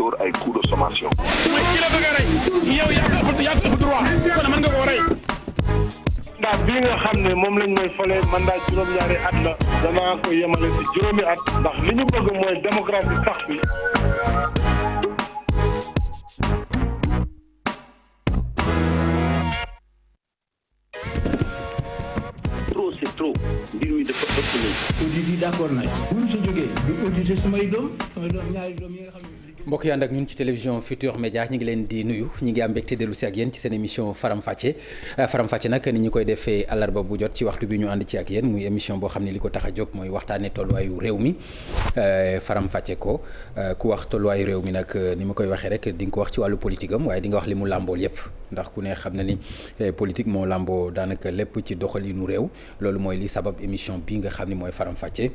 dóor ay coup de sommation. mooy ki la bëgg a rey yow yaa ko ëpp droit kon mën nga koo rey. ndax bii nga xam ne moom lañ may fale mandat juróom-ñaari at la danaa ko yemale ci juróomi at ndax li ñu bëgg mooy démocratie sax bi. trop c'est trop mbir mi dafa ëpp léegi. audit yi d'accord nañ bu ñu si jógee du auditer samay doom ñaari doom yi nga xam ne. mbokk yi ànd ak ñun ci télévision Futurs Médias ñu ngi leen di nuyu ñu ngi am mbégte dellu si ak yéen ci seen émission Faram Facce nag ni ñu koy defee àllarba bu jot ci waxtu bi ñu ànd ci ak yéen muy émission boo xam ne li ko tax a jóg mooy waxtaanee tolluwaayu réew mi Faram Facce ko ku wax tolluwaayu réew mi nag ni ma koy waxee rek di nga ko wax ci wàllu politique am waaye di nga wax li mu làmbool yépp ndax ku ne xam na ni politique moo làmboo daanaka lépp ci doxalinu réew loolu mooy li sabab émission bi nga xam ne mooy Faram Facce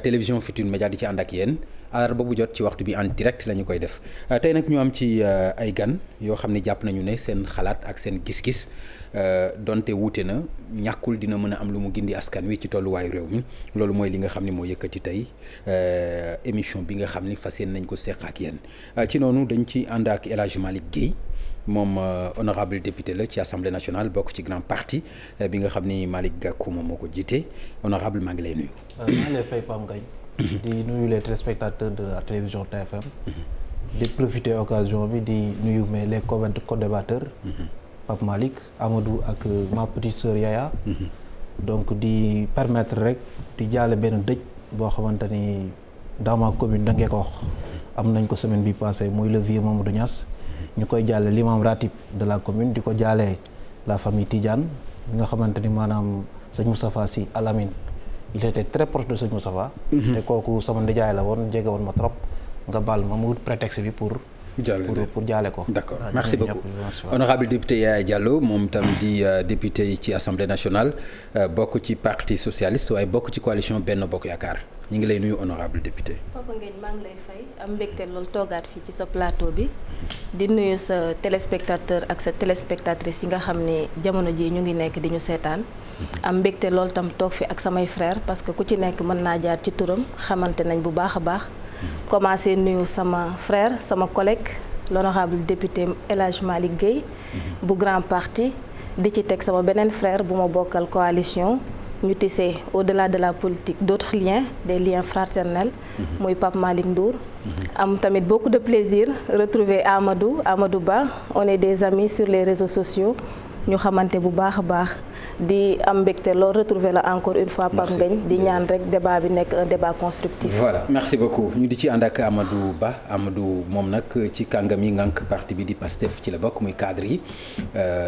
télévision Futurs Médias di ci ànd ak yéen àllarba bu jot ci waxtu bi en direct la ñu koy def tey nag ñu am ci ay gan yoo xam ne jàpp nañu ne seen xalaat ak seen gis-gis donte wuute na ñàkkul dina mën a am lu mu gindi askan wi ci tolluwaayu réew mi loolu mooy li nga xam ne moo yëkkati tey émission bi nga xam ni fas yéene nañ ko seq ak yéen ci noonu dañ ci ànd ak El Hadj Malick Guèye moom honorable député la ci assemblée nationale bokk ci grand parti bi nga xam ni Malick Gakou moom moo ko jiite honorable maa ngi lay nuyu. maa ngi lay fay Pam Ngagne di nuyu les téléspectateurs de la télévision TFM. di profiter occasion bi di nuyu mais les co-débatteurs. Pape Malick Amadou ak ma petite sœur Yaya. donc di permettre rek di jaale benn dëj boo xamante ni dans ma commune da ngeen ko wax am nañ ko semaine bi passée muy le vieux Mamadou Niass. ñu koy jaale l'imam ratib de la commune di ko jaale la famille Tidiane nga xamante ni maanaam sëñ Moustapha Sy Al Amine il était très proche de sëñ Moustapha. te kooku sama ndijaay la woon jege woon ma trop nga baal ma mu wut prétexte bi pour jaale ko. d'accord merci beaucoup honorable député Yaya Diallo moom tam di député ci assemblée nationale bokk ci parti socialiste waaye bokk ci coalition Benno Bokk Yaakaar ñu ngi lay nuyu honorable député. Papa Ngagne maa ngi lay fay am mbégte loolu toogaat fii ci sa plateau bi di nuyu sa téléspectateur ak sa téléspectatrice yi nga xam ne jamono ji ñu ngi nekk di ñu seetaan am mbégte loolu tam toog fi ak samay frère parce que ku ci nekk mën naa jaar ci turam xamante nañ bu baax a baax commencé nuyu sama frère sama collègue l'honorable député El Hadj Malick Guèye bu grand parti di ci teg sama beneen frère bu ma bokkal coalition ñu tissé au-delà de la politique d'autres liens des liens fraternels muy Pape Malick Ndour am tamit beaucoup de plaisir retrouver Amadou Ba on est des amis sur les réseaux sociaux ñu xamante bu baax a baax di am mbégte loolu retrouver la encore une fois Pape Ngagne di ñaan rek débat bi nekk un débat constructif. voilà merci beaucoup ñu di ci ànd ak Amadou Ba Amadou moom nag ci kàngam yi ngànk parti bi di PASTEF ci la bokk muy cadre yi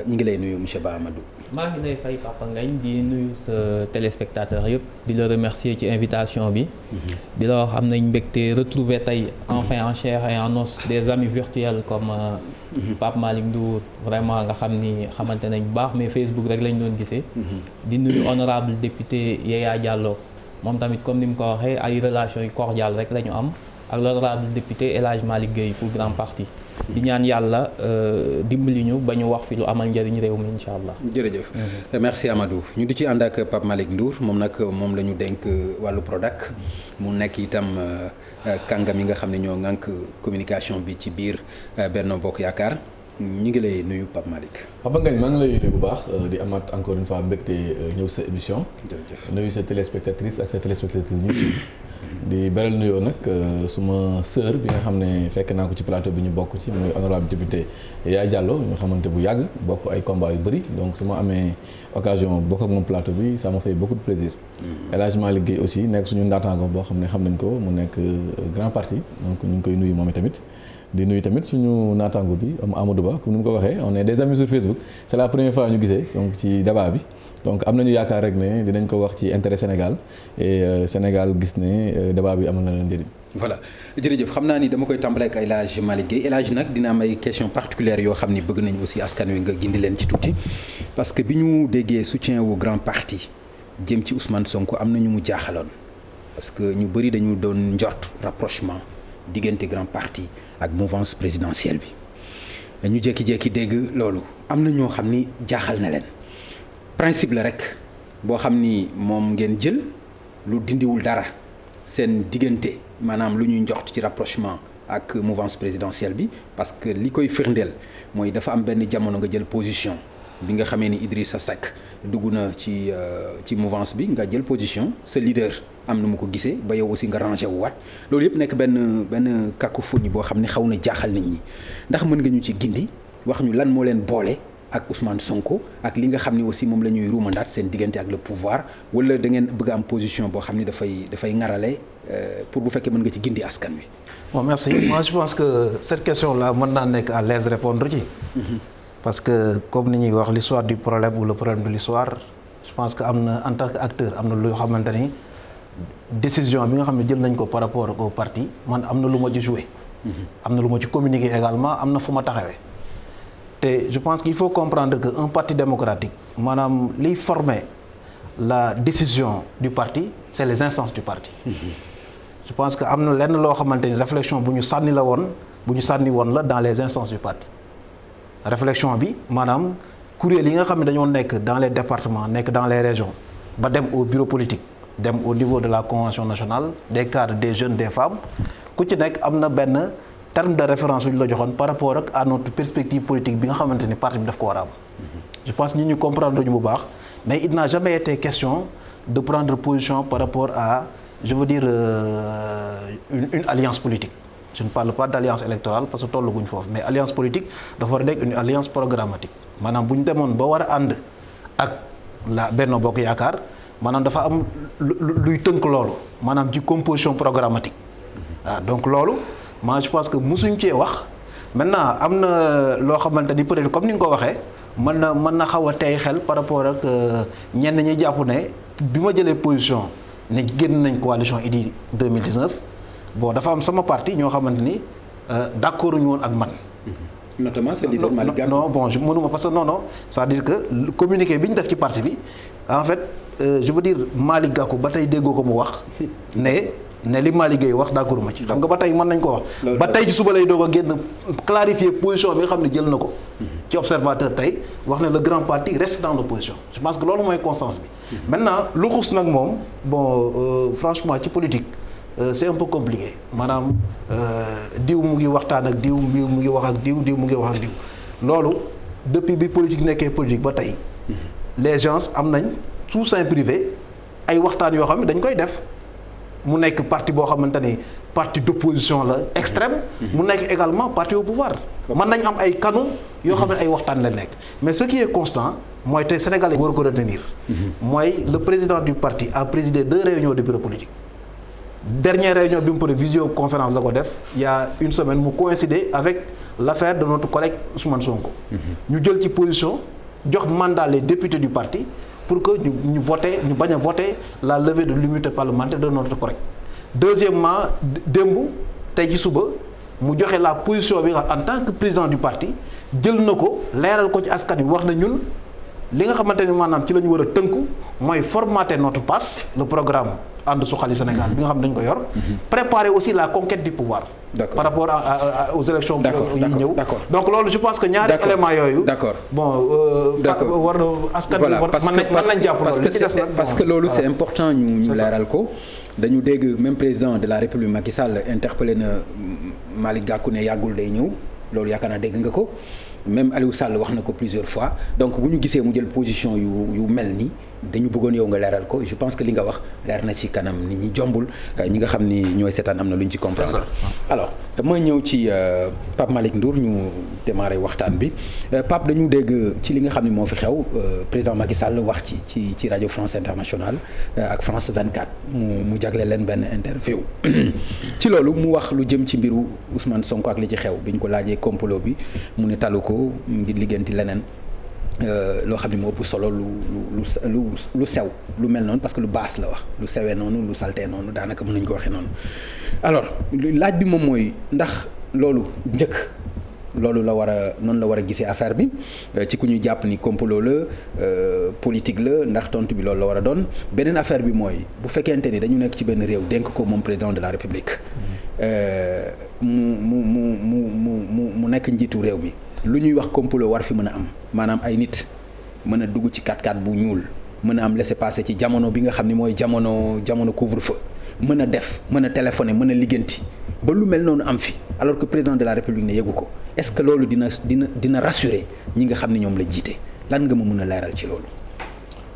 ñu ngi lay nuyu monsieur Ba Amadou. maa ngi lay fay Papa Ngagne di nuyu sa téléspectateur yëpp di la remercier ci invitation bi di la wax am nañ mbégte retrouver tey enfin en chair et en os des amis virtuels comme Pape Malick Ndour vraiment nga xam ni xamante nañ bu baax mais Facebook rek lañ doon gisee di nuyu honorable député Yaya Diallo moom tamit comme ni mu ko waxee ay relations yu cordiales rek la ñu am ak l'honorable député El Hadj Malick Guèye pour grand parti di ñaan yàlla dimbali ñu ba ñu wax fi lu amal njëriñ réew mi incha allah. jërëjëf merci Amadou ñu di ci ànd ak Pape Malick Ndour moom nag moom la ñu dénk wàllu Prodac mu nekk itam kàngam yi nga xam ne ñoo ŋànk communication bi ci biir Benno Bokk Yaakaar ñu ngi lay nuyu Pape Malick. Papa Ngagne maa ngi lay nuyu bu baax di amaat encore une fois mbégte ñëw sa émission. jërëjëf nuyu sa téléspectatrice ak sa téléspectateur ñu ci di beral nuyoo nag suma sœur bi nga xam ne fekk naa ko ci plateau bi ñu bokk ci muy honorable député Yaya Diallo ñu xamante bu yàgg bokk ay combat yu bëri donc su ma amee occasion bokk ak moom plateau bi ça m'a fait beaucoup de plaisir. El Hadj Malick Guèye aussi nekk suñu ndaataango boo xam ne xam nañ ko mu nekk grand parti donc ñu ngi koy nuyu moom tamit. di nuyu tamit suñu naataango bi Amadou Ba comme ni mu ko waxee on est des amis sur Facebook c'est la première fois ñu gisee donc ci débat bi donc am nañu yaakaar rek ne dinañ ko wax ci intérêt Sénégal et Sénégal gis ne débat bi amal na leen njëriñ. voilà jërëjëf xam naa ni dama koy tàmbale ak El Hadj Malick Guèye El Hadj nag dina am ay questions particulières yoo xam ni bëgg nañ aussi askan wi nga gindi leen ci tuuti parce que bi ñu déggee soutien wu grand parti jëm ci Ousmane Sonko am na ñu mu jaaxaloon parce que ñu bëri dañu doon njort rapprochement diggante grand parti ak mouvance présidentielle bi dañu jékki-jékki dégg loolu am na ñoo xam ni jaaxal na leen principe la rek boo xam ni moom ngeen jël lu dindiwul dara seen diggante maanaam lu ñuy njort ci rapprochement ak mouvance présidentielle bi parce que li koy firndeel mooy dafa am benn jamono nga jël position bi nga xamee ni Idrissa Seck dugg na ci mouvance bi nga jël position sa leader am na mu ko gisee ba yow aussi nga rangé wu waat loolu yëpp nekk benn cacophonie boo xam ne xaw na jaaxal nit ñi ndax mën nga ñu ci gindi wax ñu lan moo leen boole ak Ousmane Sonko ak li nga xam ne aussi moom la ñuy ruumandaat seen diggante ak le pouvoir wala da ngeen bëgg am position boo xam ne dafay ŋarale pour bu fekkee mën nga ci gindi askan wi. bon merci moi je pense que cette question là mën naa nekk à l'aise répondre ci. parce que comme ni ñuy wax l'histoire du problème ou le problème de l'histoire je pense que am na en tant que acteur am na loo xamante ni décision bi nga xam ne jël nañ ko par rapport au parti man am na lu ma ci joué. am na lu ma ci communiqué également am na fu ma taxawee. te je pense qu'il faut comprendre que un parti démocratique maanaam liy former la décision du parti c'est les instances du parti. je pense que am na lenn loo xamante ni réflexion bu ñu sànni woon la dans les instances du parti. réflexion bi maanaam kuréel yi nga xam ne dañoo nekk dans les départements nekk dans les régions ba dem au bureau politique dem au niveau de la convention nationale des cadres des jeunes des femmes ku ci nekk am na benn terme de référence yu ñu la joxoon par rapport ak à notre perspective politique bi nga xamante ni parti bi daf ko war a am. je pense nit ñu comprendre ñu bu baax mais il n'a jamais été question de prendre position par rapport à je veux dire une alliance politique. je ne parle pas d'alliance électorale parce que tolluguñ foofu mais alliance politique dafa war a nekk une alliance programmatique maanaam bu ñu demoon ba war a ànd ak la Benno Bokk Yaakaar maanaam dafa am luy tënk loolu maanaam ci composition programmatique waaw donc loolu moi je pense que mosuñ cee wax maintenant am na loo xamante ni peut-être comme ni nga ko waxee mën na xaw a tey xel par rapport ak ñenn ñi jàpp ne bi ma jëlee position ne génn nañ coalition Idy 2019 bon dafa am sama parti ñoo xamante ni d'accord ñu woon ak man. notamment c'est leader Malick Gakou. non bon je mënuma parce que non c'est-à-dire que communiqué bi ñu def ci parti bi en fait je veux dire Malick Gakou ba tey déggoo ko mu wax ne li Malick Gueye wax d'accord ma ci xam nga ba tey mën nañ ko wax. ba tey ci suba lay doog a génn clarifier position bi nga xam ne jël na ko. ci observateur tey wax ne le grand parti reste dans l'opposition je pense que loolu mooy constance bi. maintenant lu xus nag moom bon franchement ci politique. c'est un peu compliqué maanaam diw mu ngi waxtaan ak diw mu ngi wax ak diw mu ngi wax ak diw loolu depuis bi politique nekkee politique ba tey les gens am nañ sous sein privé ay waxtaan yoo xam ne dañ koy def mu nekk parti boo xamante ni parti d'opposition la extrême mu nekk également parti au pouvoir mën nañ am ay canaux yoo xam ne ay waxtaan la nekk mais ce qui est constant mooy tey Sénégalais war ko retenir mooy le président du parti a présidé 2 réunions de bureau politique. Dernière réunion bi mu pour visioconférence la ko def il y a une semaine mu coïncidé avec l'affaire de notre collègue Ousmane Sonko. ñu jël ci position jox mandat les députés du parti pour que ñu voter ñu bañ a voter la levée de l'immunité parlementaire de notre collègue. Deuxièmement démb tey ci suba mu joxe la position bi en tant que président du parti jël na ko leeral ko ci askan wi wax na ñun li nga xamante ni maanaam ci la ñu war a tënku mooy formater notre passe le programme. ànd suxali Sénégal bi nga xam ne dañ ko yor. préparer aussi la conquête du pouvoir. D'accord. par rapport aux élections yi ñëw. d'accord donc loolu je pense que ñaari éléments yooyu. d'accord bon. d'accord war na askan wi mën nañ jàpp loolu. parce que loolu c'est important ñu leeral ko. dañu dégg même président de la République Macky Sall interpellé na Malick Gakou ne yàggul day ñëw loolu yaakaar naa dégg nga ko. même Aliou Sall wax na ko plusieurs fois donc bu ñu gisee mu jël position yu mel nii dañu bëggoon yow nga leeral ko je pense que li nga wax leer na ci kanam nit ñi jombul ñi nga xam ni ñooy seetaan am na lu ñu ci comprendre. alors damay ñëw ci Pape Malick Ndour ñu démarrer waxtaan bi Pape dañu dégg ci li nga xam ni moo fi xew président Macky Sall wax ci rajo France Internationale ak France 24 mu jagle leen benn interview ci loolu mu wax lu jëm ci mbiru Ousmane Sonko ak li ci xew bi ñu ko laajee complot bi mu ne talu ko ngir liggéenti leneen loo xam ne moo ëpp solo lu sew lu mel noonu parce que lu baas la wax lu sewee noonu lu saltee noonu daanaka mën nañu ko waxee noonu alors laaj bi moom mooy ndax loolu njëkk loolu la war a noonu la war a gisee affaire bi ci ku ñu jàpp ni complot la politique la ndax tontu bi loolu la war a doon beneen affaire bi mooy bu fekkente ni dañu nekk ci benn réew dénk ko moom président de la République mu nekk njiitu réew mi lu ñuy wax complot war fi mën a am maanaam ay nit mën a dugg ci 4x4 bu ñuul mën a am laisser-passer ci jamono bi nga xam ni mooy jamono couvre-feu mën a def mën a téléphoner mën a ligganti ba lu mel noonu am fi alors que président de la république ne yëgu ko est-ce que loolu dina rassurer ñi nga xam ne ñoom la jiite lan nga ma mën a leeral ci loolu.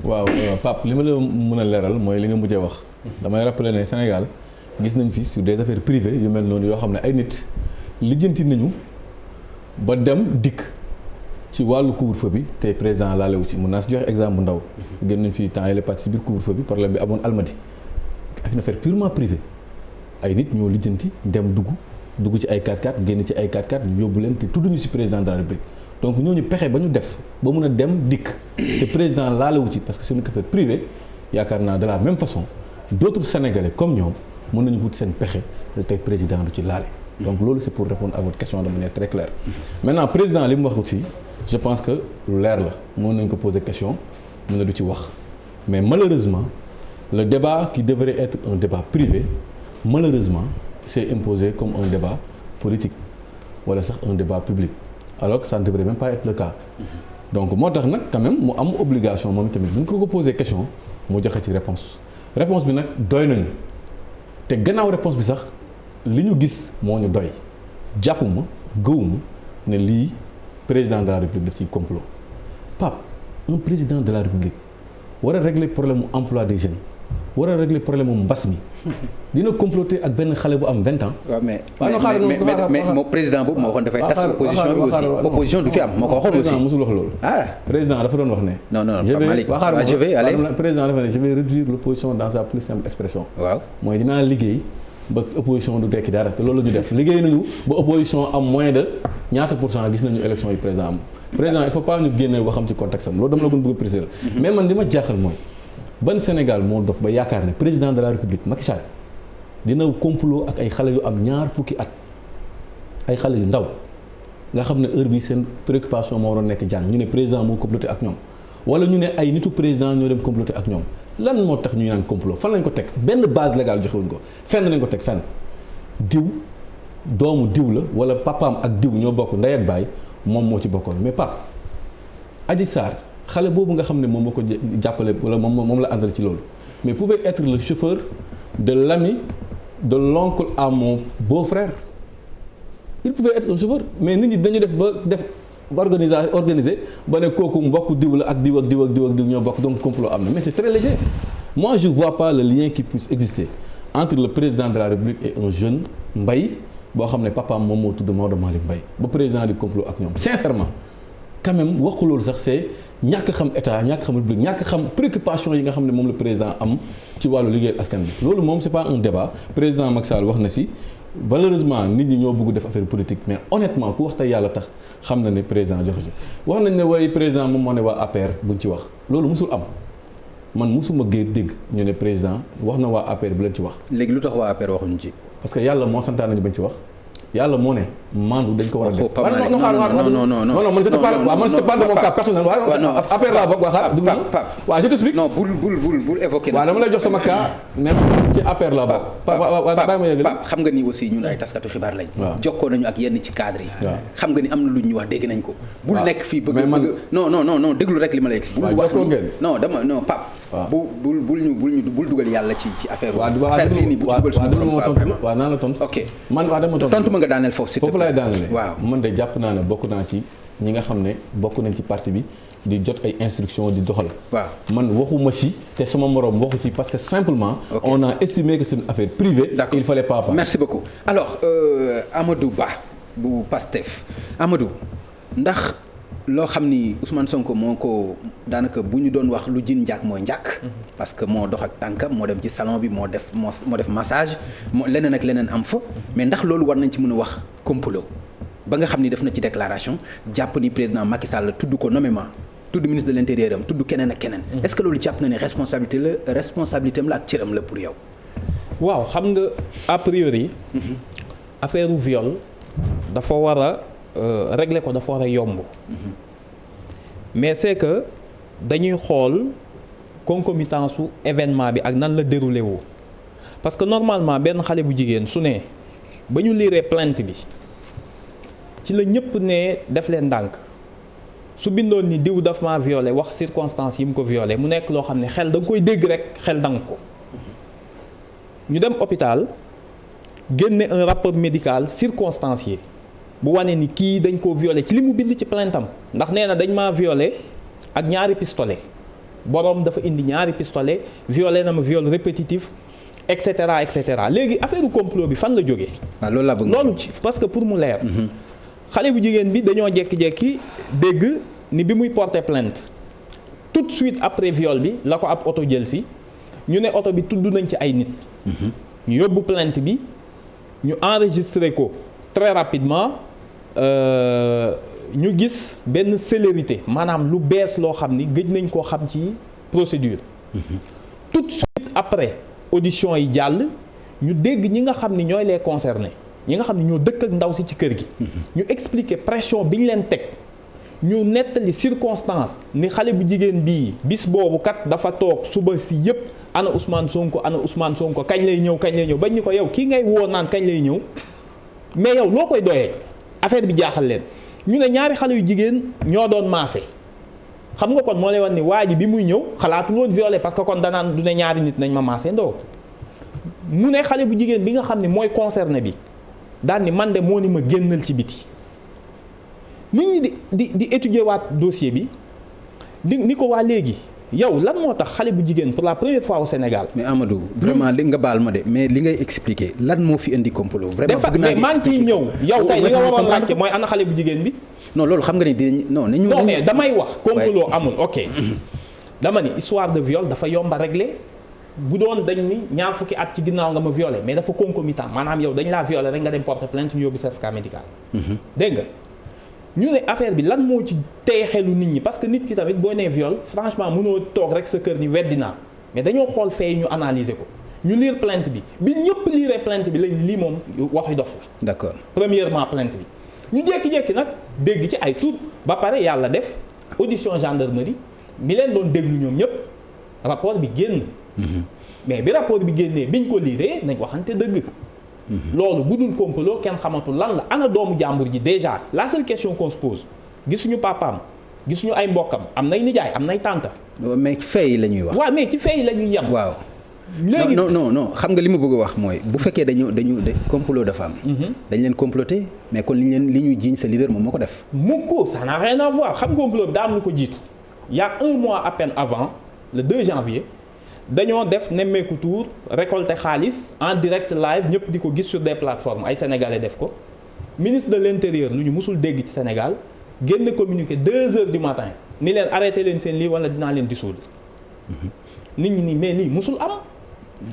waaw Pape li ma la mën a leeral mooy li nga mujjee wax. damay rappeler ne Sénégal gis nañ fi sur des affaires privées yu mel noonu yoo xam ne ay nit lijjanti nañu ba dem dikk ci wàllu couvre-feu bi te président laale aussi mën naa si joxe exemple bu ndaw. gën nañ fi temps yële parti si biir couvre-feu bi problème bi amoon Almadi ak une affaire purement privée ay nit ñoo lijjanti dem dugg ci ay 4x4 génn ci ay 4x4 ñu yóbbu leen te tudduñu si président de la République donc ñooñu pexe ba ñu def ba mun a dem dikk te président laalewu ci parce que c'est une affaire privée yaakaar naa de la même façon d'autres Sénégalais comme ñoom mën nañu wut seen pexe te président du ci laale. donc loolu c'est pour répondre à votre question de manière très claire. maintenant président li mu wax aussi je pense que lu leer la mën nañu ko poser question mën na du ci wax mais malheureusement le débat qui devrait être un débat privé malheureusement c'est imposé comme un débat politique wala sax un débat public alors que ça ne devrait même pas être le cas. donc moo tax nag quand même mu am obligation moom tamit bu ñu ko poser question mu joxe ci réponse bi nag doy nañu te gannaaw réponse bi sax li ñu gis moo ñu doy jàppuma gëwuma ne lii président de la république daf ciy complot Pape un président de la république war a régler problème mu emploi des jeunes war a régler problème mu mbas mi dina comploter ak benn xale bu am 20 ans. waaw mais moo président boobu moo waxoon dafay tas opposition bi aussi opposition du fi am moo ko waxoon aussi. président mosul wax loolu. président dafa doon wax ne. non je vais aller président dafa ne je vais réduire l'opposition dans sa plus simple expression. waaw mooy dinaa liggéey ba opposition du dekki dara te loolu la ñu def liggéey nañu ba opposition am moins de ñaata % gis nañu élection yi président am. président il faut pas ñu génne waxam ci contexte am loolu dama la gën bëgg a préciser la. mais man li ma jaaxal mooy ban Sénégal moo dof ba yaakaar ne président de la république Macky Sall dina complot ak ay xale yu am ñaar fukki at ay xale yu ndaw nga xam ne heure bi seen préoccupation moo waroon nekk jàng ñu ne président moo comploté ak ñoom wala ñu ne ay nitu président ñoo dem comploté ak ñoom lan moo tax ñu naan complot fan lañ ko teg benn base légale joxewuñ ko fenn lañ ko teg fenn diw doomu diw la wala papaam ak diw ñoo bokk ndey ak baay moom moo ci bokkoon mais pap Adji Sarr xale boobu nga xam ne moom moo ko jàppale wala moom la àndal ci loolu mais pouvait être le chauffeur de l'ami de l'oncle à mon beau-frère il pouvait être un chauffeur mais nit ñi dañu def organisé ba ne kooku mbokk diw la ak diw ñoo bokk donc complot am na mais c'est très léger moi je vois pas le lien qui puisse exister entre le président de la République et un jeune Mbaye boo xam ne papaam moom moo tudd Maodo Malick Mbaye ba président di complot ak ñoom sincèrement quand même wax ko loolu sax c'est ñàkk xam état ñàkk xam république ñàkk xam préoccupation yi nga xam ne moom le président am ci wàllu liggéeyal askan bi loolu moom c'est pas un débat président Macky Sall wax na si malheureusement nit ñi ñoo bëgg def affaire politique mais honnêtement ku wax tey yàlla tax xam na ne président joxe ci wax nañ ne waaye président moom moo ne waa APR buñ ci wax loolu musul am man musuma dégg ñu ne président wax na waa APR bu leen ci wax. léegi lu tax waa APR waxuñu ci. parce que yàlla moo santaan nañu bañ ci wax. yàlla moo ne maandu dañ ko war a def. non man je te parle de mon cas personnel waaw affaire laa bokk waxaat dugg waaw je t'explique non bul évoquer waaw dama lay jox sama cas même ci affaire laa bokk bàyyi ma yeggali xam nga ni aussi ñun ay taskatu xibaar lañ jokkoo nañu ak yenn ci cadre yi xam nga ni am na lu ñuy wax dégg nañ ko bul nekk fii bëgg non déglu rek li ma lay bul wax non dama non Pape bul dugal yàlla ci affaire waaw naa la tontu ok man waa dama tontu nga daaneel foofu laay daaneel waaw man de jàpp naa ne bokk naa ci ñi nga xam ne bokk nañ ci parti bi di jot ay instructions di doxal waaw man waxuma ci te sama moroom waxu ci parce que simplement on a estimé que c'est une affaire privée il fallait pas merci beaucoup alors Amadou Ba bu Pastef Amadou ndax loo xam ni Ousmane Sonko moo ko daanaka bu ñu doon wax lu jin njàkk mooy njàkk parce que moo dox ak tànkam moo dem ci salon bi moo def massage moo leneen ak leneen am fa mais ndax loolu war nañ ci mën a wax complot ba nga xam ni def na ci déclaration jàpp ni président Macky Sall tudd ko nommément tudd ministre de l'intérieur am tudd keneen ak keneen est-ce que loolu jàpp na ne responsabilité am la ak cëram la pour yow waaw xam nga a priori affaire viol dafa war a régler ko dafa war a yomb mais c'est que dañuy xool concomitance su événement bi ak nan la déroulé woo parce que normalement benn xale bu jigéen su ne ba ñu liiree plainte bi ci la ñëpp ne def leen ndànk su bindoon ni diw daf ma violé wax circonstances yi mu ko violé mu nekk loo xam ne xel da nga koy dégg rek xel danga ko ñu dem hôpital génne un rapport médical circonstancié bu wane ni kii dañ koo violé ci li mu bind ci plainte am ndax nee na dañ maa violé ak ñaari pistolet boroom dafa indi ñaari pistolet violé na ma viol répétitif et cetera et cetera léegi affaire complot bi fan la jógee. waaw loolu laa bëgg loolu parce que pour mu leer. xale bu jigéen bi dañoo jékki-jékki dégg ni bi muy porter plainte tout de suite après viol bi la ko ab oto jël si ñu ne oto bi tudd nañ ci ay nit. ñu yóbbu plainte bi ñu enregistré ko très rapidement ñu gis benn célérité maanaam lu bees loo xam ni gëj nañ koo xam ci procédure. tout de suite après audition yi jàll ñu dégg ñi nga xam ni ñooy les concernés ñi nga xam ni ñoo dëkk ak ndaw si ci kër gi. ñu expliquer pression bi ñu leen teg. ñu nettali circonstance ni xale bu jigéen bii bis boobu kat dafa toog suba si yëpp ana Ousmane Sonko kañ lay ñëw bañ ni ko yow kii ngay woo naan kañ lay ñëw mais yow loo koy doyee affaire bi jaaxal leen ñu ne ñaari xale yu jigéen ñoo doon maase xam nga kon moo lay wan ni waa ji bi muy ñëw xalaatul woon violé parce que kon danaan du ne ñaari nit nañ ma maase ndoo mu ne xale bu jigéen bi nga xam ne mooy concerné bi daan ni man de moo ni ma génnal ci biti nit ñi di étudier waat dossier bi ni ko waa léegi yow lan moo tax xale bu jigéen pour la première fois au Sénégal. mais Amadou vraiment li nga baal ma de mais li ngay expliquer lan moo fi indi complot. vraiment bëgg naa mais maa ngi ciy ñëw. yow tey li nga waroon laajte mooy ana xale bu jigéen bi. non loolu xam nga ni dinañ non mais damay wax. complot amul ok. dama ni histoire de viol dafa yomba régler bu doon dañ ni ñaar fukki at ci ginnaaw nga ma violé mais dafa concomitant maanaam yow dañ laa violé rek nga dem porter plainte ñu yóbbu certificat médical. dégg nga. ñu ne affaire bi lan moo ci tey xelu nit ñi parce que nit ki tamit boo nee viol franchement mënoo toog rek sa kër ni weddi naa mais dañoo xool fee ñu analyser ko ñu lire plainte bi ñëpp lire plainte bi lañ lii moom waxi dof la. d'accord premièrement plainte bi ñu jékki-jékki nag dégg ci ay tur ba pare yàlla def audition gendarmerie mi leen doon déglu ñoom ñëpp rapport bi génn. mais bi rapport bi génnee biñ ko liiree nañ waxante dëgg. loolu bu dul complot kenn xamatul lan la ana doomu jàmbur ji déjà la seule question qu'on se pose gisuñu papaam gisuñu ay mbokkam am nay nijaay am nay tante. mais fee yi la ñuy wax. waaw mais ci fee yi la ñuy yem. waaw léegi non xam nga li ma bëgg a wax mooy bu fekkee dañu complot dafa am. dañ leen comploter mais kon li ñuy jiiñ sa leader moom moo ko def. mukk ça n'a rien à voir xam complot bi daa am lu ko jiitu y a un mois à peine avant le 2 janvier. dañoo def nemmeeku tour récolter xaalis en direct live ñëpp di ko gis sur des plateformes ay sénégalais def ko ministre de l'intérieur lu ñu musul dégg ci Sénégal génn communiqué 2 heures du matin ni leen arrêté leen seen lii wala dinaa leen dissoudre nit ñi ni mais lii musul am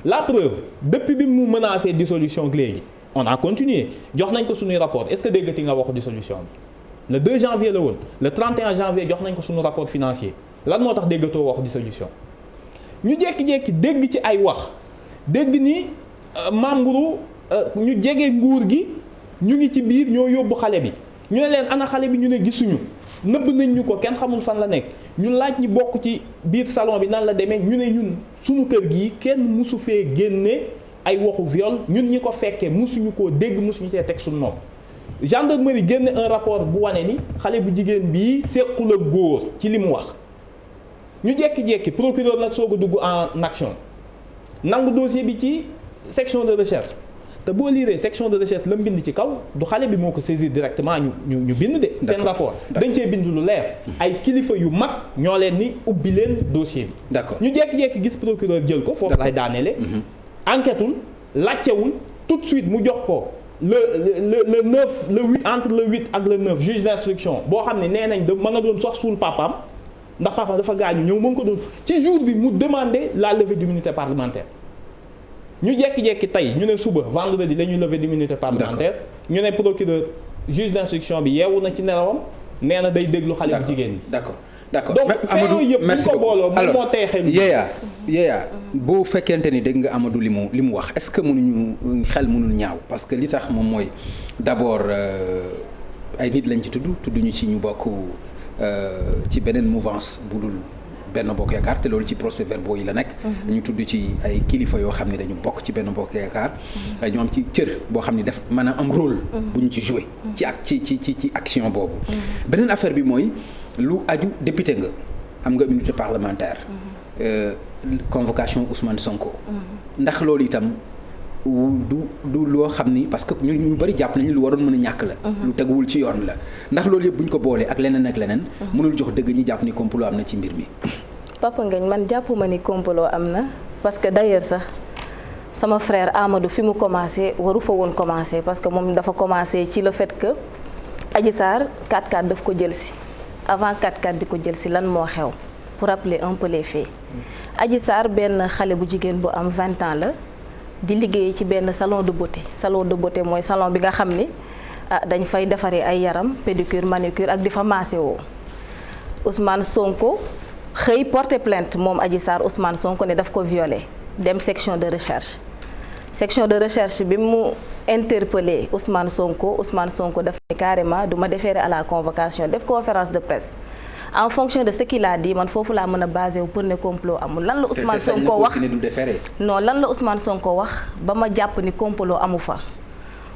la preuve depuis bi mu menacé dissolution léegi on a continué jox nañ ko suñuy rapport est-ce que déggati nga waxu dissolution bi le 2 janvier la woon le 31 janvier jox nañ ko suñu rapport financier lan moo tax déggatoo waxu dissolution ñu jékki-jékki dégg ci ay wax dégg ni membre ñu jege nguur gi ñu ngi ci biir ñoo yóbbu xale bi ñu ne leen ana xale bi ñu ne gisuñu nëbb nañ ñu ko kenn xamul fan la nekk ñu laaj ñi bokk ci biir salon bi nan la demee ñu ne ñun suñu kër gi kenn musu fee génne ay waxu viol ñun ñi ko fekkee musuñu koo dégg musuñu see teg suñu nopp gendarmerie génne un rapport bu wane ni xale bu jigéen bii sequl ak góor ci li mu wax. ñu jékki-jékki procureur nag soog a dugg en action nangu dossier bi ci section de recherche te boo liiree section de recherche la mu bind ci kaw du xale bi moo ko saisir directement ñu bind de. seen rapport dañ cee bind lu leer. ay kilifa yu mag ñoo leen ni ubbi leen dossier bi. d'accord ñu jékki-jékki gis procureur jël ko foofu lay daaneele. enquêtul laajtewul tout de suite mu jox ko le 9 le 8 entre le 8 ak le 9 juge d'instruction boo xam ne nee nañ ma nga doon sax suul papaam. ndax papa dafa gaañu ñëw mën ko doon ci jour bi mu demander la levée d'immunité parlementaire ñu jékki-jékki tey ñu ne suba vendredi la ñuy levée d'immunité parlementaire ñu ne procureur juge d'instruction bi yeewu na ci nelawam nee na day déglu xale bu jigéen bi. d'accord donc Amadou merci beaucoup ko booloo moom moo tey xel. Yaya bu fekkente ni dégg nga Amadou li mu wax est-ce que mënuñu xel mënul ñaaw parce que li tax moom mooy d'abord ay nit lañ ci tudd ñu ci ñu bokk. ci beneen mouvance bu dul benn bokk yaakaar te loolu ci procès-verbaux yi la nekk. ñu tudd ci ay kilifa yoo xam ne dañu bokk ci benn bokk yaakaar. ñu am ci cër boo xam ne def maanaam am rôle. bu ñu ci joué. ci action boobu. beneen affaire bi mooy lu aju député nga am nga immunité parlementaire. convocation Ousmane Sonko. ndax loolu itam du loo xam ni parce que ñu bari jàpp nañu lu waroon mën a ñàkk la. lu teguwul ci yoon la ndax loolu yëpp bu ñu ko boolee ak leneen ak leneen. mënul jox dëgg ñi jàpp ni complot am na ci mbir mi. Papa Ngagne man jàppuma ni complot am na parce que d'ailleurs sax sama frère Amadou fi mu commencé waru fa woon commencé parce que moom dafa commencé ci le fait que Adji Sarr 4-4 daf ko jël si avant 4-4 di ko jël si lan moo xew pour rappeler un peu les faits. Adji Sarr benn xale bu jigéen bu am 20 ans la di liggéey ci benn salon de beauté mooy salon bi nga xam ni dañ fay defaree ay yaram pédicure manucure ak di fa massé woo Ousmane Sonko xëy porter plainte moom Adji Sarr Ousmane Sonko ne daf ko violé dem section de recherche bi mu interpellé Ousmane Sonko daf ne carrément du ma déférer à la convocation def conférence de presse en fonction de ce qu'il a dit man foofu laa mën a basé wu pour ne complot amul lan la Ousmane Sonko wax non lan la Ousmane Sonko wax ba ma jàpp ni complot amu fa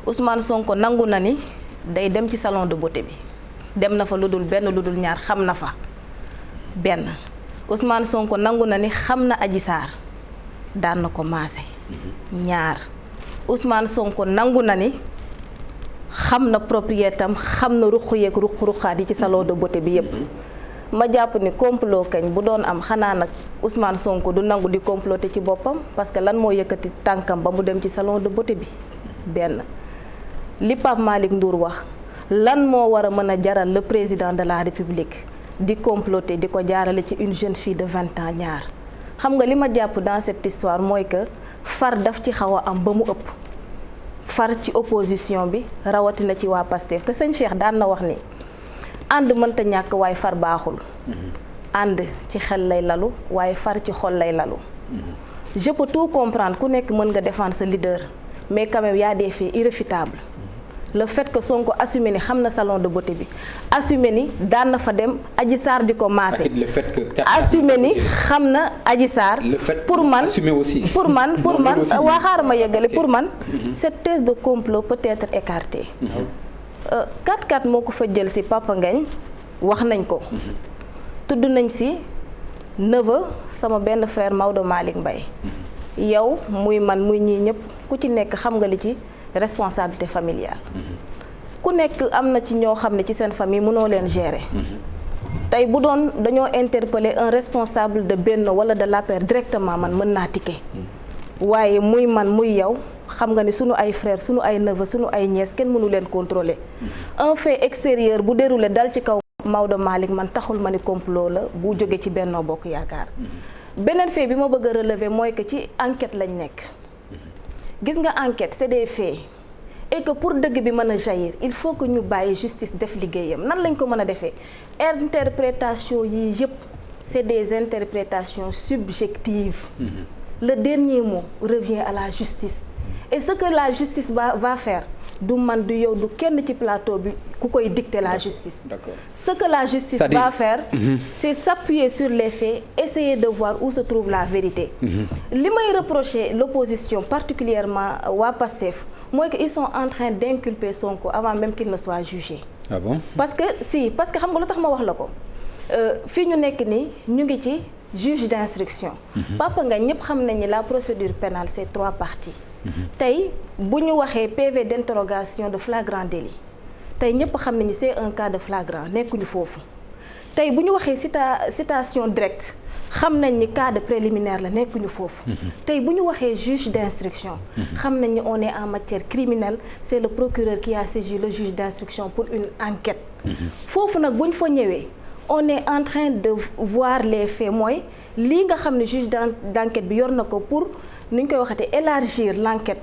Ousmane Sonko nangu na ni day dem ci salon de beauté bi dem na fa lu dul benn lu dul ñaar xam na fa benn Ousmane Sonko nangu na ni xam na Adji Sarr daan na ko maase ñaar Ousmane Sonko nangu na ni xam na propriété am xam na ruq-yeeg ruq-ruqaat yi ci salon de beauté bi yépp ma jàpp ni complot kañ bu doon am xanaa nag Ousmane Sonko du nangu di comploter ci boppam parce que lan moo yëkkati tànkam ba mu dem ci salon de beauté bi benn li Pape Malick Ndour wax lan moo war a mën a jaral le président de la République di comploter di ko jaarale ci une jeune fille de 20 ans ñaar xam nga li ma jàpp dans cette histoire mooy que far daf ci xaw a am ba mu ëpp far ci opposition bi rawatina ci waa Pastef te sëñ Cheikh daan na wax ni ànd mënta ñàkk waaye far baaxul ànd ci xel lay lalu waaye far ci xol lay lalu je peux tout comprendre ku nekk mën nga défendre sa leader mais quand même y a des faits irréfutables le fait que Sonko assumé ni xam na salon de beauté bi assumé ni daan na fa dem Adji Sarr di ko maase assumé ni xam na Adji Sarr pour man waa xaaral ma yeggale pour man cette thèse de complot peut être écartée 4-4 moo ko fa jël ci Papa Ngagne wax nañ ko tudd nañ ci neveu sama benn frère Maodo Malick Mbaye yow muy man muy ñii ñëpp ku ci nekk xam nga li ci responsabilité familiale ku nekk am na ci ñoo xam ne ci seen famille mënoo leen gérer tey bu doon dañoo interpeller un responsable de Benno wala de l'APR directement man mën naa tikke waaye muy man muy yow xam nga ni sunu ay frères sunu ay neveux sunu ay nièces kenn mënu leen contrôler un fait extérieur bu déroulé dal ci kaw Maodo Malick man taxul ma ni complot la bu jóge ci Benno Bokk Yaakaar beneen fait bi ma bëgg a relever mooy que ci enquête lañ nekk gis nga enquête c'est des faits et que pour dëgg bi mën a jaillir il faut que ñu bàyyi justice def liggéeyam nan lañ ko mën a defee interprétation yii yëpp c'est des interprétations subjectives le dernier mot revient à la justice et ce que la justice va faire du man du yow du kenn ci plateau bi ku koy dicter la justice. D'accord. Ce que la justice va faire c'est s'appuyer sur les faits, essayer de voir où se trouve la vérité. Li may reprocher l'opposition particulièrement waa Pastef mooy que ils sont en train d'inculper Sonko avant même qu'il ne soit jugé. Ah bon? Parce que xam nga lu tax ma wax la ko fii ñu nekk nii ñu ngi ci juge d'instruction. Papa Ngagne ñëpp xam nañ ni la procédure pénale c'est 3 parties. Tey bu ñu waxee PV d'interrogation de flagrant délit tey ñëpp xam nañu c'est un cas de flagrant nekkuñu foofu tey bu ñu waxee citation directe xam nañ ni cas de préliminaire la nekkuñu foofu tey bu ñu waxee juge d'instruction xam nañ ni on est en matière criminelle c'est le procureur qui a saisi le juge d'instruction pour une enquête foofu nag bu ñu fa ñëwee on est en train de voir les faits mooy lii nga xam ne juge d'enquête bi yor na ko pour ni ñu koy waxatee élargir l'enquête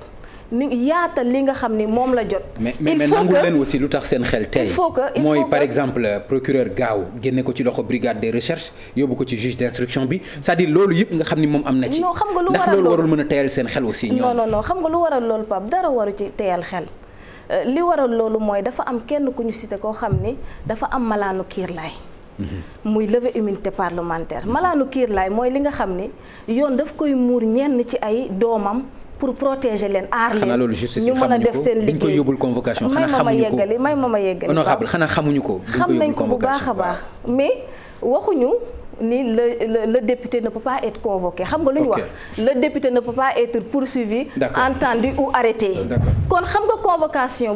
ni yaatal li nga xam ni moom la jot. mais nangu leen aussi lu tax seen xel tey mooy par exemple procureur gaaw génne ko ci loxo brigade des recherches yóbbu ko ci juge d'instruction bi c'est-à-dire loolu yëpp nga xam ni moom am na ci. non xam nga lu waral ndax loolu warul mën a teyal seen xel aussi. ñoom non xam nga lu waral loolu Pape dara waru ci teyal xel li waral loolu mooy dafa am kenn ku ñu cité koo xam ni dafa am malaanu kiirlaay. muy lever immunité parlementaire malaanu kiirlaay mooy li nga xam ni yoon daf koy muur ñenn ci ay doomam pour protéger leen aar leen ñu mën a def seen liggéey. duñ ko yóbbul convocation xanaa xamuñu ko may ma yeggali honorable xanaa xamuñu ko. xam nañ ko bu baax a baax mais waxuñu ni le député ne peut pas être convoqué xam nga lu ñu wax le député ne peut pas être poursuivi entendu ou arrêté kon xam nga convocation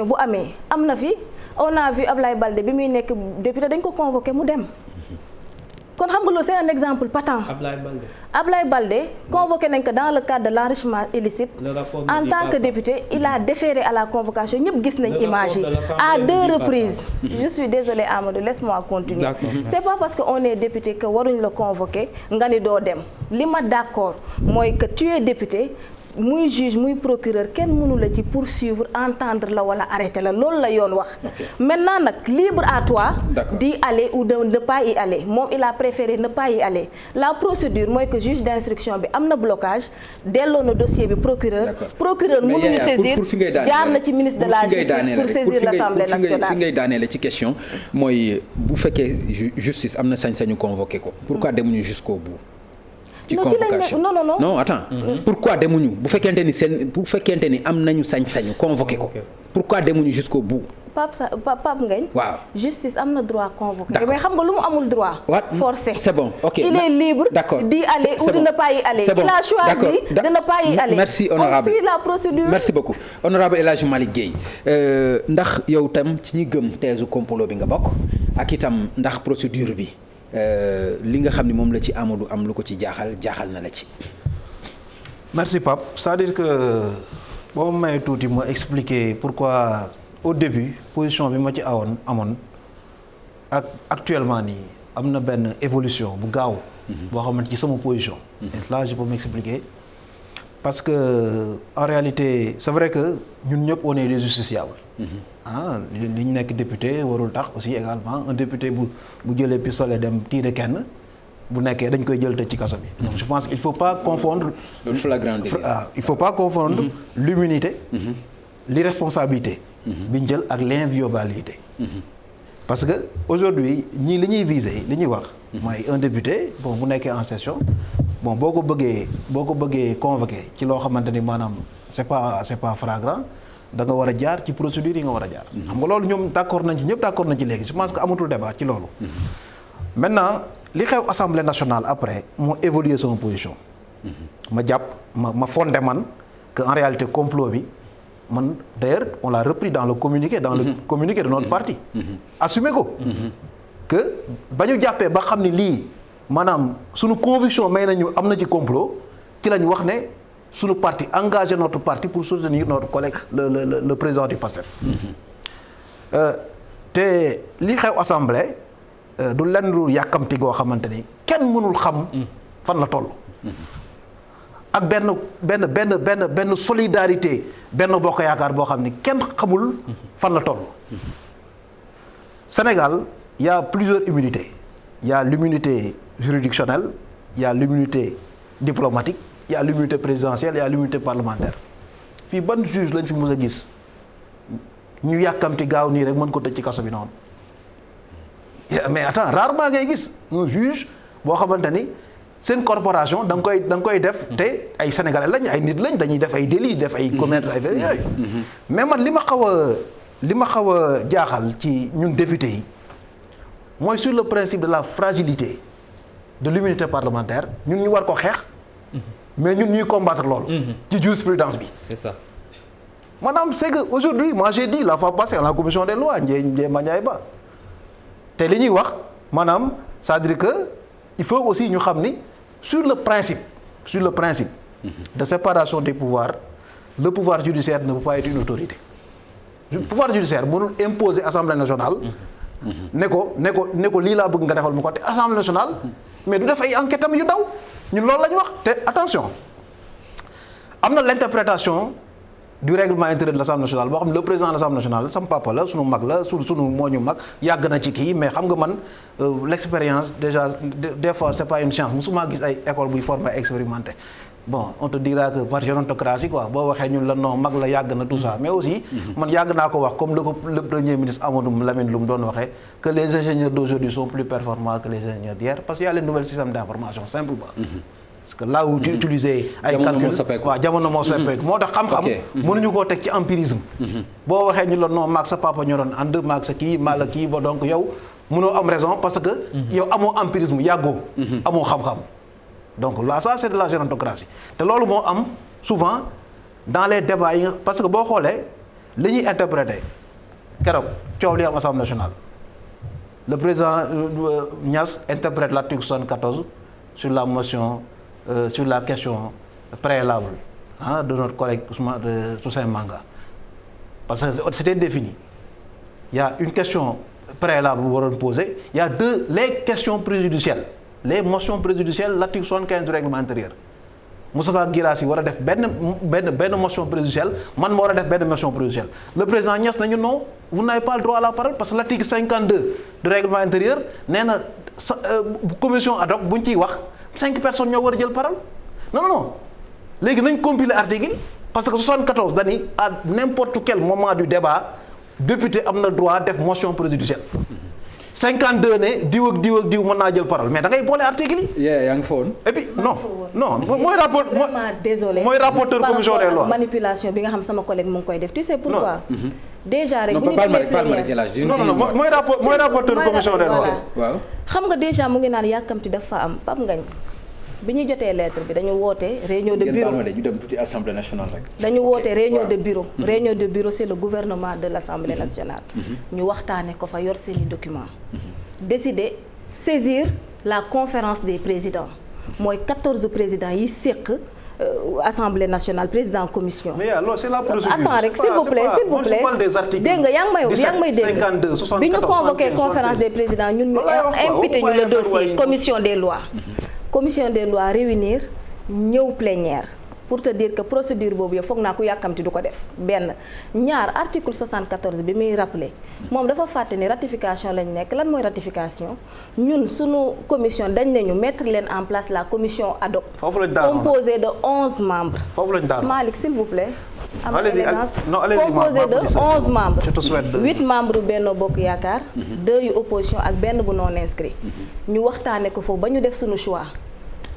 bu amee am na fi on a vu Ablaye Baldé bi muy nekk député dañ ko convoqué mu dem kon xam nga loolu c'est un exemple patent. Ablaye Baldé convoqué nañ ko dans le cadre de l'enrichissement illicite en tant que député il a déféré à la convocation ñëpp gis nañ image yi à 2 reprises. Je suis désolée Amadou laisse-moi continuer. C'est pas parce que on est député que waruñ la convoquer nga ni doo dem li ma d'accord mooy que tu es député. muy juge muy procureur kenn mënu la ci poursuivre entendre la wala arrêter la loolu la yoon wax. Maintenant nag libre à toi. d'y aller ou de ne pas y aller moom il a préféré ne pas y aller la procédure mooy que juge d'instruction bi am na blocage delloo na dossier bi procureur. procureur mënuñu saisir jaar na ci ministre de la justice pour saisir l'Assemblée nationale. fi ngay daanee la ci question mooy bu fekkee justice am na sañ-sañu convoquer ko. pourquoi demuñu jusqu'au bout. non attends pourquoi demuñu bu fekkente ni am nañu sañ-sañu convoqué ko pourquoi demuñu jusqu'au bout. Pape Ngagne. waaw justice am na droit convoqué. mais xam nga lu mu amul droit. forcé c'est bon ok il est libre. d'y aller ou de ne pas y aller. il a choisi de ne pas y aller. merci honorable on suit la procédure. merci beaucoup honorable El Hadj Malick Guèye ndax yow tam ci ñi gëm teesu complot bi nga bokk ak itam ndax procédure bi. li nga xam ne moom la ci Amadou am lu ko ci jaaxal na la ci. merci Pape c'est-à-dire que boo may tuuti ma expliquer pourquoi au début position bi ma ci amoon ak actuellement nii am na benn évolution bu gaaw. boo xamante ci sama position. et là je peux m'expliquer parce que en réalité c'est vrai que ñun ñëpp on est des justiciables. li ñu nekk député warul tax aussi également un député bu jëlee pistolet dem tirer kenn bu nekkee dañ koy jël tëj ci kaso bi. donc je pense qu'il faut pas confondre. le flagrant délit. il faut pas confondre. l'immunité. l'irresponsabilité. bi ñu jël ak l'inviolabilité. parce que aujourd'hui ñii li ñuy viser li ñuy wax. mooy un député bon bu nekkee en session bon boo ko bëggee convoqué ci loo xamante ni maanaam c'est pas flagrant. da nga war a jaar ci procédure yi nga war a jaar. xam nga loolu ñoom d'accord nañ ci ñëpp d'accord nañ ci léegi je pense que amatul débat ci loolu. maintenant li xew assemblée nationale après moo évolué sama position. ma jàpp ma fondé man que en réalité complot bi man d'ailleurs on l'a repris dans le communiqué de notre parti. assumé ko. que ba ñu jàppee ba xam ni lii maanaam suñu conviction may nañu am na ci complot ci lañ wax ne. suñu parti engagé notre parti pour soutenir notre collègue le président du PASTEF. te li xew assemblée du lenn lu yàkkamti goo xamante ni kenn mënul xam fan la toll. ak benn solidarité benn bokk yaakaar boo xam ni kenn xamul fan la toll. Sénégal y a plusieurs immunités y a l'immunité juridictionnelle y a l'immunité diplomatique. il y a l'immunité présidentielle il y a l'immunité parlementaire fii ban juge lañ fi mës a gis ñu yàkkamti gaaw nii rek mën ko tëj ci kaso bi noonu mais attends rarement ngay gis un juge boo xamante ni seen corporation da nga koy def te ay sénégalais lañ ay nit lañ dañuy def ay délits def ay commettre ay affaires yooyu mais man li ma xaw a jaaxal ci ñun députés yi mooy sur le principe de la fragilité de l'immunité parlementaire ñun ñu war ko xeex mais ñun ñuy combattre loolu. ci jurisprudence bi. c'est ça. Madame, c'est que aujourd'hui moi j'ai dit la fois passée à la commission des lois Ndiaye Mandiaye Ba te li ñuy wax maanaam c'est-à-dire que il faut aussi ñu xam ni sur le principe de séparation des pouvoirs le pouvoir judiciaire ne peut pas être une autorité. Le pouvoir judiciaire mënul imposer assemblée nationale. ne ko lii laa bëgg nga defal mu ko te assemblée nationale. mais du def ay enquête am yu ndaw ñun loolu la ñu wax te attention am na l'interprétation du règlement intérieur de l'Assemblée nationale boo xam ne le président de l'Assemblée nationale sama papa la sunu mag la sunu moo ñu mag yàgg na ci kii mais xam nga man l'expérience déjà des fois c'est pas une chance musuma gis ay école buy former expérimenté bon on te dira que par gérontocratie quoi boo waxee ñun la non mag la yàgg na tout ça mais aussi man yàgg naa ko wax comme le premier ministre Amadou Lamine Loum doon waxee que les ingénieurs d'aujourd'hui sont plus performants que les ingénieurs d'hier parce qu'il y a les nouveaux systèmes d'information simplement parce que là où tu utilisais ay calcul waaw jamono moo soppeeku moo tax xam-xam mënuñu koo teg ci empirisme boo waxee ñu la non maag sa papa ñoo doon ànd maag sa kii maa la kii ba donc yow mënoo am raison parce que yow amoo empirisme yàggoo amoo xam-xam donc là ça c'est de la gérontocratie te loolu moo am souvent dans les débats yi parce que boo xoolee li ñuy interpréter keroog coow li am Assemblée nationale le président Niass interprète l'article 74 sur la motion sur la question préalable de notre collègue Toussaint Manga parce que c'était défini il y a une question préalable bu waroon poser il y a les questions préjudicielles les motions préjudicielles l'article 75 du règlement intérieur Moustapha Guirassy war a def benn motion préjudicielle man ma war a def benn motion préjudicielle le président Niass nañu non vous n'avez pas le droit à la parole parce que l'article 52 du règlement intérieur nee na commission ad hoc bu ñu ciy wax 5 personnes ñoo war a jël parole non léegi nañ compiler article yi parce que 74 dañuy à n'importe quel moment du débat député am na droit def motion préjudicielle 52 ne diw ak diw mën naa jël parole mais da ngay boole article yi. yaa ngi fa woon. et puis non mooy rapport désolé mooy rapporteur commission des lois manipulation bi nga xam sama collègue mu ngi koy def tu sais pourquoi. déjà rek bu ñu mooy rapporteur commission des lois. waaw xam nga déjà mu ngi naan yàkkamti dafa am Pape Ngagne bi ñu jotee lettre bi dañu woote réunion de bureau ñu dem tuuti assemblée nationale rek. dañu woote réunion de bureau. réunion de bureau c'est le gouvernement de l'Assemblée nationale. ñu waxtaane ko fa yor seeni documents. décider saisir la conférence des présidents mooy 14 présidents yi séq Assemblée nationale président commission. mais alors c'est la procédure. attends rek s'il vous plaît dégg nga yaa ngi may dégg bi ñu convoqué conférence des présidents ñun ñu imputé ñu le dossier commission des lois. commission des lois réunir ñëw plénière pour te dire que procédure boobu yow foog naa ku yàkkamti du ko def benn ñaar article 74 bi muy rappelé moom dafa fàtte ni ratification lañ nekk lan mooy ratification ñun suñu commission dañ nañu mettre leen en place la commission ad hoc composée de 11 membres Malick s'il vous plaît am élégance composée de 11 membres 8 membres Benno Bokk Yaakaar 2 yu opposition ak benn bu non inscrit ñu waxtaane ko foofu ba ñu def suñu choix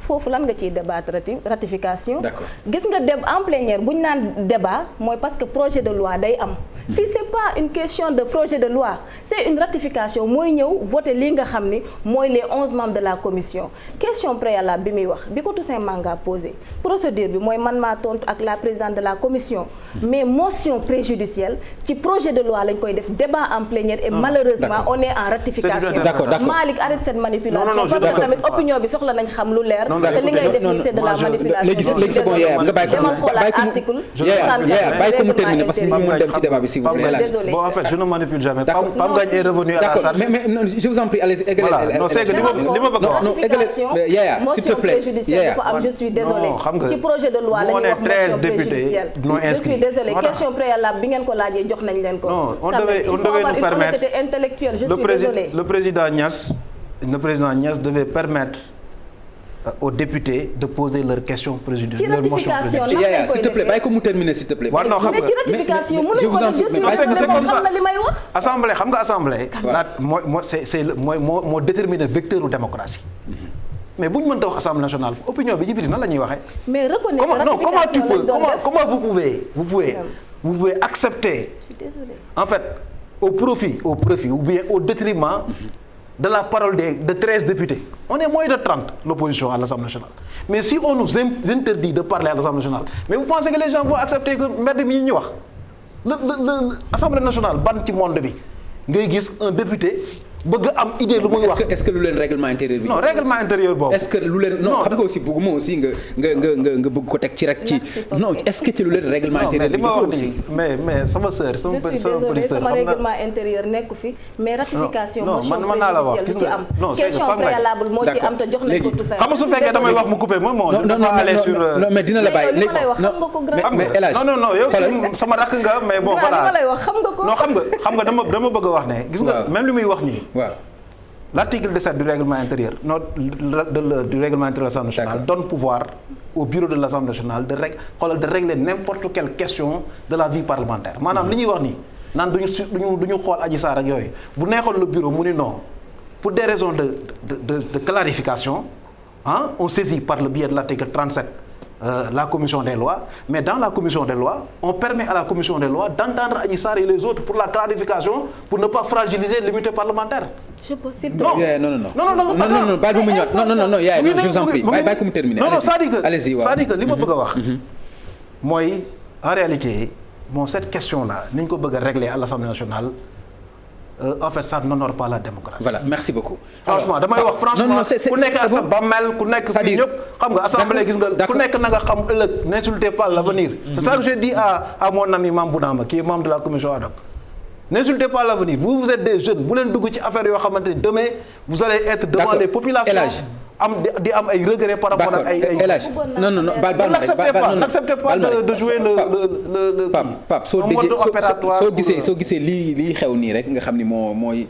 foofu lan nga ciy débattre ratification. D'accord. Gis nga en plénière bu ñu naan débat mooy parce que projet de loi day am. fii c'est pas une question de projet de loi c'est une ratification mooy ñëw voter lii nga xam ni mooy les 11 membres de la commission question préalable bi muy wax bi ko Toussaint Manga posé procédure bi mooy man maa tontu ak la présidente de la commission mais motion préjudicielle ci projet de loi lañ koy def débat en plénière et malheureusement on est en ratification. D'accord. Malick arrête cette manipulation parce que tamit opinion bi soxla nañ xam lu leer te li ngay def nii c'est de la manipulation. léegi c'est bon Yaya nga bàyyi ko mu terminer parce que ñu mën dem ci débat bi. Désolé. Bon, en fait, je ne manipule jamais. Pam Ngagne est revenu à la charge. Mais je vous en prie, allez-y. Voilà. Non, c'est que li ma bëgg Yaya, s'il te plaît. Yaya, je suis désolé. ci projet de loi la ñuy wax motion préjudicielle. Je suis désolé. Question préalable bi ngeen ko laajee jox nañ leen ko. Non, on devait nous permettre. Honnêteté intellectuelle, je suis désolé. Le président Niass devait permettre aux députés de poser leurs questions préjudicielles. Ci ratification Yaya, s'il te plaît, bàyyi ko mu terminer s'il te plaît. waaw non xam nga mais ci ratification mënuñ ko def c'est comme ça. xam na li may wax. Assemblée xam nga assemblée. moo déterminer vecteur u démocratie. mais bu ñu mënta wax assemblée nationale opinion bi ci biti nan la ñuy waxee. mais reconnaître comment vous pouvez accepter. Je suis désolée. En fait au profit ou bien au détriment de la parole de 13 députés. On est moins de 30 l'opposition à l'Assemblée nationale. Mais si on nous interdit de parler à l'Assemblée nationale, mais vous pensez que les gens vont accepter que mbedd mi ñuy wax l'Assemblée nationale ban ci monde bi ngay gis un député bëgg am idée lu muy wax. est-ce que lu leen règlement intérieur bi. non règlement intérieur boobu. est-ce que lu leen non xam nga aussi bëgguma aussi nga bëgg ko teg ci rek ci. non est-ce que ci lu leen règlement intérieur bi. li ma wax nii mais sama sœur sama petite sœur je suis désolée sama règlement intérieur nekku fi mais ratification motion préjudicielle lu ci am. question préalable moo ci am te jox nañ ko tout ça. xam nga su fekkee damay wax mu coupé moom moo. non mais dina la bàyyi léegi ma lay wax xam nga ko grave. mais El Hadj non yow sama rakk nga mais bon voilà. li ma lay wax xam nga ko. non xam nga dama bëgg a wax ne. gis nga même li muy wax nii. waaw. L'article 17 du règlement intérieur du règlement intérieur de l'Assemblée nationale donne pouvoir au bureau de l'Assemblée nationale de régler n'importe quelle question de la vie parlementaire maanaam li ñuy wax nii naan duñu xool Adji Sarr ak yooyu bu neexoon le bureau mu ni non pour des raisons de clarification on saisit par le biais de l'article 37 la commission des lois, mais dans la commission des lois, on permet à la commission des lois d'entendre Adji Sarr et les autres pour la clarification, pour ne pas fragiliser l'immunité parlementaire. Je pense que non, bàyyi bu mu ñëwaat non yaay non je vous en prie bàyyi ko mu terminer. Non, c'est-à-dire que li ma bëgg a wax. mooy en réalité cette question-là ni ñu ko bëgg a régler à l'Assemblée nationale. En fait ça n'honore pas la démocratie. Voilà, merci beaucoup. Franchement damay wax franchement ku nekk à sa bàmmeel ku nekk fii ñëpp xam nga assemblée gis nga ku nekk na nga xam ëllëg n'insultez pas l'avenir. C'est ça que j'ai dit à mon ami Mame Bounama qui est membre de la commission ad hoc. N'insultez pas l'avenir. Vous êtes des jeunes bu leen dugg ci affaire yoo xamante ni demain vous allez être devant des populations di am ay regrets par rapport ak ay non n'acceptez pas de jouer le Pape soo gisee lii xew nii rek nga xam ni mooy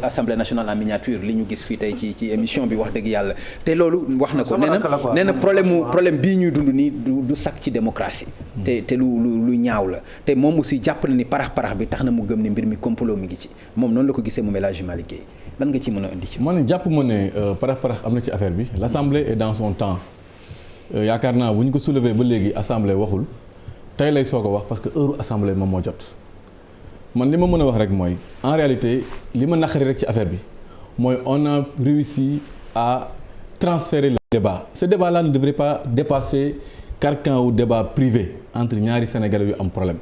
assemblée nationale en miniature li ñu gis fii tey ci émission bi wax dëgg yàlla te loolu wax na ko nee na problème bii ñuy dund nii du sakk ci démocratie te lu ñaaw la te moom aussi jàpp na ni parax bi tax na mu gëm ni mbir mi complot mi ngi ci moom noonu la ko gisee moom El Hadji Malick Guèye lan nga ci mën a indi ci. man jàpp ma ne parax am na ci affaire bi l'assemblée est dans son temps yaakaar naa bu ñu ko soulever ba léegi assemblée waxul tey lay soog a wax parce que heure assemblée moom moo jot man li ma mën a wax rek mooy en réalité li ma naqari rek ci affaire bi mooy on a réussi à transférer le débat ce débat là ne devrait pas dépasser carcan ou débat privé entre ñaari sénégalais yu am problème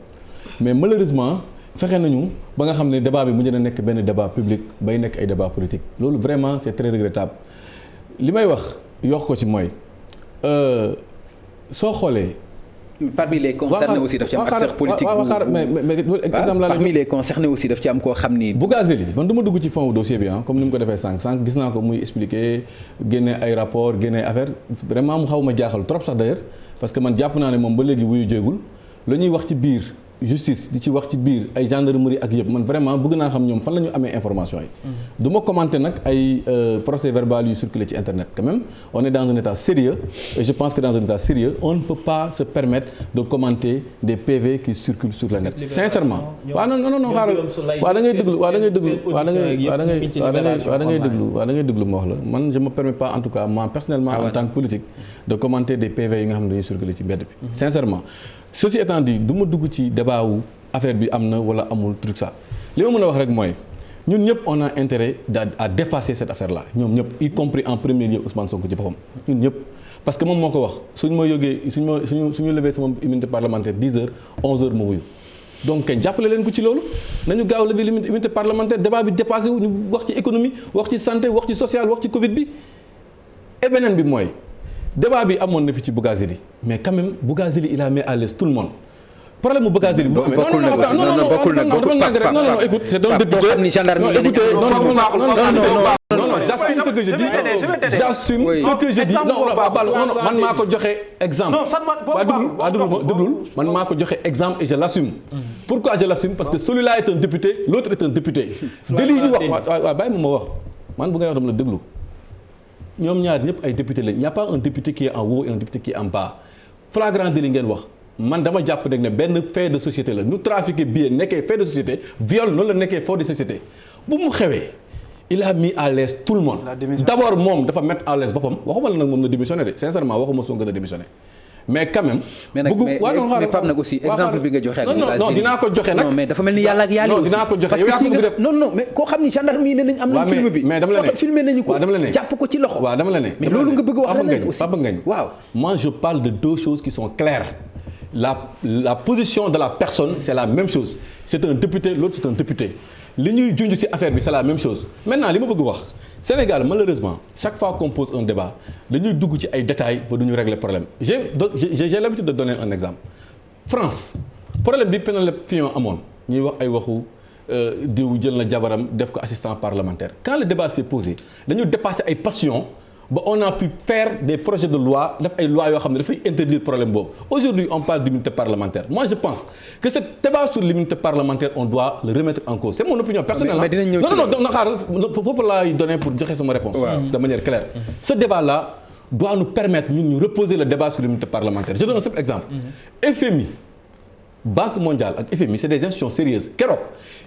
mais malheureusement. fexe nañu ba nga xam ne débat bi mujj na nekk benn débat public bay nekk ay débat politique loolu vraiment c'est très regrettable li may wax yokk ko ci mooy soo xoolee. parmi les concernés aussi daf ci am acteur politique mais exemple la parmi les concernés aussi daf ci am koo xam ni. Bougazelli man du ma dugg ci fond dossier bi comme ni mu ko defee sànq gis naa ko muy expliquer génne ay rapport génne ay affaire vraiment mu xaw ma jaaxal trop sax d'ailleurs parce que man jàpp naa ne moom ba léegi wuyu jéegul la ñuy wax ci biir. justice di ci wax ci biir ay gendarmerie ak yëpp man vraiment bëgg naa xam ñoom fan la ñu amee information yi. du ma commenter nag ay procès verbal yu circulé ci internet quand même on est dans un état sérieux et je pense que dans un état sérieux on ne peut pas se permettre de commenter des PV qui circulent sur le net sincèrement. waaw non xaaral waaw da ngay déglu ma wax la man je me permets pas en tout cas moi personnellement en tant que politique de commenter des PV yi nga xam ne dañuy circuler ci mbedd bi sincèrement. Ceci étant dit du ma dugg ci débat wu affaire bi am na wala amul truc ça li ma mën a wax rek mooy ñun ñëpp on a intérêt à dépasser cette affaire là ñoom ñëpp y compris en premier lieu Ousmane Sonko ci boppam ñun ñëpp parce que moom moo ko wax suñu lever sama immunité parlementaire 10 heures 11 heures ma wuyu donc kañ jàppale leen ko ci loolu nañu gaaw lever immunité parlementaire débat bi dépassé wu ñu wax ci économie wax ci santé wax ci social wax ci Covid bi et beneen bi mooy. débat bi amoon na fi ci Bougazelli mais quand même Bougazelli il a mis à l'aise tout le monde problème mu Bougazelli. bokkul nag écoute c'est un député j'assume ce que je dis man maa ko joxe exemple. déglul man maa ko joxe exemple et je l'assume. Pourquoi je l'assume parce que celui-là est un député l'autre est un député. délit yi ñu wax waaw bàyyi ma wax man bu ngay wax dama la déglu. ñoom ñaar ñëpp ay député lañ il n'y a pas un député qui est en haut et un député qui est en bas flagrant délit ngeen wax man dama jàpp nag ne benn fait de société la ñu trafiqué billet nekkee fait de société viol noonu la nekkee fait de société bu mu xewee il a mis à l'aise tout le monde d'abord moom dafa mettre à l'aise boppam waxuma la nag moom na démissionné de sincèrement waxuma Sonko na démissionné mais quand même. mais Pape nag aussi exemple bi nga joxe ak. non dinaa ko joxe nag. non mais dafa mel ni yàlla ak yàlla aussi. dinaa ko joxe yow yaa ko bëgg def non mais koo xam ni gendarme yi ne nañ am nañ film bi. mais dama la ne filmé nañu ko. waaw dama la ne jàpp ko ci loxo. waaw dama la ne mais loolu nga bëgg wax leneen aussi Papa Ngagne waaw. moi je parle de deux choses qui sont claires la position de la personne c'est la même chose c'est un député l'autre c'est un député li ñuy junj ci affaire bi c'est la même chose maintenant li ma bëgg wax. Sénégal malheureusement chaque fois qu'on pose un débat dañuy dugg ci ay détails ba du ñu régler problème j'ai l'habitude de donner un exemple France problème bi Penelope Fillon amoon ñuy wax ay waxu diw jël na jabaram def ko assistant parlementaire quand le débat s'est posé dañu dépasser ay passions ba on a pu faire des projets de loi def ay lois yoo xam ne dafay interdire problème boobu aujourd'hui on parle d'immunité parlementaire moi je pense que ce débat sur l'immunité parlementaire on doit le remettre en cause c'est mon opinion personnelle non xaaral foofu laay donner pour joxe sama réponse de manière claire ce débat là doit nous permettre ñun ñu reposer le débat sur l'immunité parlementaire je donne un simple exemple FMI Banque mondiale ak FMI c'est des institutions sérieuses keroog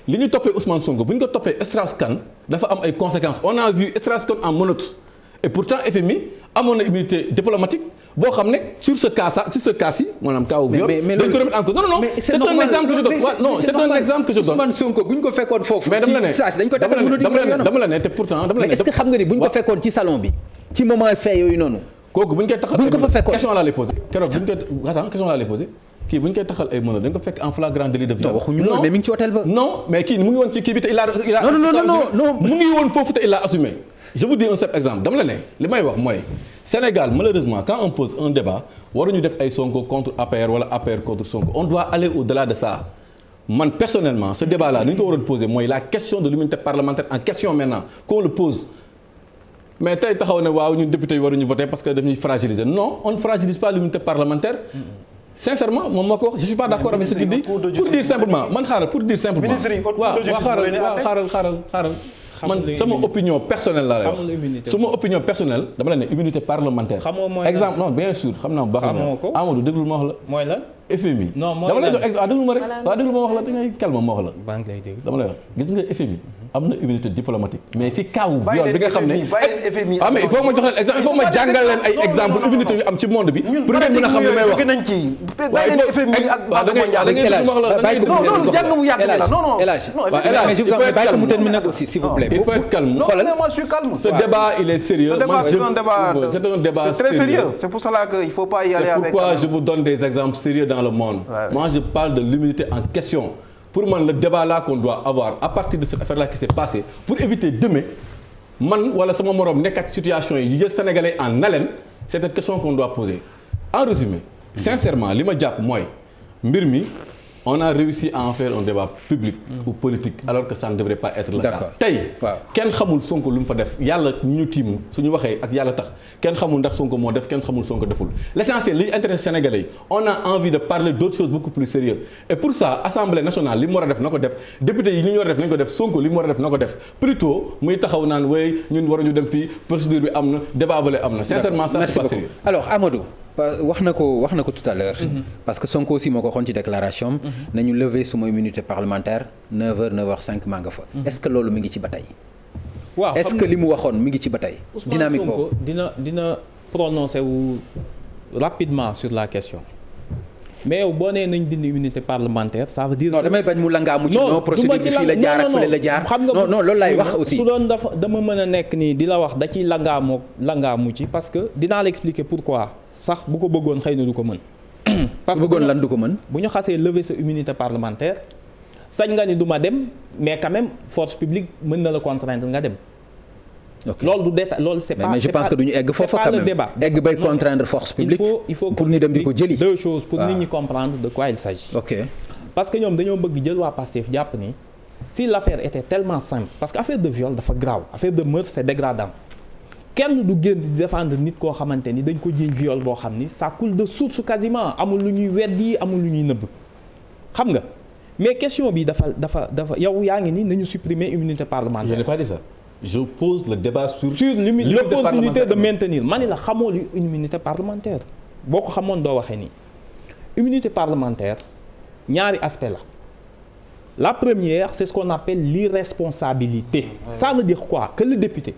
li ñu toppee Ousmane Sonko bu ñu ko toppee Strauss-Kahn dafa am ay conséquences on a vu Strauss-Kahn en menottes et pourtant FMI amoon na immunité diplomatique boo xam ne sur ce cas-ci maanaam cas wu viol dañ ko remettre en cause non c'est un exemple que je donne non c'est un exemple que je donne Ousmane Sonko bu ñu ko fekkoon foofu mais dama la ne te pourtant mais est-ce que xam nga ni bu ñu ko fekkoon ci salon bi ci moment fait yooyu noonu kooku bu ñu koy taxal bu ñu ko fa fekkoon question laa lay posé keroog bu ñu koy question laa lay posé kii bu ñu koy taxal ay mënoon dañ ko fekk en flagrant délit de viol. non waxuñu loolu mais mi ngi ci hôtel ba. non mais kii mu ngi woon ci kii bi te il a non mu ngi woon foofu te il a assumé. je vous dis un simple exemple dama la ne li may wax mooy Sénégal malheureusement quand on pose un débat waruñu def ay Sonko contre APR wala APR contre Sonko on doit aller au-delà de ça. man personnellement ce débat là ni ñu ko waroon poser mooy la question de l'immunité parlementaire en question maintenant qu'on le pose. mais tey taxaw ne waaw ñun député yi waruñu voter parce que daf ñuy fragiliser non on ne fragilise pas l'immunité parlementaire. sincèrement moom moo ko wax je suis pas d'accord avec ce qu'il dit pour dire simplement man xaaral pour dire simplement waaw xaaral man sama opinion personnelle laa lay wax sama opinion personnelle dama la ne immunité parlementaire exemple non bien sûr xam naa bu baax na Amadou déglu ma wax la mooy lan FMI dama lay jox exemple déglu ma rek waaw déglu ma wax la da ngay calme ma wax la dama lay wax gis nga FMI am na immunité diplomatique mais si cas wu viol bi nga xam ne ah mais il faut ma jox leen exemple il faut ma jàngal leen ay exemple immunité yu am ci monde bi pour ngeen mën a xam li may wax waaw da ngay non jàng mu yàgg la non il faut être calme ce débat il est sérieux c'est un débat très sérieux c'est pour cela que il faut pas y aller avec c'est pourquoi je vous donne des exemples sérieux dans le monde moi je parle de l'immunité en question pour man le débat là qu'on doit avoir à partir de cette affaire là qui s'est passée pour éviter demain man wala sama moroom nekk ak situation yi jël sénégalais en haleine c'est cette question qu'on doit poser en résumé sincèrement li ma jàpp mooy mbir mi on a réussi à en faire un débat public ou politique alors que ça ne devrait pas être le cas tey kenn xamul Sonko lu mu fa def yàlla ñu tiim suñu waxee ak yàlla tax kenn xamul ndax Sonko moo def kenn xamul Sonko deful l'essentiel li intéresse sénégalais yi on a envie de parler d'autres choses beaucoup plus sérieuses et pour ça assemblée nationale li mu war a def na ko def député yi li ñu war a def nañ ko def Sonko li mu war a def na ko def plutôt muy taxaw naan way ñun waruñu dem fii procédure bi am na débat bale am na sincèrement ça c'est pas sérieux alors Amadou wax na ko tout à l'heure parce que Sonko aussi moo ko waxoon ci déclaration nañu lever suma immunité parlementaire 9h 9h05 maa nga fa est-ce que loolu mi ngi ci ba tey waaw est-ce que li mu waxoon mi ngi ci ba tey dynamique boobu dina prononcer wu rapidement sur la question mais yow boo nee nañ dindi immunité parlementaire ça veut dire non damay bañ mu langaamu ci non procédure bi fii la jaar ak fële la jaar xam nga non loolu laay wax aussi su doon dama mën a nekk nii di la wax da ciy langaamu ci parce que dinaa la expliquer pourquoi sax bu ko bëggoon xëy na du ko mën parce que bëggoon lan du ko mën bu ñu xasee lever sa immunité parlementaire sañ nga ni du ma dem mais quand même force publique mën na la contraindre nga dem loolu du détail loolu c'est pas mais je pense que duñu egg foofu quand même débat egg bay contraindre force publique il faut pour ñu dem di ko jëli deux choses pour nit ñi comprendre de quoi il s'agit parce que ñoom dañoo bëgg jël waa Pastef jàpp ni si l'affaire était tellement simple parce que affaire de viol dafa grave affaire de meurtre c'est dégradant kenn du génn di défendre nit koo xamante ni dañ ko jiiñ viol boo xam ni ça coule de source quasiment amul lu ñuy weddi amul lu ñuy nëbb xam nga mais question bi dafa yow yaa ngi ni nañu supprimer immunité parlementaire. Je n'ai pas dit ça. Je pose le débat sur l'opportunité de maintenir ma ni la xamoo lu immunité parlementaire boo ko xamoon doo waxee nii immunité parlementaire ñaari aspect la première c'est ce qu'on appelle l'irresponsabilité ça veut dire quoi que le député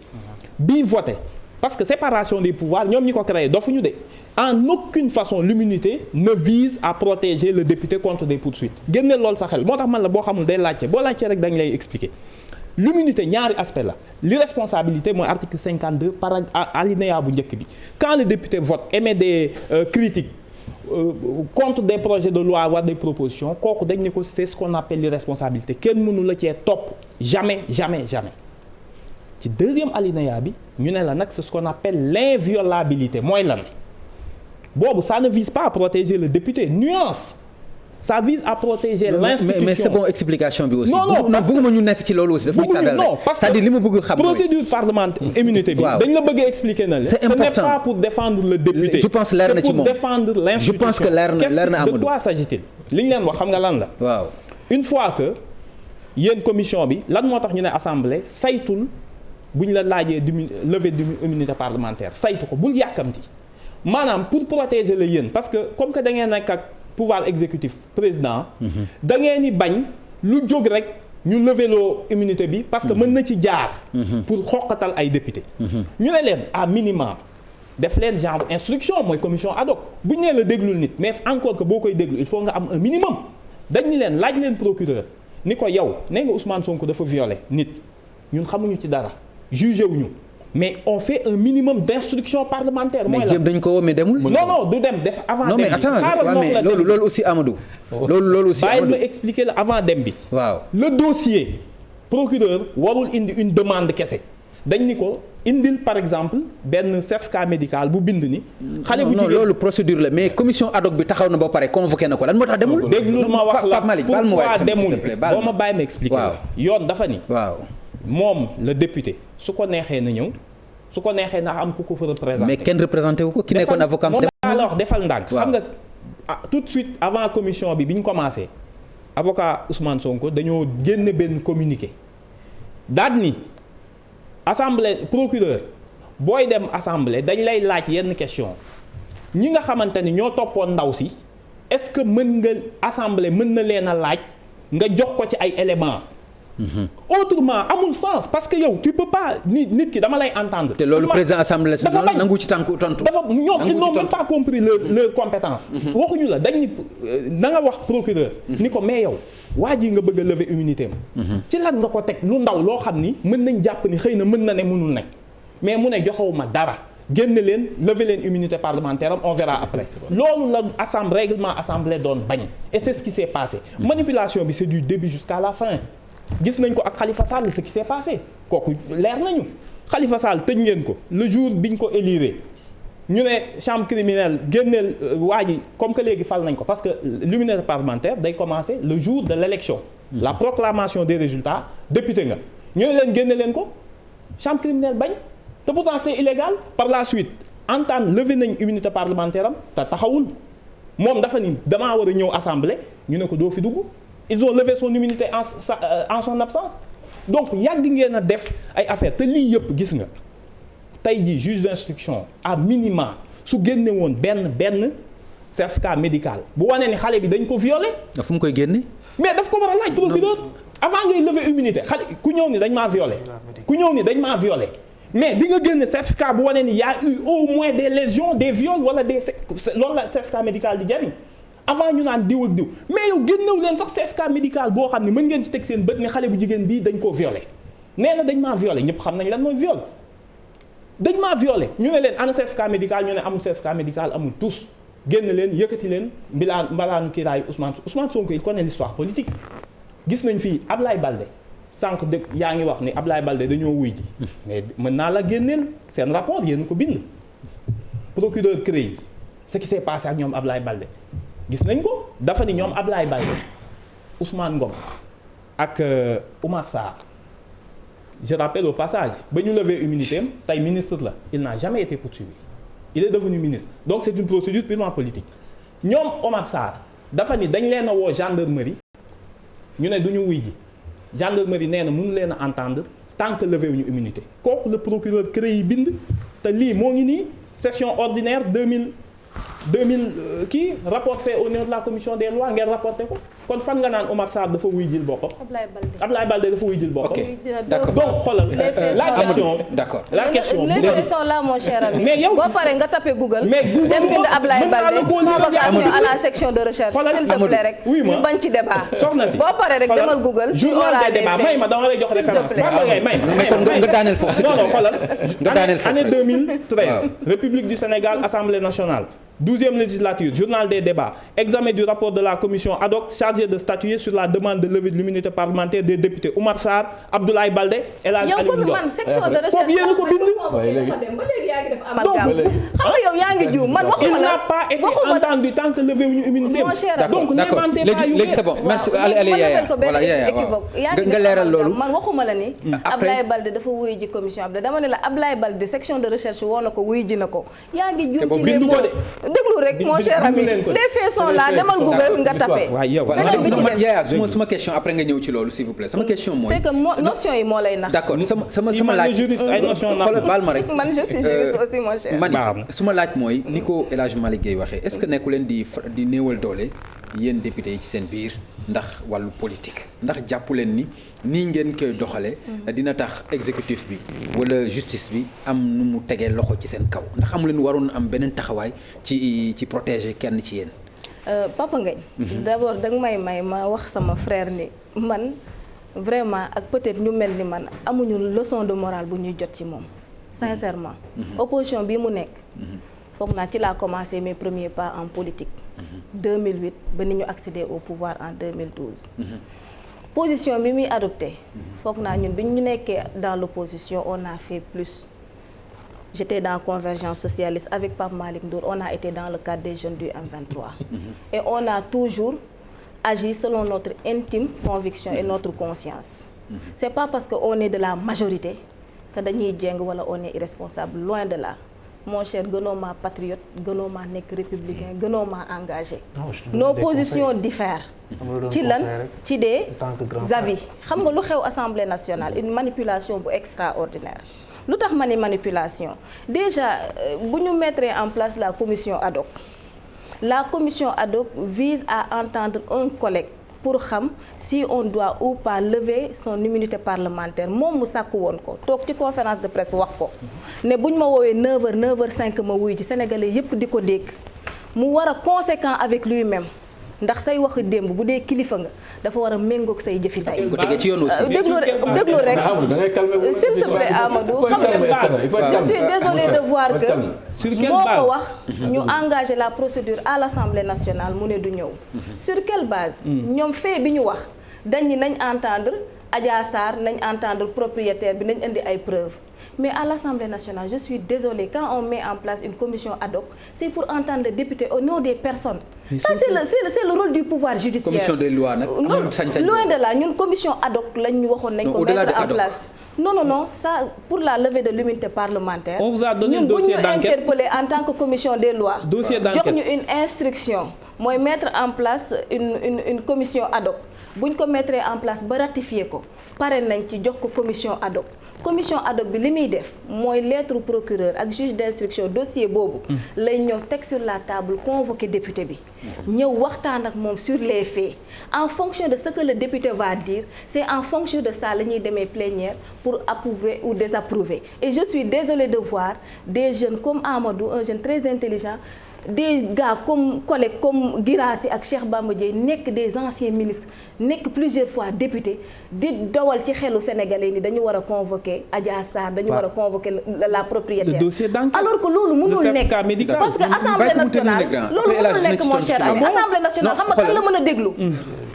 bii voté parce que séparation des pouvoirs ñoom ñi ko créé dofuñu de en aucune façon l'immunité ne vise à protéger le député contre des poursuites génneel loolu sa xel moo tax man la boo xamul day laajte boo laajtee rek dañ lay expliquer l'immunité ñaari aspect la l'irresponsabilité mooy article 52 par alinéa bu njëkk bi quand le député vote émet des critiques contre des projets de loi ou des propositions kooku dañ ne ko c'est ce qu'on appelle l'irresponsabilité kenn mënu la cee topp jamais ci deuxième alinéa bi ñu ne la nag c'est ce qu'on appelle l'inviolabilité mooy lan boobu ça ne vise pas à protéger le député nuance ça vise à protéger l'institution mais c'est bon explication bi aussi. non bëgguma ñu nekk ci loolu aussi. daf ñuy tàggal rek c'est-à-dire li ma bëgg xam procédure parlementaire immunité bi. dañ la bëgg expliquer na la. c'est important ce n'est pas pour défendre le député. je pense leer na ci moom c'est pour défendre l'institution. je pense que leer na Amadou. de quoi s'agit-il li ñu leen wax xam nga lan la. waaw une fois que yéen commission bi lan moo tax ñu ne assemblée saytul bu ñu la laajee levée d'immunité parlementaire saytu ko bul yàkkamti maanaam pour protéger la yéen parce que comme que da ngeen nekk ak pouvoir exécutif président da ngeen ni bañ lu jóg rek ñu lever loo immunité bi parce que mën na ci jaar pour xoqatal ay député ñu ne leen à minima def leen genre instruction mooy commission ad hoc bu ñu nee la déglul nit mais encore que boo koy déglu il faut nga am un minimum dañ ni leen laaj leen procureur ni ko yow nee nga Ousmane Sonko dafa violé nit ñun xamuñu ci dara jugé wuñu mais on fait un minimum d'instruction parlementaire. mooy la mais jéem dañ ko woo mais demul. non du dem def avant. non mais attends mais loolu aussi Amadou. loolu aussi Amadou bàyyi ma expliquer la avant dem bi. waaw le dossier procureur warul indi une demande kese dañ ni ko indil par exemple benn certificat médical bu bind ni. xale bu jigéen loolu procédure la mais commission ad hoc bi taxaw na ba pare convoqué na ko lan moo tax demul. déglu ma wax la pourquoi demul boo ma bàyyi ma expliquer la yoon dafa ni. waaw moom le député su ko neexee na ñëw su ko neexee na am ku ko fa représenté. mais kenn représenté wu ko ki nekkoon avocat. moom laa la wax defal ndànk. xam nga tout de suite avant commission bi ñu commencé avocat Ousmane Sonko dañoo génne benn communiqué daal ni assemblée procureur booy dem assemblée dañ lay laaj yenn question ñi nga xamante ni ñoo toppoon ndaw si est-ce que mën nga assemblée mën na leen a laaj nga jox ko ci ay éléments. autrement amul sens parce que yow tu peux pas nit ki dama lay entendre. te loolu président assemblée nationale nangu ci tontu. dafa ñoom ils n'ont même pas compris leur compétence. waxuñu la dañ ni na nga wax procureur. ni ko mais yow waa ji nga bëgg a lever immunité am. ci lan nga ko teg lu ndaw loo xam ni mën nañ jàpp ni xëy na mën na ne mënul ne mais mu ne joxewuma dara génne leen lever leen immunité parlementaire am on verra après. loolu la règlement assemblée doon bañ et c'est ce qui s'est passé. manipulation bi c'est du début jusqu'à la fin. gis nañ ko ak Khalifa Sall ce qui s'est passé kooku leer nañu Khalifa Sall tëj ngeen ko le jour biñ ko élire ñu ne chambre criminelle génneel waa ji comme que léegi fal nañ ko parce que l'immunité parlementaire day commencer le jour de l'élection la proclamation des résultats député nga ñu ne leen génne leen ko chambre criminelle bañ te pourtant c'est illégal par la suite entendre lever nañ immunité parlementaire am te taxawul moom dafa ni damaa war a ñëw assemblée ñu ne ko doo fi dugg. ils ont levé son immunité en son absence donc yàgg ngeen a def ay affaires te lii yëpp gis nga tey jii juge d'instruction à minima su génne woon benn certificat médical bu wane ni xale bi dañ ko violé. fu mu koy génne. mais daf ko war a laaj procureur avant ngay lever immunité xale ku ñëw ni dañ maa violé mais di nga génne certificat bu wane ni y a eu au moins des lésions des viols wala loolu la certificat médical di jariñ. avant ñu naan diw ak diw mais yow génnew leen sax certificat médical boo xam ne mën ngeen ci teg seen bët ne xale bu jigéen bii dañ koo violé nee na dañ maa violé ñëpp xam nañ lan mooy viol dañ maa violé ñu ne leen ana certificat médical ñu ne amul certificat médical amul tous génn leen yëkkati leen mbalaanu kiiraayu Ousmane Sonko il connaît l'histoire politique gis nañ fii Ablaye Balde sànq dëgg yaa ngi wax ni Ablaye Balde dañoo wuy ji mais mën naa la génneel seen rapport yéen ko bind procureur CREI ce qui s'est passé ak ñoom Ablaye Balde gis nañ ko dafa ni ñoom Ablaye Balde Ousmane Ngom ak Oumar Sarr je rappelle au passage ba ñu lever immunité am tey ministre la il n'a jamais été poursuivi il est devenu ministre donc c'est une procédure purement politique ñoom Oumar Sarr dafa ni dañ leen a woo gendarmerie ñu ne du ñu wuy ji gendarmerie nee na mënu leen a entendre tant que levé wuñu immunité kooku le procureur CREI bind te lii moo ngi nii session ordinaire 2000 kii rapport fait au nom de la commission des lois ngeen rapporté ko kon fan nga naan Omar Sarr dafa wuy jil boppam. Ablaye Balde dafa wuy jil boppam. ok d'accord donc xoolal la question. les faits sont là mon cher ami. mais yow boo paree nga tapé Google. mais Google dem bind Ablaye Balde convocation à la section de recherche. s'il te plaît rek ñu bañ ci débat. soxna si boo paree rek demal Google. journal des débats may ma dama lay jox référence. nga daaneel foofu. non xoolal. nga daaneel foofu année 2013. République du Sénégal Assemblée nationale. 12e législature, journal des débats, examen du rapport de la commission ad hoc chargée de statuer sur la demande de levée de l'immunité parlementaire des députés Oumar Sarr, Abdoulaye Baldé et El Hadji Aliou Ndao. man section de recherche foofu yéen a ko bind. ba léegi yaa ngi def amalgame. xam nga yow yaa ngi jiw man waxuma la il n'a pas été entendu tant que levé wuñu immunité. donc n'inventez pas yu léegi c'est bon merci allez Yaya voilà Yaya nga leeral loolu. man waxuma la ni Abdoulaye Baldé dafa wuyu ji commission Abdoulaye dama ne la Abdoulaye Baldé section de recherche woo na ko wuyu ji na ko yaa ngi jiw ci les mots déglu rek mon cher ami les faits sont là demal Google nga tapé. Yaya sama question après nga ñëw ci loolu s'il vous plaît sama question mooy. c'est que notion yi moo lay nax. d'accord sama laaj xoolal baal ma rek. man je suis juriste aussi mon cher. man suma laaj mooy ni ko El Hadj Malick Gueye waxee est-ce que nekku leen di néewal doole yéen député yi ci seen biir ndax wàllu politique ndax jàppu leen ni nii ngeen koy doxale dina tax exécutif bi wala justice bi am nu mu tegee loxo ci seen kaw ndax amu leen waroon am beneen taxawaay ci protéger kenn ci yéen. Papa Ngagne. D'abord danga may ma wax sama frère ni man vraiment ak peut-être ñu mel ni man amuñu leçon de morale bu ñuy jot ci moom sincèrement. opposition bi mu nekk. foog naa ci laa commencé mes premiers pas en politique. 2008 ba ni ñu accéder au pouvoir en 2012. position bi muy adopté. foog naa ñun bi ñu nekkee dans l'opposition on a fait plus. J'étais dans Convergence socialiste avec Pape Malick Ndour, on a été dans le cadre des jeunes du M23. Et on a toujours agi selon notre intime conviction et notre conscience. C'est pas parce qu'on est de la majorité que dañuy jeng wala on est irresponsable, loin de là. Mon cher, gënoo ma patriote, gënoo ma nekk républicain, gënoo ma engagé. Nos positions diffèrent. ci lan ci des avis. Xam nga lu xew Assemblée nationale, une manipulation bu extraordinaire. Lu tax ma ni manipulation déjà bu ñu mettre en place la commission ad hoc. La commission ad hoc vise à entendre un collègue pour xam si on doit ou pas lever son immunité parlementaire moom mu sàkk woon ko toog ci conférence de presse wax ko ne bu ñu ma woowee 9h 9h05 ma wuy ci sénégalais yépp di ko dégg mu war a conséquent avec lui-même ndax say waxi démb bu dee kilifa nga dafa war a méngoog say jëfi tey. déglu rek s'il te plaît Amadou xam nga je suis désolée de voir que moo ko wax ñu engagé la procédure à l'Assemblée nationale mu ne du ñëw sur quelle base ñoom fait bi ñu wax dañ ni nañ entendre Adja Sarr nañ entendre propriétaire bi nañ indi ay preuves. Mais à l'Assemblée nationale, je suis désolée, quand on met en place une commission ad hoc, c'est pour entendre les députés au nom des personnes. Ça, c'est le rôle du pouvoir judiciaire. Commission des lois, loin de là, une commission ad hoc, là, nous avons mettre en place. Non, ça, pour la levée de l'immunité parlementaire, on vous a donné un dossier d'enquête. Interpellé en tant que commission des lois. Dossier d'enquête. Nous avons une instruction, moi, mettre en place une commission ad hoc. Si nous mettre en place, ba ratifier ko. Paré nañ ci jox ko commission ad hoc. Commission ad hoc bi li muy def mooy lettre procureur ak juge d'instruction dossier boobu lay ñëw teg sur la table convoquer député bi ñëw waxtaan ak moom sur les faits en fonction de ce que le député va dire c'est en fonction de ça la ñuy demee plénière pour approuver ou désapprouver et je suis désolée de voir des jeunes comme Amadou un jeune très intelligent des gars comme collègues comme Guirassy ak Cheikh Bamba Dièye nekk des anciens ministres nekk plusieurs fois députés di dawal ci xelu sénégalais ni dañu war a convoquer Adja Sarr dañu war a convoquer la propriétaire le dossier d'enquête alors que loolu mënul nekk parce que Assemblée nationale loolu mënul nekk mon cher ami Assemblée nationale xam nga kan la mën a déglu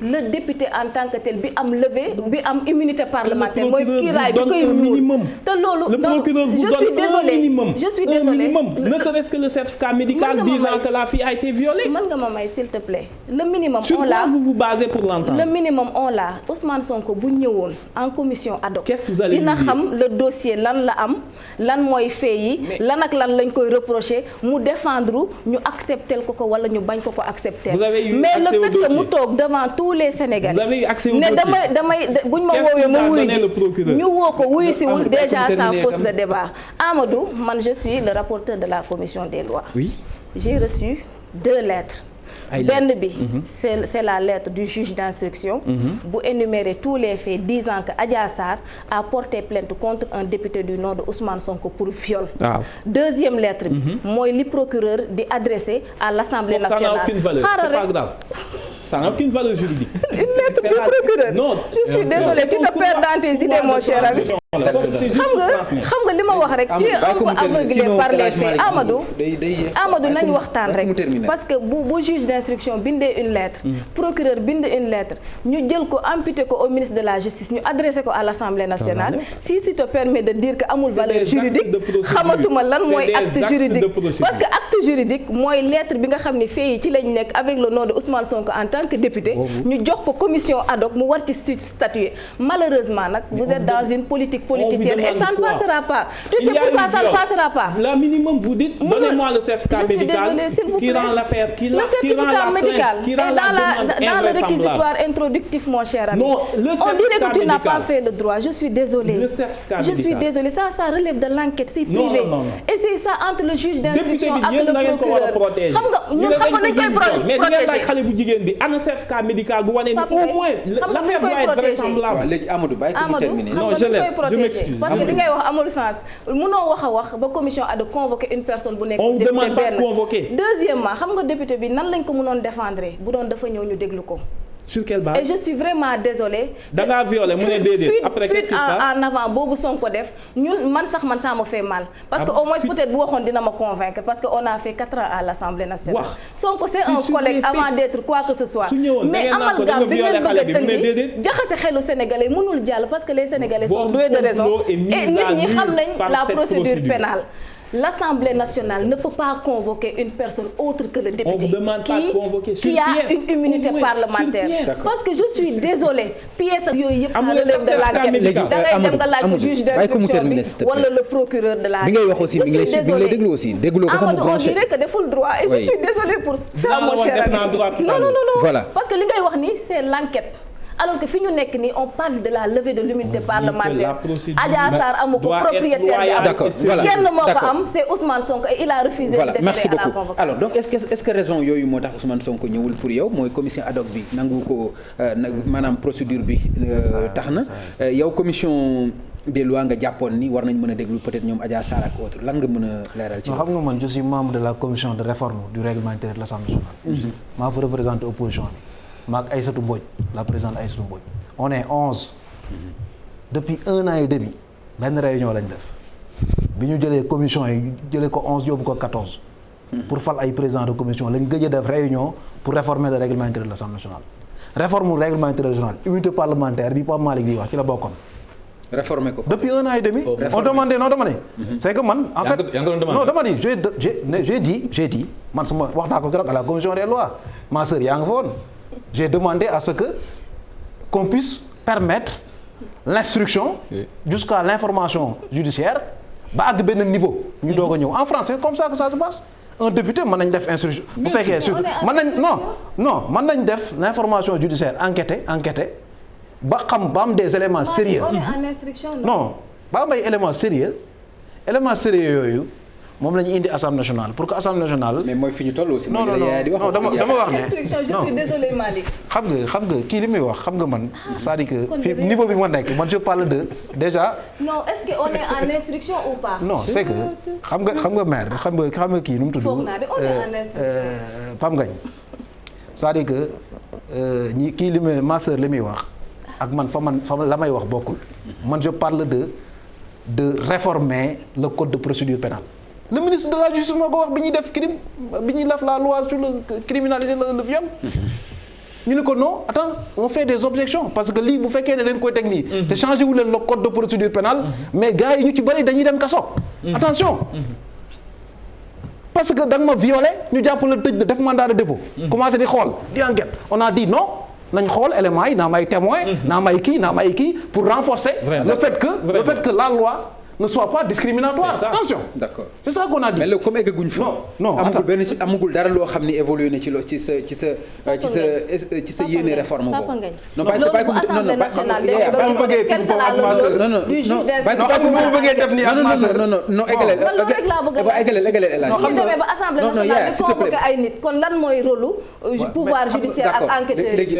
le député en tant que tel bi am levé bi am immunité parlementaire mooy kiiraay bi koy minimum te loolu le procureur vous donne je suis désolée ne serait-ce que le certificat médical disant que la fille a été violée. mën nga ma may s'il te plaît le minimum sur on l'a quoi vous vous basez pour l'entendre le minimum on l'a Ousmane Sonko bu ñëwoon en commission ad hoc qu'est-ce que vous allez dina lui dire xam le dossier lan la am lan mooy fait yi lan ak lan lañ koy reprocher mu défendre ñu accepter ko wala ñu bañ ko accepter mais le fait que mu toog devant tous les Sénégalais vous avez eu accès au dossier ne damay buñ ma woowee ma wuyu ji ñu woo ko wuyu siwul déjà ça fausse le débat Amadou man je suis le rapporteur de la commission des lois oui j'ai reçu 2 lettres benn bi c'est la lettre du juge d'instruction bu énumérer tous les faits disant que Adja Sarr a porté plainte contre un député du nom de Ousmane Sonko pour viol deuxième lettre bi mooy li procureur di adressé à l'Assemblée nationale ça n'a aucune valeur c'est pas grave ça n'a aucune valeur juridique une lettre du procureur non je suis désolée tu te perds dans tes idées mon cher ami xam nga li ma wax rek tu es un peu aveuglé par les faits Amadou nañ waxtaan rek parce que bu juge d'instruction bindee une lettre procureur bind une lettre ñu jël ko amputé ko au ministre de la justice ñu adressé ko à l'Assemblée nationale si tu te permets de dire que amul valeur juridique xamatuma lan mooy acte juridique parce que acte juridique mooy lettre bi nga xam ne faits yi ci lañ nekk avec le nom de Ousmane Sonko en tant que député ñu jox ko commission ad hoc mu war ci statuer malheureusement nag vous êtes dans une politique politicienne et ça ne passera pas. Tu sais pourquoi ça ne passera pas? Le minimum vous dites, donnez-moi le certificat médical qui rend l'affaire, qui rend la plainte, qui rend la demande dans le réquisitoire introductif mon cher ami. Non, le certificat on dirait que tu n'as pas médical. fait le droit. Je suis désolée. Le certificat Je suis médical. désolée. Ça relève de l'enquête, c'est privé. Non. Et c'est ça entre le juge d'instruction député bi ak yéen le na ngeen ko war a procureur. protéger. Xam nga ñun xam nga dañ koy mais di ngeen laaj protéger. xale bu jigéen bi ana certificat médical bu wane ni au moins l'affaire doit être vraisemblable. waaw léegi Amadou bàyyi ko mu terminer. non je laisse je m'excuse. parce que li ngay wax amul sens mënoo wax ba commission ad convoquer une personne bu nekk. on ne demande pas de convoquer. deuxièmement xam nga député bi nan lañ ko mënoon défendre bu doon dafa ñëw ñu déglu ko. sur quelle base. et je suis vraiment désolée. da ngaa violé mu ne déedéet après qu'est-ce qui se passe en avant boobu Sonko def ñun man ça me fait mal. parce que au moins peut-être bu waxoon dina ma convaincre parce que on a fait 4 ans à l'Assemblée nationale. Sonko c'est un collègue avant d'être quoi que ce soit. mais amalgame bi ngeen bëgg a indi jaxase xelu Sénégalais mënul jàll parce que les Sénégalais sont doués de raison et nit ñi xam nañ la procédure pénale. L'Assemblée nationale ne peut pas convoquer une personne autre que le député. On vous demande pas de convoquer sur qui a une immunité parlementaire. Parce que je suis désolée pièce yooyu yëpp ça relève de l'enquête da ngay dem nga laaj ko juge d'instruction bi wala le procureur de la bi ngay wax aussi mi ngi lay déglu aussi déglu ko sama branché. on dirait que deful droit et je suis désolée pour ça mon cher ami. non voilà parce que li ngay wax ni c'est l'enquête. alors que fi ñu nekk nii on parle de la levée de l'immunité parlementaire Adja Sarr amu ko propriétaire bi am d'accord voilà kenn moo ko am c'est Ousmane Sonko et il a refusé voilà de merci déférer à la beaucoup convocation. alors donc est-ce que raison yooyu moo tax Ousmane Sonko ñëwul pour yow mooy commission ad hoc bi nangu ko maanaam procédure bi tax na yow commission des lois nga jàppoon ni war nañ mën a déglu peut-être ñoom Adja Sarr ak autres lan nga mën a leeral ci xam nga man je suis membre de la commission de réforme du règlement intérieur de l'Assemblée nationale. maa fa représenté opposition bi maak Aïssatou Mbodj la présidente Aïssatou Mbodj on est 11 depuis 1 an et demi benn réunion lañ def bi ñu jëlee commission yi jëlee ko 11 yóbbu ko 14 pour fal ay président de commission lañ gëj a def réunion pour réformer le règlement intérieur de l'Assemblée nationale réforme règlement intérieur national immunité parlementaire bi Pape Malick di wax ci la bokkoon réformer ko depuis 1 an et demi on demandait non dama ne c'est que man en fait non dama ni j'ai dit man sama wax naa ko keroog à la commission des lois ma sœur yaa nga fa woon j'ai demandé à ce que qu'on puisse permettre l'instruction jusqu'à l'information judiciaire ba àgg benn niveau ñu doog a ñëw en France c'est comme ça que ça se passe un député mën nañ def instruction bu fekkee surtout mën nañ non mën nañ def l'information judiciaire enquêter ba xam ba am des éléments sérieux non ba am ay éléments sérieux yooyu moom la ñu indi Assemblée nationale pour que Assemblée nationale. mais mooy fi ñu toll aussi. non dama wax ne instruction je suis désolé Malick. xam nga kii li muy wax xam nga man c'est-à-dire que fii niveau bi ma nekk man je parle de déjà. non est-ce que on est en instruction ou pas. non c'est que xam nga maire xam nga kii nu mu tudd. foog naa de on est en instruction. Pam Ngagne c'est-à-dire que ñi kii li muy ma sœur li muy wax ak man fa la may wax bokkul man je parle de réformer le code de procédure pénale. Le ministre de la justice moo ko wax bi ñuy def la loi sur le criminaliser le viol. ñu ne ko non attends on fait des objections parce que lii bu fekkee ne leen koy teg nii. te changé wu leen le code de procédure pénale mais gars yi ñu ci bari dañuy dem kaso. attention. parce que da nga ma violé ñu jàpp la tëj def mandat de dépôt. commencé di xool di enquête on a dit non nañ xool éléments yi naa may témoin naa may kii pour renforcer. le fait que la loi. ne soit pas discriminatoire. Attention. D'accord. C'est ça qu'on a dit. mais loolu comme eggaguñ fa. non amagul dara loo xam ni évolué na ci sa yéene réforme boobu. non bàyyi ko Assemblée nationale non égaleel ñu demee ba Assemblée nationale di convoquer ay nit kon lan mooy rôle pouvoir judiciaire ak enquêteur yi.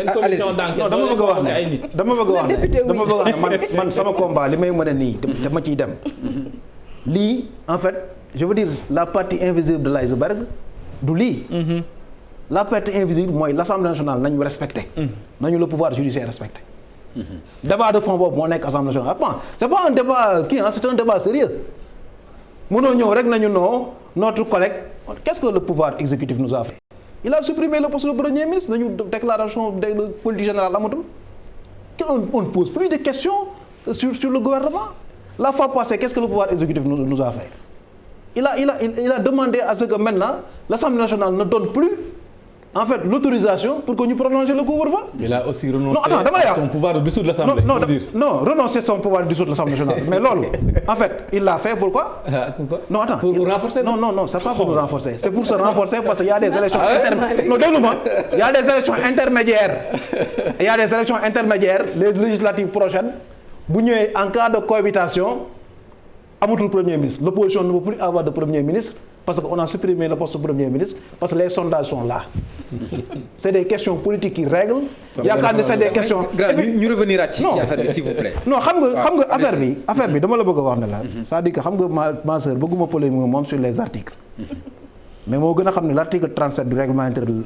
dama bëgg a wax ne man sama combat li may mën a nii dama ciy dem. lii en fait je veux dire la partie invisible de l'iceberg du lii. la partie invisible mooy l'Assemblée nationale nañu respecté. nañu le pouvoir judiciaire respecté. débat de fond boobu moo nekk Assemblée nationale c'est pas un débat c'est un débat sérieux mënoo ñëw rek nañu non notre collègue qu'est-ce que le pouvoir exécutif nous a fait. il a supprimé le poste de premier ministre nañu déclaration de politique générale amatul on ne pose plus de questions sur le gouvernement. La fois passée, qu'est-ce que le pouvoir exécutif nous a fait? Il a demandé à ce que maintenant l'Assemblée nationale ne donne plus en fait l'autorisation pour que nous prolongions le couvre-feu. Il a aussi renoncé à son pouvoir de dissoudre l'Assemblée. Non, renoncer son pouvoir de dissoudre l'Assemblée nationale. Mais lolo, en fait, il l'a fait pourquoi? Non, attends. Pour nous renforcer? Non, c'est pas pour nous renforcer. C'est pour se renforcer parce qu'il y a des élections intermédiaires. Non, donne-moi. Il y a des élections intermédiaires. Les législatives prochaines. bu ñëwee en cas de cohabitation amatul premier ministre l'opposition ne peut plus avoir de premier ministre parce que on a supprimé le poste de premier ministre parce que les sondages sont là c'est des questions politiques qui règlent. yaakaar ne c'est des questions. ñu revenir ci affaire bi s'il vous plaît. non xam nga affaire bi dama la bëgg a wax ne la. c'est-à-dire que xam nga ma sœur bëgguma polémique moom sur les articles. mais moo gën a xam ne l'article 37 du règlement intérieur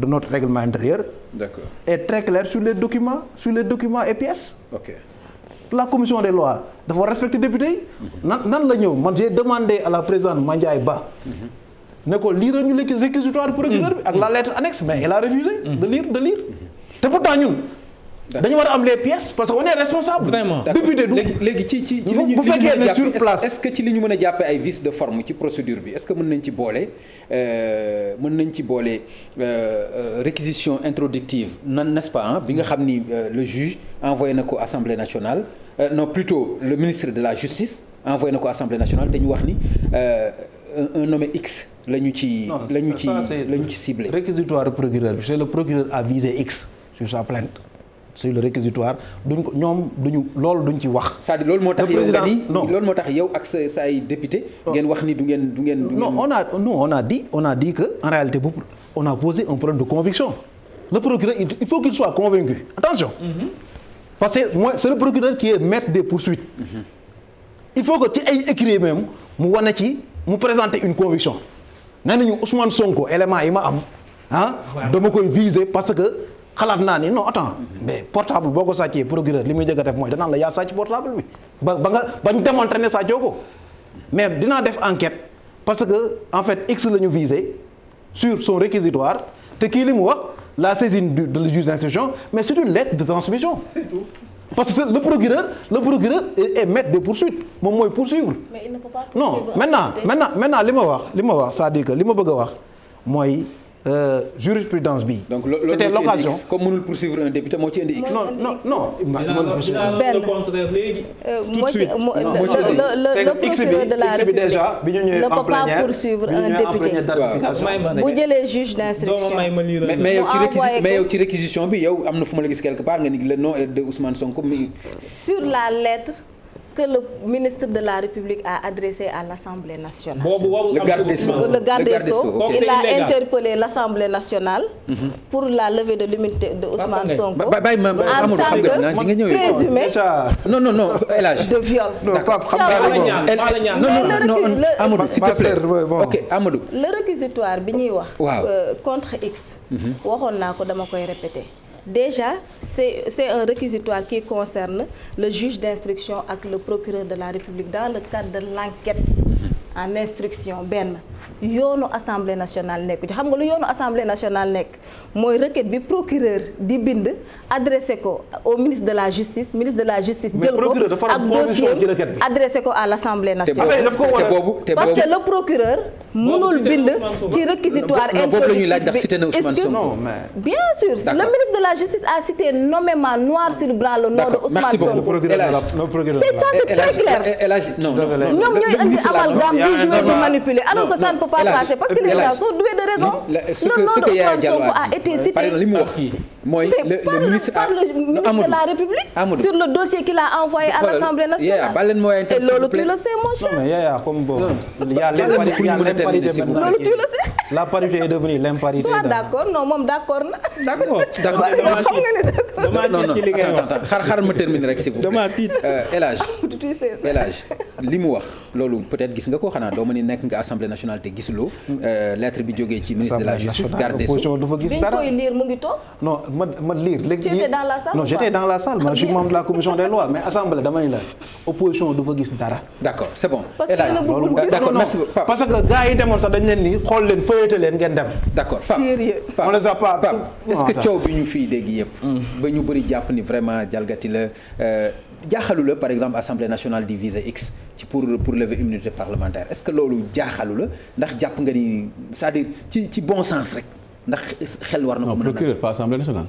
de notre règlement intérieur. D'accord. est très clair sur les documents et pièces. Ok. La commission des lois dafa respecter député yi. nan la ñëw man j'ai demandé à la présidente Mandiaye Ba. ne ko lire ñu réquisitoire procureur bi ak la lettre annexe mais elle a refusé. de lire te pourtant ñun. dañu war a am les pièces parce que on est responsable. Vraiment. député du léegi ci li ñu bu fekkee ne sur place est-ce que ci li ñu mën a jàppee ay vices de forme ci procédure bi est-ce que mën nañ ci boole réquisition introductive n'est-ce pas bi nga xam ni le juge envoyé na ko Assemblée nationale non plutôt le ministre de la Justice envoyé na ko Assemblée nationale dañu wax ni un nommé X la ñu ci ciblé. réquisitoire procureur bi c'est le procureur a visé X sur sa plainte. sur le réquisitoire loolu duñ ci wax. c'est-à-dire loolu moo tax yow nga ni loolu moo tax yow ak sa ay député ngeen wax ni du ngeen non on a dit que en réalité on a posé un problème de conviction. Le procureur il faut qu'il soit convaincu attention. Parce que c'est le procureur qui est maître des poursuites. Il faut que ci ay écrit même mu wane ci mu présenter une conviction. nee nañu Ousmane Sonko élément yi ma am dama koy viser parce que. xalaat naa ni non attends mais portable boo ko sàccee procureur li muy njëkk a def mooy danaan la yaa sàcc portable bi bañ démontrer ne sàccoo ko mais dinaa def enquête parce que en fait X la ñu visé sur son réquisitoire te kii li mu wax la saisine du juge d'instruction mais c'est une lettre de transmission. C'est tout. Parce que le procureur est maître des poursuites moom mooy poursuivre. Mais il ne peut pas poursuivre. Non maintenant li ma wax c'est-à-dire que li ma bëgg a wax mooy. Jurisprudence bi. donc loolu c'était l'occasion comme mënul poursuivre un député moo ci indi X. non. le contraire léegi. tout de suite le procureur de la République déjà bi ñu ñëwee en plénière ne peut pas poursuivre un député. bu jëlee juge d'instruction. mais yow ci réquisition bi yow am na fu ma la gis quelque part nga ni le nom est de Ousmane Sonko. sur la lettre. que le ministre de la République a adressé à l'Assemblée nationale. Le garde des Sceaux. Il a interpellé l'Assemblée nationale pour la levée de l'immunité de Ousmane Sonko. bàyyi ma Amadou xam nga ñëwee présumé non El Hadj de viol. non Amadou s'il te plaît. Ok Amadou. Le réquisitoire bi ñuy wax. contre X. waxoon naa ko dama koy répéter. Déjà c'est un réquisitoire qui concerne le juge d'instruction ak le procureur de la République dans le cadre de l'enquête en instruction benn yoonu Assemblée nationale nekk ci xam nga lu yoonu Assemblée nationale nekk mooy requête bi procureur di bind adressé ko au ministre de la justice jël ko ak dossier adressé ko à l'Assemblée nationale parce que le procureur mënul bind ci réquisitoire introductif bi bien sûr le ministre de la justice a cité nommément noir sur blanc le nom de Ousmane Sonko c'est ça c'est très clair ñoom ñooy andi amalgame di jouer di manipuler alors que ça ne peut pas passer parce que les gens sont doués de raison le nom de Ousmane Sonko a été cité par exemple li mu wax mooy le ministre par le ministre de la République sur le dossier qu'il a envoyé à l'Assemblée nationale et loolu tu le sais mon cher. Non mais Yaya comme boobu il y a l'imparité maintenant. Loolu tu le sais. La parité est devenue l'imparité. Soit d'accord non moom d'accord na. d'accord xam nga ne d'accord. non xar ma terminer rek s'il vous plaît. dama tiit El Hadj li mu wax loolu peut-être gis nga ko xanaa doo ma ni nekk nga Assemblée nationale te gisuloo lettre bi jógee ci ministre de la Justice garde des Sceaux. bi nga koy lire mu ngi toog. non ma lire léegi. Tu étais dans la salle? Non, j'étais dans la salle. Moi, je suis membre de la commission des lois mais assemblée dama ni la opposition du fa gis dara. D'accord, c'est bon. D'accord, merci beaucoup. Parce que gars yi demoon sax dañ leen ni xool leen feuilleté leen ngeen dem. D'accord, Pape. On les a pas. Est-ce que coow bi ñu fii dégg yëpp. ba ñu bëri jàpp ni vraiment jalgati la jaaxalu la par exemple Assemblée nationale di viser X ci pour lever immunité parlementaire est-ce que loolu jaaxalu la ndax jàpp nga ni c'est-à-dire ci bon sens rek. ndax xel war na ko mën a. procureur pas assemblée nationale.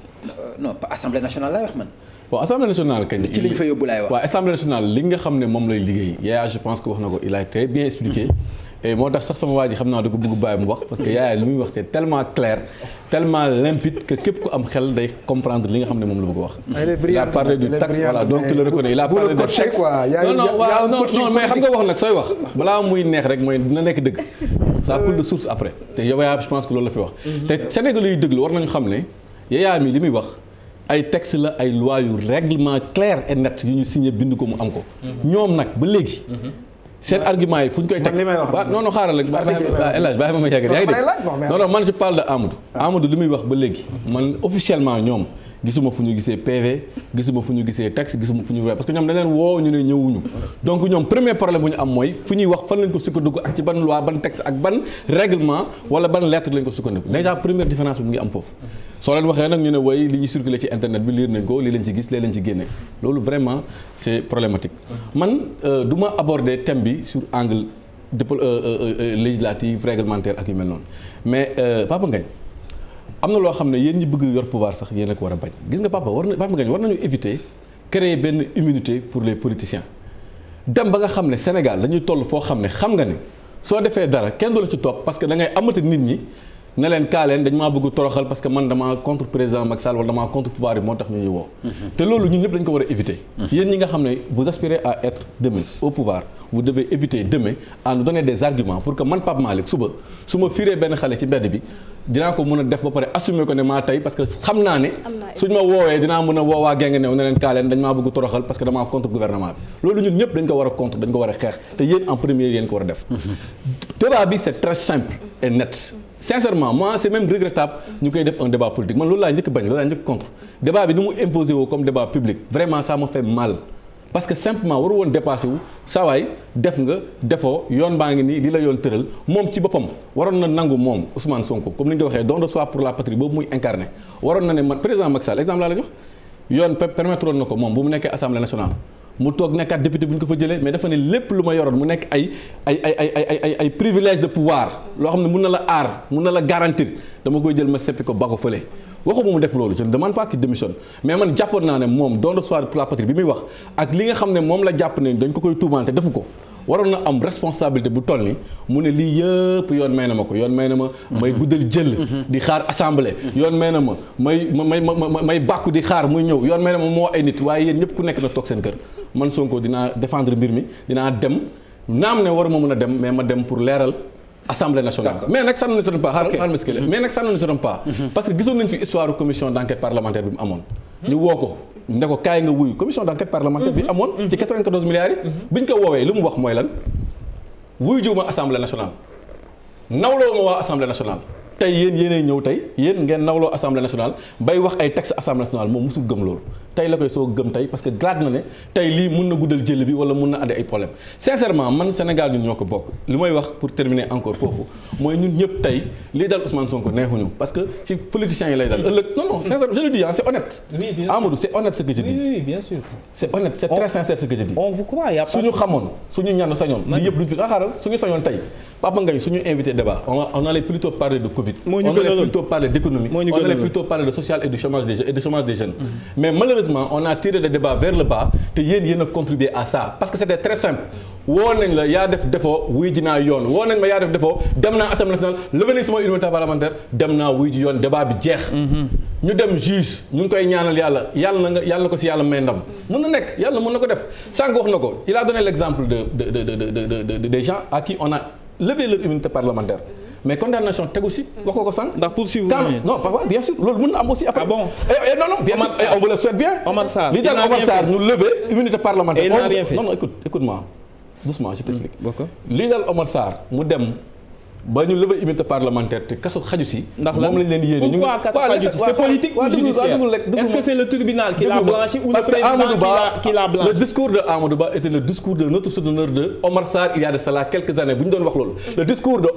non pas assemblée nationale laay wax man. bon assemblée nationale kañ. ci li ñu fa yóbbu laay wax. waaw assemblée nationale li nga xam ne moom lay liggéey Yaya je pense que wax na ko il a très bien expliqué. et moo tax sax sama waa ji xam naa da ko bëgg bàyyi mu wax parce que Yaya li muy wax c'est tellement clair tellement limpide que képp ku am xel day comprendre li nga xam ne moom la bëgg a wax. il a parlé du taxe voilà donc tu le reconnais il a parlé de taxe non mais xam nga wax nag sooy wax balaa muy neex rek mooy dina nekk dëgg ça coule de source après te Yaya je pense que loolu la fi wax. te Sénégalais yu déglu war nañu xam ne Yaya mi li muy wax ay texte la ay loi yu règlement clair et net yu ñu signé bind ko mu am ko. ñoom nag ba léegi. seen argument yi fu ñu koy teg non xaaral rek El Hadj bàyyi ma yàgg yaa ngi dégg non man je parle de Amadou li muy wax ba léegi man officiellement ñoom gisuma fu ñu gisee PV gisuma fu ñu gisee texte gisuma fu ñu parce que ñoom dañ leen woo ñu ne ñëwuñu donc ñoom premier problème bu ñu am mooy fu ñuy wax fan lañ ko sukkandiku ak ci ban loi ban texte ak ban règlement wala ban lettre lañ ko sukkandiku déjà première différence bi mu ngi am foofu soo leen waxee nag ñu ne woy li ñuy circuler ci internet bi lire nañ ko lii lañ ci gis lee lañ ci génne loolu vraiment c'est problématique man du ma aborder thème bi sur angle législatif réglementaire ak yu mel noonu mais Papa Ngagne am na loo xam ne yéen ñi bëgg yor pouvoir sax yéen a ko war a bañ gis nga Papa Ngagne war nañu éviter créer benn immunité pour les politiciens dem ba nga xam ne Sénégal dañuy toll foo xam ne xam nga ne soo defee dara kenn du la ci topp parce que da ngay amati nit ñi ne leen kaa leen dañ maa bëgg toroxal parce que man damaa contre président Macky Sall wala damaa contre pouvoir bi moo tax ñu ñuy woo te loolu ñun ñëpp dañ ko war a éviter yéen ñi nga xam ne vous aspirez à être demain au pouvoir vous devez éviter demain à nous donner des arguments pour que man Pape Malick suba su ma firee benn xale ci mbedd bi dinaa ko mën a def ba pare assumer ko ne maa tey parce que xam naa ne suñ ma woowee dinaa mën a woowaa genge new ne leen kaa leen dañ maa bëgg toroxal parce que damaa contre gouvernement bi loolu ñun ñëpp dañ ko war a contre dañ ko war a xeex te yéen en premier yéen ko war a def débat bi c'est très simple et net sincèrement moi c'est même regrettable ñu koy def un débat politique man loolu laa njëkk bañ loolu laa njëkk contre débat bi ni mu imposé woo comme débat public vraiment ça me fait mal parce que simplement waru woon dépassé wu saa waay def nga defoo yoon baa ngi nii li la yoon tëral moom ci boppam waroon na nangu moom Ousmane Sonko comme ni ñu ko waxee don de soi pour la patrie boobu muy incarné waroon na ne man président Macky Sall exemple laa la jox yoon permettre na ko moom bu mu nekkee assemblée nationale mu toog nekkaat député bu ñu ko fa jëlee mais dafa ne lépp lu ma yoroon mu nekk ay privilège de pouvoir loo xam ne mun na la aar mun na la garantir dama koy jël ma seppi ko ba ko fële waxuma mu def loolu je ne demande pas qu'il démissionne mais man jàppoon naa ne moom don de soi pour la patrie bi muy wax ak li nga xam ne moom la jàpp ne dañ ko koy tuumaal te defu ko waroon na am responsabilité bu toll ni mu ne lii yëpp yoon may na ma ko yoon may na ma may guddal jël di xaar assemblée yoon may na ma may bàkku di xaar muy ñëw yoon may na ma moo ay nit waaye yéen ñëpp ku nekk na toog seen kër man Sonko dinaa défendre mbir mi dinaa dem naam ne waruma mën a dem mais ma dem pour leeral Assemblée nationale. Mais nag ça ne nous étonne pas mais nag ça ne nous étonne pas parce que gisoon nañu fi histoire commission d'enquête parlementaire bi mu amoon ñu woo ko ne ko kaay nga wuyu commission d'enquête parlementaire bi amoon ci 94 milliards yi bi ñu ko woowee li mu wax mooy lan wuyu jiwuma Assemblée nationale nawloo ma waa Assemblée nationale tey yéenay ñëw tey yéen ngeen nawloo Assemblée nationale bay wax ay texte Assemblée nationale moom mosul gëm loolu tey la koy soo gëm tey parce que glaat na ne tey lii mun na guddal jël bi wala mun na andi ay problème sincèrement man Sénégal ñun ñoo ko bokk li may wax pour terminer encore foofu mooy ñun ñëpp tey lii dal Ousmane Sonko neexuñu parce que si politiciens yi lay dal ëllëg non sincèrement je le dis c'est honnête Amadou c'est honnête ce que je dis oui bien sûr c'est honnête c'est très sincère ce que je dis on vous croit suñu xamoon suñu ñaan sañoon lii yëpp duñ fi xaaral suñu sañoon tey Papa Ngagne suñu invité débat on allait plutôt parler de Covid on allait plutôt parler d'économie on allait plutôt parler de social et du chômage des jeunes mais malheureusement on a tiré le débat vers le bas te yéen a contribué à ça parce que c'était très simple woo nañ la yaa def defoo wuy ji naa yoon woo nañ ma yaa def defoo dem naa Assemblée nationale levé nañ sama immunité parlementaire dem naa wuy ji yoon débat bi jeex ñu dem juge ñu ngi koy ñaanal yàlla na ko si yàlla may ndam mën na nekk yàlla mën na ko def sànq wax na ko il a donné l'exemple de des gens à qui on a levé leur immunité parlementaire mais condamnation tegu si wax ko sànq. ndax poursuivre non bien sûr loolu mën na am aussi après. Ah bon non bien sûr on vous le souhaite bien. Omar Sarr li daal Omar Sarr ñu lever immunité parlementaire. Il n'a rien fait. Non écoute-moi doucement je t'explique. li daal Omar Sarr mu dem ba ñu lever immunité parlementaire te kaso xaju si. ndax moom lañ leen di yéene. pourquoi kaso xaju si c'est politique ou judiciaire? Est-ce que c'est le tribunal qui l'a blanchi ou le président qui l'a blanchi? Le discours de Amadou Ba était le discours de notre souteneur de Omar Sarr il y a de cela quelques années bu ñu doon wax loolu. Le discours de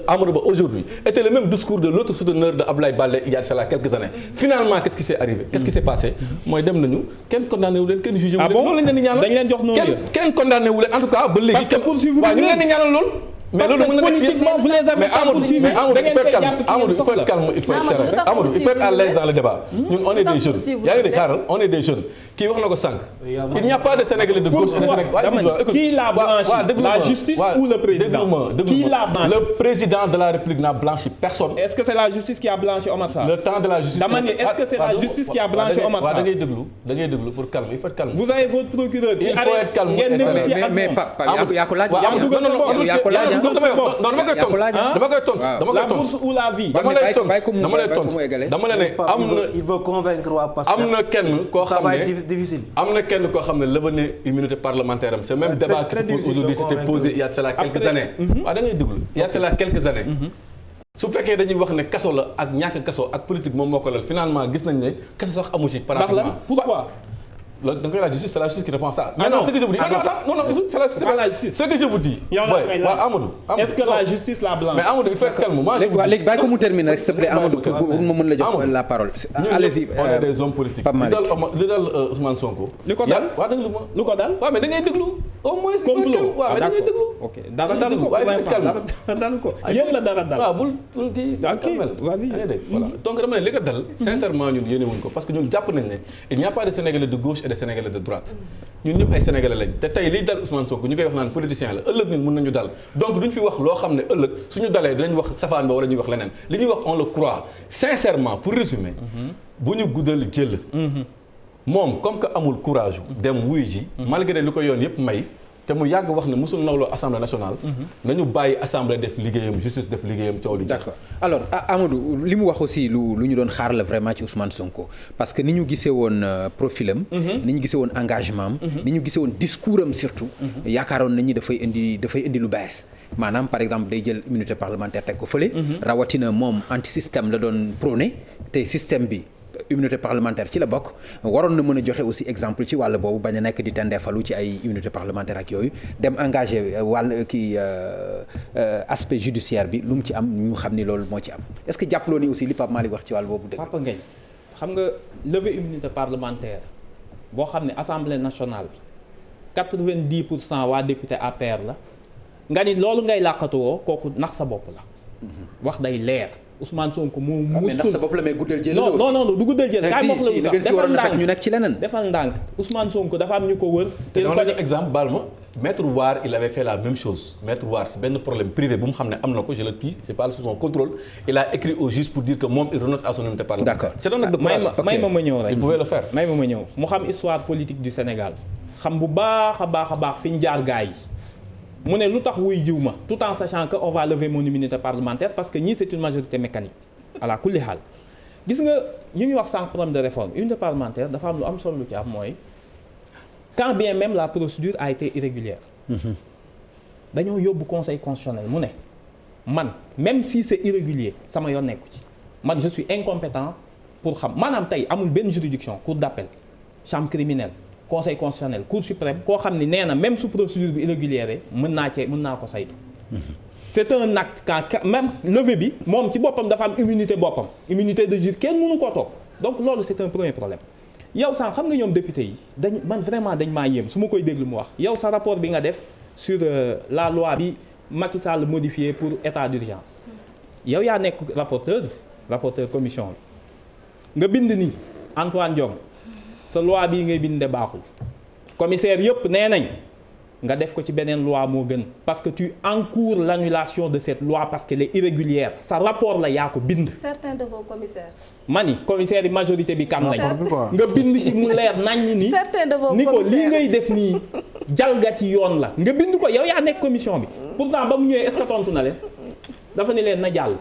Amadou Ba aujourd'hui était le même discours de l'autre souteneur de Abdoulaye Baldé il y a de cela quelques années. Finalement qu'est-ce qui s'est arrivé? Qu'est-ce qui s'est passé? mooy dem nañu kenn condamné wu leen kenn jugé wu leen. loolu lañ leen di ñaanal dañ leen jox noonu kenn condamné wu leen en tout cas ba léegi. parce que poursuivre ñu leen di ñaanal loolu mais parce que politiquement vous les avez pas poursuivis. mais Amadou il faut être calme il faut être serein Amadou il faut être à l'aise dans le débat. ñun on est des jeunes yaa ngi dégg xaaral on est des jeunes kii wax na ko sànq. il n'y a pas de Sénégalais de gauche et de Sénégalais. Qui l'a blanchi la justice ou le président? Qui l'a blanchi? Le président de la République n'a blanchi personne. Est-ce que c'est la justice qui a blanchi Omar Sarr? Le temps de la justice. dama ne est-ce que c'est la justice qui a blanchi Omar Sarr? da ngay déglu pour calme il faut être calme. Vous avez votre procureur. il faut être calme mais Pape yaa ko laaj. dama koy tontu. La bourse ou la vie. dama lay tontu dama la ne am na. il veut convaincre waa Pastef. am na kenn koo xam ne difficile. am na kenn koo xam ne lever immunité parlementaire am c'est même débat qui se pose aujourd'hui c'était posé il y a cela quelques années. waaw da ngay déglu il y a cela quelques années. su fekkee dañuy wax ne kaso la ak ñàkk kaso ak politique moom moo ko lal finalement gis nañ ne kaso sax amu ci. pratiquement pourquoi. loolu da nga koy la justice c'est la justice qui répond ça. maintenant ce que je vous dis non c'est la justice. ce que je vous dis. waaw Amadou. est-ce que la justice la blanche. mais Amadou il faut être calme moi je vous dis. léegi bàyyi ko mu terminer rek s'il te plaît Amadou pour ma mën la jox la parole. allez-y on est des hommes politiques. li dal Ousmane Sonko. li ko dal waaw déglu ma. lu ko dal. waaw mais da ngay déglu. au moins complot waaw mais da ngay déglu. ok dara dalu ko dara dalu ko yéen la dara dal. waaw bul di. ok vas-y voilà donc dama ne li ko dal. sincèrement ñun yéene wuñ ko parce que ñun jàpp nañ ne il n'y a pas de Sénégalais de gauche et de Sénégalais de droite. ñun ñëpp ay sénégalais lañ te tey liy dal Ousmane Sonko ñu koy wax naan politicien la ëllëg ñun mën nañu dal donc duñ fi wax loo xam ne ëllëg suñu dalee dinañ wax safaan ba wala ñuy wax leneen li ñuy wax on le croit sincèrement pour résumer bu ñu guddal jël moom comme que amul courage dem wuy ji malgré li ko yoon yëpp may te mu yàgg wax ne musul nawloo assemblée nationale. nañu bàyyi assemblée def liggéeyam justice def liggéeyam coow li. d'accord alors Amadou li mu wax aussi lu ñu doon xaar la vraiment ci Ousmane Sonko parce que ni ñu gisee woon profilam. ni ñu gisee woon engagement am. ni ñu gisee woon discours am surtout. yaakaaroon nañu dafay indi lu bees. maanaam par exemple day jël immunité parlementaire teg ko fële. rawatina moom anti système la doon prôné te système bi. immunité parlementaire ci la bokk waroon na mën a joxe aussi exemple ci wàll boobu bañ a nekk di tendeefalu ci ay immunité parlementaire ak yooyu dem engagé wàll kii aspect judiciaire bi lu mu ci am ñu xam ni loolu moo ci am est-ce que jàppaloo ni aussi li Pape Malick wax ci wàll boobu dëgg. Papa Ngagne xam nga lever immunité parlementaire boo xam ne assemblée nationale 90% waa député APR la nga ni loolu ngay làqatuwoo kooku nax sa bopp la. wax day leer. Ousmane Sonko moo musul ndax sa bopp la may guddal jël non du guddal jël kaay wax la lu tax defal ndànk ñu nekk ci leneen defal ndànk Ousmane Sonko dafa am ñu ko wër te dama la jox exemple baal ma Maître War il avait fait la même chose Maître War c'est benn problème privé bu mu xam ne am na ko je le dis c'est pas sous son contrôle il a écrit au juge pour dire que moom il renonce à son immunité parlementaire. D'accord c'est un acte de courage. may ma ñëw rek il pouvait le faire. may ma ñëw mu xam histoire politique du Sénégal xam bu baax a baax fi ñu jaar gaa yi mu ne lu tax wuy jiw ma tout en sachant que on va lever mon immunité parlementaire parce que ñii c'est une majorité mécanique ala kulli xaal gis nga ñu ngi wax sànq problème de réforme immunité parlementaire dafa am lu am solo lu ci am mooy quand bien même la procédure a été irrégulière dañoo yóbbu conseil constitutionnel mu ne man même si c'est irrégulier sama yoon nekku ci man je suis incompétent pour xam maanaam tey amul benn juridiction cour d'appel chambre criminelle conseil constitutionnel cour suprême koo xam ni nee na même su procédure bi irrégulière mën naa ko saytu. C'est un acte quand même levé bi moom ci boppam dafa am immunité boppam immunité de juge kenn mënu koo topp donc loolu c'est un premier problème yow sax xam nga ñoom député yi dañ maa yéem su ma koy déglu mu wax yow sa rapport bi nga def sur la loi bi Macky Sall modifié pour état d'urgence yow yaa nekk rapporteur commission bi nga bind ni Antoine Diome sa loi bii ngay bind de baaxul commissaire yëpp nee nañ nga def ko ci beneen loi moo gën parce que tu encours l'annulation de cette loi parce qu'elle est irrégulière sa rapport la yaa ko bind. certains de vos commissaires. mani commissaire yi majorité bi kam nañ nga bind ci mu leer nañ ni. certains de vos ni ko lii ngay def nii jalgati yoon la nga bind ko yow yaa nekk commission bi pourtant ba mu ñëwee est-ce que tontu na leen dafa ni leen na jàll.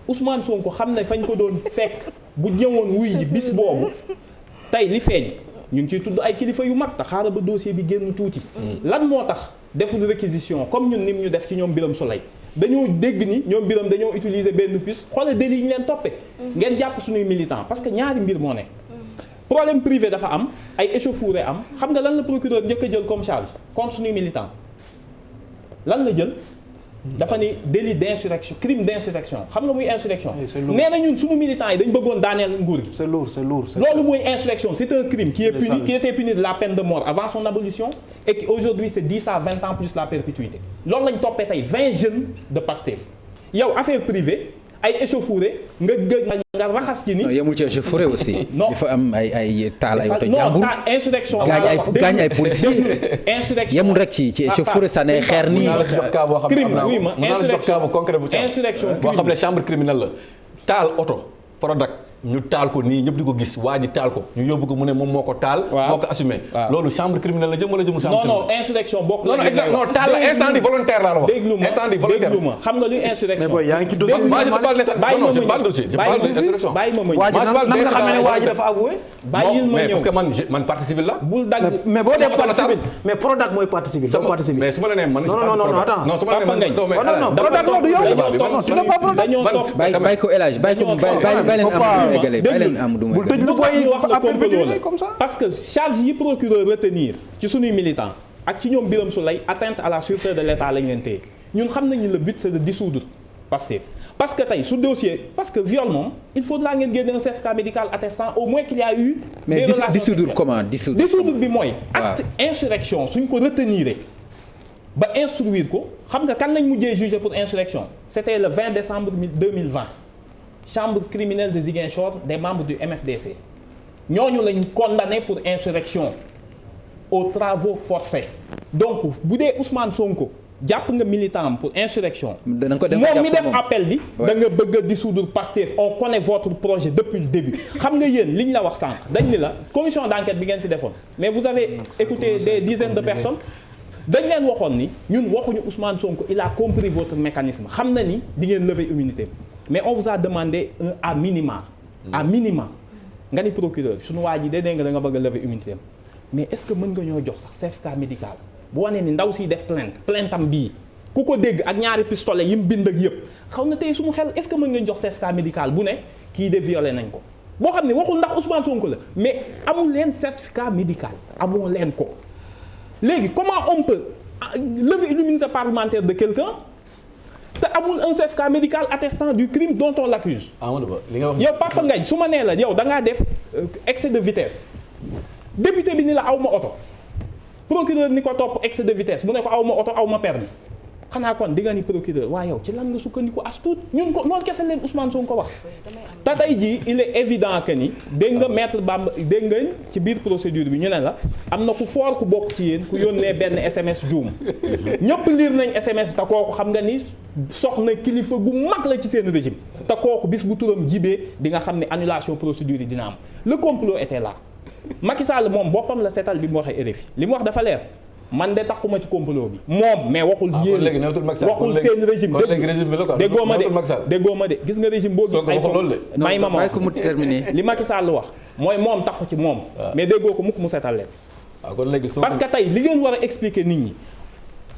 Ousmane Sonko xam ne fañ ko doon fekk bu ñëwoon wuy ji bis boobu tey li feeñ. ñu ngi ciy tudd ay kilifa yu mag te xaaral ba dossier bi génn tuuti. lan moo tax deful réquisition comme ñun nim ñu def ci ñoom Birame Souleye dañoo dégg ni ñoom Birame dañoo utiliser benn puce xoolal délit yi ñu leen toppee. ngeen jàpp suñuy militants parce que ñaari mbir moo ne. problème privé dafa am ay échauffourées am xam nga lan la procureur njëkk a jël comme charge contre suñuy militants lan la jël. dafa ni délit d'insurrection crime d'insurrection xam nga muy insurrection nee na ñun suñu militants yi dañ bëggoon daaneel nguur gi. c'est lourd. loolu mooy insurrection c'est un crime qui était puni de la peine de mort avant son abolition et qu'aujourd'hui c'est 10 à 20 ans plus la perpétuité loolu lañ toppee tey 20 jeunes de Pastef yow affaire privée ay échauffourée nga raxas ci ni. non yemul ci échauffourée aussi. non il faut am ay taal ay oto jàmbur. non insurrection. gaañ ay policiers. insurrection yemul rek ci échauffourée sànni ay xeer nii. insurrection boo xam ne chambre criminelle la taal oto Prodac ñu taal ko nii ñëpp di ko gis waa ji taal ko ñu yóbbu ko mu ne moom moo ko taal. moo ko assumé. loolu chambre criminelle la jëm wala jëmul chambre criminelle. non insurrection bokk non exact non taal la incendie volontaire laa la wax. incendie volontaire déglu ma xam nga luy insurrection. mais booy yaa ngi ci dossier. moi je te parle d'insurrection. bàyyi ma waa ji nan nga xam ne waa ji dafa avoué. bàyyil ma ñëw mais parce que man partie civile la. bul dagg mais boo dee partie civile mais Prodac mooy partie civile. mais su ma la nee man. non attends non su ma la nee non Prodac la du yow. bàyyi ko El Hadj bàyyi leen am du bul tëj lu koy wax la complot la comme ça. parce que charge yi procureur retenir ci suñuy militants ak ci ñoom Birame Souleye atteinte à la sûreté de l'État lañ leen téye ñun xam nañu le but c'est de dissoudre Pastef parce que tey su dossier parce que viol moom il faudra ngeen génne un certificat médical attestant au moins qu'il y a eu. mais dissoudre comment dissoudre bi mooy. acte insurrection suñ ko retenir ba instruire ko xam nga kan lañ mujjee jugé pour insurrection c'était le 20 décembre 2020. chambre criminelle de Ziguinchor des membres du MFDC ñooñu lañu condamné pour insurrection aux travaux forcés donc bu dee Ousmane Sonko jàpp nga militant am pour insurrection moom mi def appel bi da nga bëgg a dissoudre Pastef on connaît votre projet depuis le début xam nga yéen li ñu la wax sànq dañ ni la commission d'enquête bi ngeen fi defoon mais vous avez écouté des dizaines de personnes dañ leen waxoon ni ñun waxuñu Ousmane Sonko il a compris votre mécanisme xam na ni di ngeen lever immunité mais on vous a demandé un à minima nga ni procureur suñu waa ji dee nga da nga bëgg a lever immunité mais est-ce que mën nga ñoo jox sax certificat médical bu wanee ni ndaw siy def plainte am bii ku ko dégg ak ñaari pistolet yi mu bind ak yëpp xaw na tey suñu xel est-ce que mën nga jox certificat médical bu ne kii de violé nañ ko boo xam ne waxul ndax Ousmane Sonko la mais amul leen certificat médical amoo leen ko léegi comment on peut lever l'immunité parlementaire de quelqu'un te amul un certificat médical attestant du crime dont on l'accuse. yow Papa Ngagne su ma nee la yow da ngaa def excès de vitesse député bi ni la aw ma oto procureur ni ko topp excès de vitesse mu ne ko aw ma oto aw ma permis xanaa kon di nga ni procureur waa yow ci lan nga sukkandiku as tuut ñun ko loolu kese leen Ousmane Sonko ko wax. te tey jii il est évident que ni dégg nga maître Bamba dégg nga ci biir procédure bi ñu ne la am na ku fort ku bokk ci yéen ku yónnee benn SMS juum ñëpp lire nañ SMS bi te kooku xam nga ni soxna kilifa gu mag la ci seen régime te kooku bis bu turam jibee di nga xam ne annulation procédure yi dina am le complot était là Macky Sall moom boppam la seetal bi mu waxee RFI li mu wax dafa leer. man de taxuma ci complot bi moom mais waxul yéen waxul seen régime déggoo ma de gis nga régime boo gis ay may ma li Macky Sall wax mooy moom taxu ci moom mais déggoo ko mukk mu seetal leen parce que tey li ngeen war a expliquer nit ñi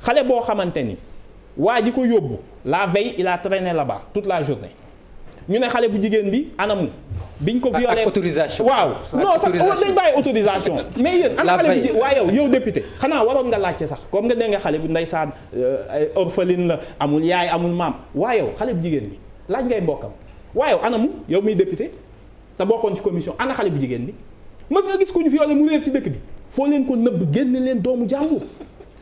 xale boo xamante ni waa ji ko yóbbu la veille il a traîné là-bas toute la journée ñu ne xale bu jigéen bi anamu biñ ko violé autorisation waaw non sax dañ bàyyi autorisation mais yéen ana xale bu waaye yow député xanaa waroon nga laajte sax comme nga dégg nga xale bu ndeysaan orpheline la amul yaay amul maam waaye yow xale bu jigéen bi laaj ngay mbokkam waaye yow anamu yow muy député te bokkoon ci commission ana xale bu jigéen bi mës nga gis ko ñu violé mu réer ci dëkk bi foo leen ko nëbb génne leen doomu jàmbur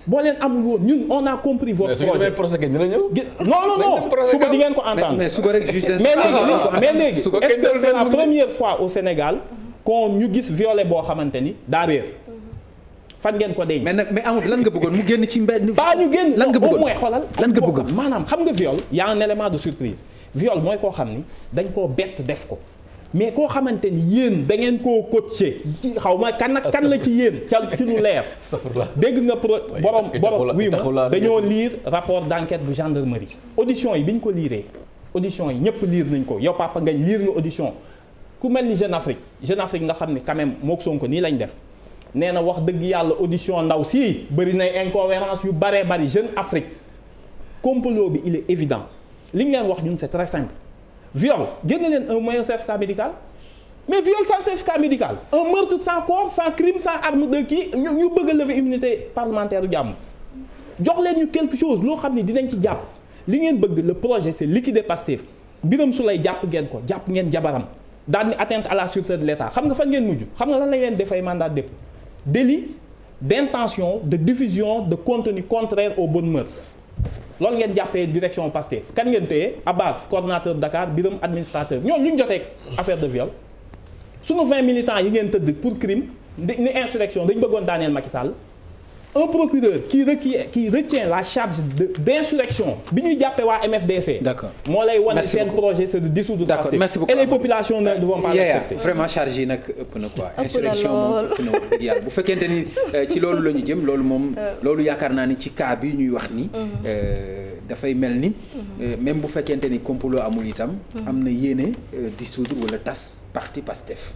boo leen amul woon ñun on a compris votre projet non suba di ngeen ko entendre mais suba rek juge mais léegi est-ce que c'est la première fois au Sénégal qu'on ñu gis violé boo xamante ni daa réer fan ngeen ko denc. mais amul lan nga bëggoon mu génn ci mbedd. pas ñu génn lan nga bëggoon au moins xoolal. lan nga bëggoon maanaam xam nga viol y a un élément de surprise viol mooy koo xam ni dañ koo bett def ko. mais koo xamante ni yéen da ngeen koo coaché xaw ma kan la ci yéen ca ci lu leer. dégg nga borom oui ma dañoo lire rapport d'enquête bu gendarmerie. audition yi bi ñu ko liiree audition yi ñëpp lire nañ ko yow Papa Ngagne lire nga audition ku mel ni Jeune Afrique nga xam ne quand même mook Sonko nii lañ def nee na wax dëgg yàlla audition ndaw si bëri na incohérence yu bëree bëri Jeune Afrique complot bi il est évident li ñu leen wax ñun c'est très simple. viol génne leen un moyen certificat médical mais viol sans certificat médical un meurtre sans corps sans crime sans arme de kii ñu bëgg a lever immunité parlementaire u jàmm jox leen ñu quelque chose loo xam ne dinañ ci jàpp li ngeen bëgg le projet c'est liquider Pastef Birame Souleye jàpp ngeen jabaram daal ni atteinte à la sûreté de l'État xam nga fan ngeen mujj xam nga lan lañ leen defay mandat de dépôt délit d'intention de diffusion de contenu contraire aux bonnes mœurs loolu ngeen jàppee direction Pastef kan ngeen téye Abbas coordonnateur Dakar Birame administrateur ñooñu lu ñu jotee affaire de viol sunu 20 militants yi ngeen tëdd pour crime ni insurrection dañu bëggoon daaneel Macky Sall un procureur qui retient la charge d'insurrection bi ñuy jàppee waa MFDC. D'accord. moo lay wan seen projet c'est de dissoudre D'accord, merci beaucoup. et les populations ne vont pas l'accepter. Vraiment charge yi nag ëpp na quoi. na insurrection moom ëpp na wax dëgg yàlla bu fekkente ni ci loolu la ñu jëm loolu moom. loolu yaakaar naa ni ci cas bi ñuy wax ni. dafay mel ni. même bu fekkente ni complot amul itam. am na yéene dissoudre wala tas parti Pastef.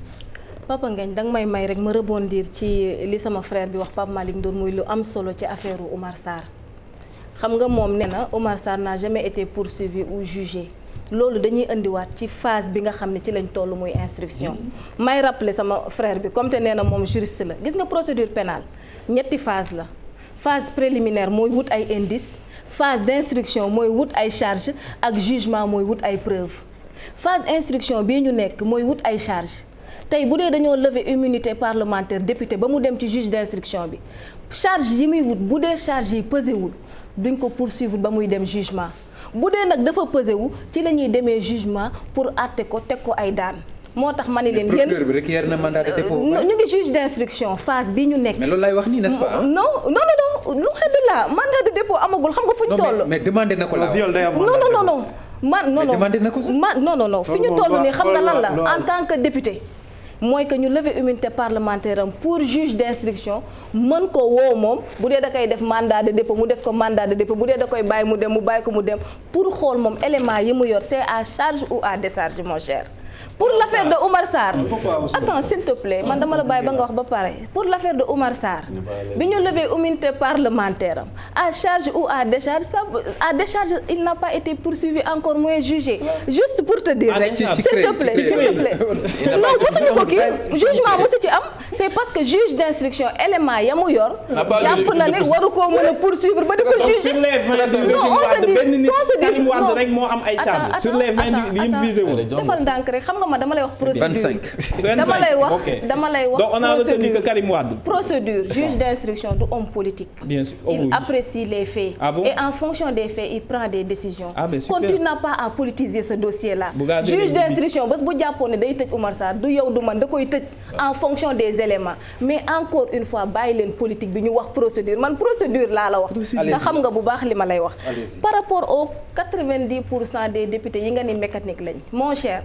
Papa Ngagne danga may rek ma rebondir ci li sama frère bi wax Pape Malick Ndour muy lu am solo ci affaire Oumar Sarr xam nga moom nee na Oumar Sarr n'a jamais été poursuivi ou jugé loolu dañuy indiwaat ci phase bi nga xam ne ci lañ toll muy instruction may rappeler sama frère bi comme te nee na moom juriste la gis nga procédure pénale ñetti phase la phase préliminaire mooy wut ay indice phase d'instruction mooy wut ay charge ak jugement mooy wut ay preuve phase instruction bii ñu nekk mooy wut ay charge tey bu dee dañoo lever immunité parlementaire député ba mu dem ci juge d'instruction bi charge yi muy wut bu dee charge yi pesé wul duñ ko poursuivre ba muy dem jugement bu dee nag dafa pesé wu ci la ñuy demee jugement pour àtte ko teg ko ay daan moo tax ma ni leen yéen procureur bi requiert na mandat de dépôt. ñu ngi juge d'instruction phase bi ñu nekk. mais loolu lay wax nii n'est-ce pas. non lu xedd la mandat de dépôt amagul xam nga fu ñu toll. mais demandé na ko la non demandé na ko non fi ñu toll nii xam nga lan la en tant que député. mooy que ñu lever immunité parlementaire am pour juge d'instruction mën ko woo moom bu dee da koy def mandat de dépôt mu def ko mandat de dépôt bu dee da koy bàyyi mu dem mu bàyyi ko mu dem pour xool moom élément yi mu yor c'est à charge ou à décharge mon cher. pour l'affaire de Oumar Sarr attends s'il te plaît man dama la bàyyi ba nga wax ba pare pour l'affaire de Oumar Sarr bi ñu lever immunité parlementaire am à charge ou à décharge il n'a pas été poursuivi encore moins jugé juste pour te dire rek s'il te plaît non mosuñu ko kii jugement mosu ci am c'est parce que juge d'instruction élément ya mu yor jàpp na ne waru koo mën a poursuivre ba di ko juger sur les 20 benn nit Karim Wade rek moo am ay charge sur les 20 yi mu visé wu defal ndànk rek xam nga ma dama lay wax procédure 25 dama lay wax donc on a retenu que Karim Wade procédure juge d'instruction du homme politique bien sûr il apprécie les faits et en fonction des faits il prend des décisions quand tu n'as pas à politiser ce dossier là juge d'instruction bés bu jàppoon ne day tëj Oumar Sarr du yow du man da koy tëj en fonction des éléments mais encore une fois bàyyi leen politique bi ñu wax procédure man procédure laa la wax nga xam nga bu baax li ma lay wax par rapport aux 90% des députés yi nga ni mécanique lañ mon cher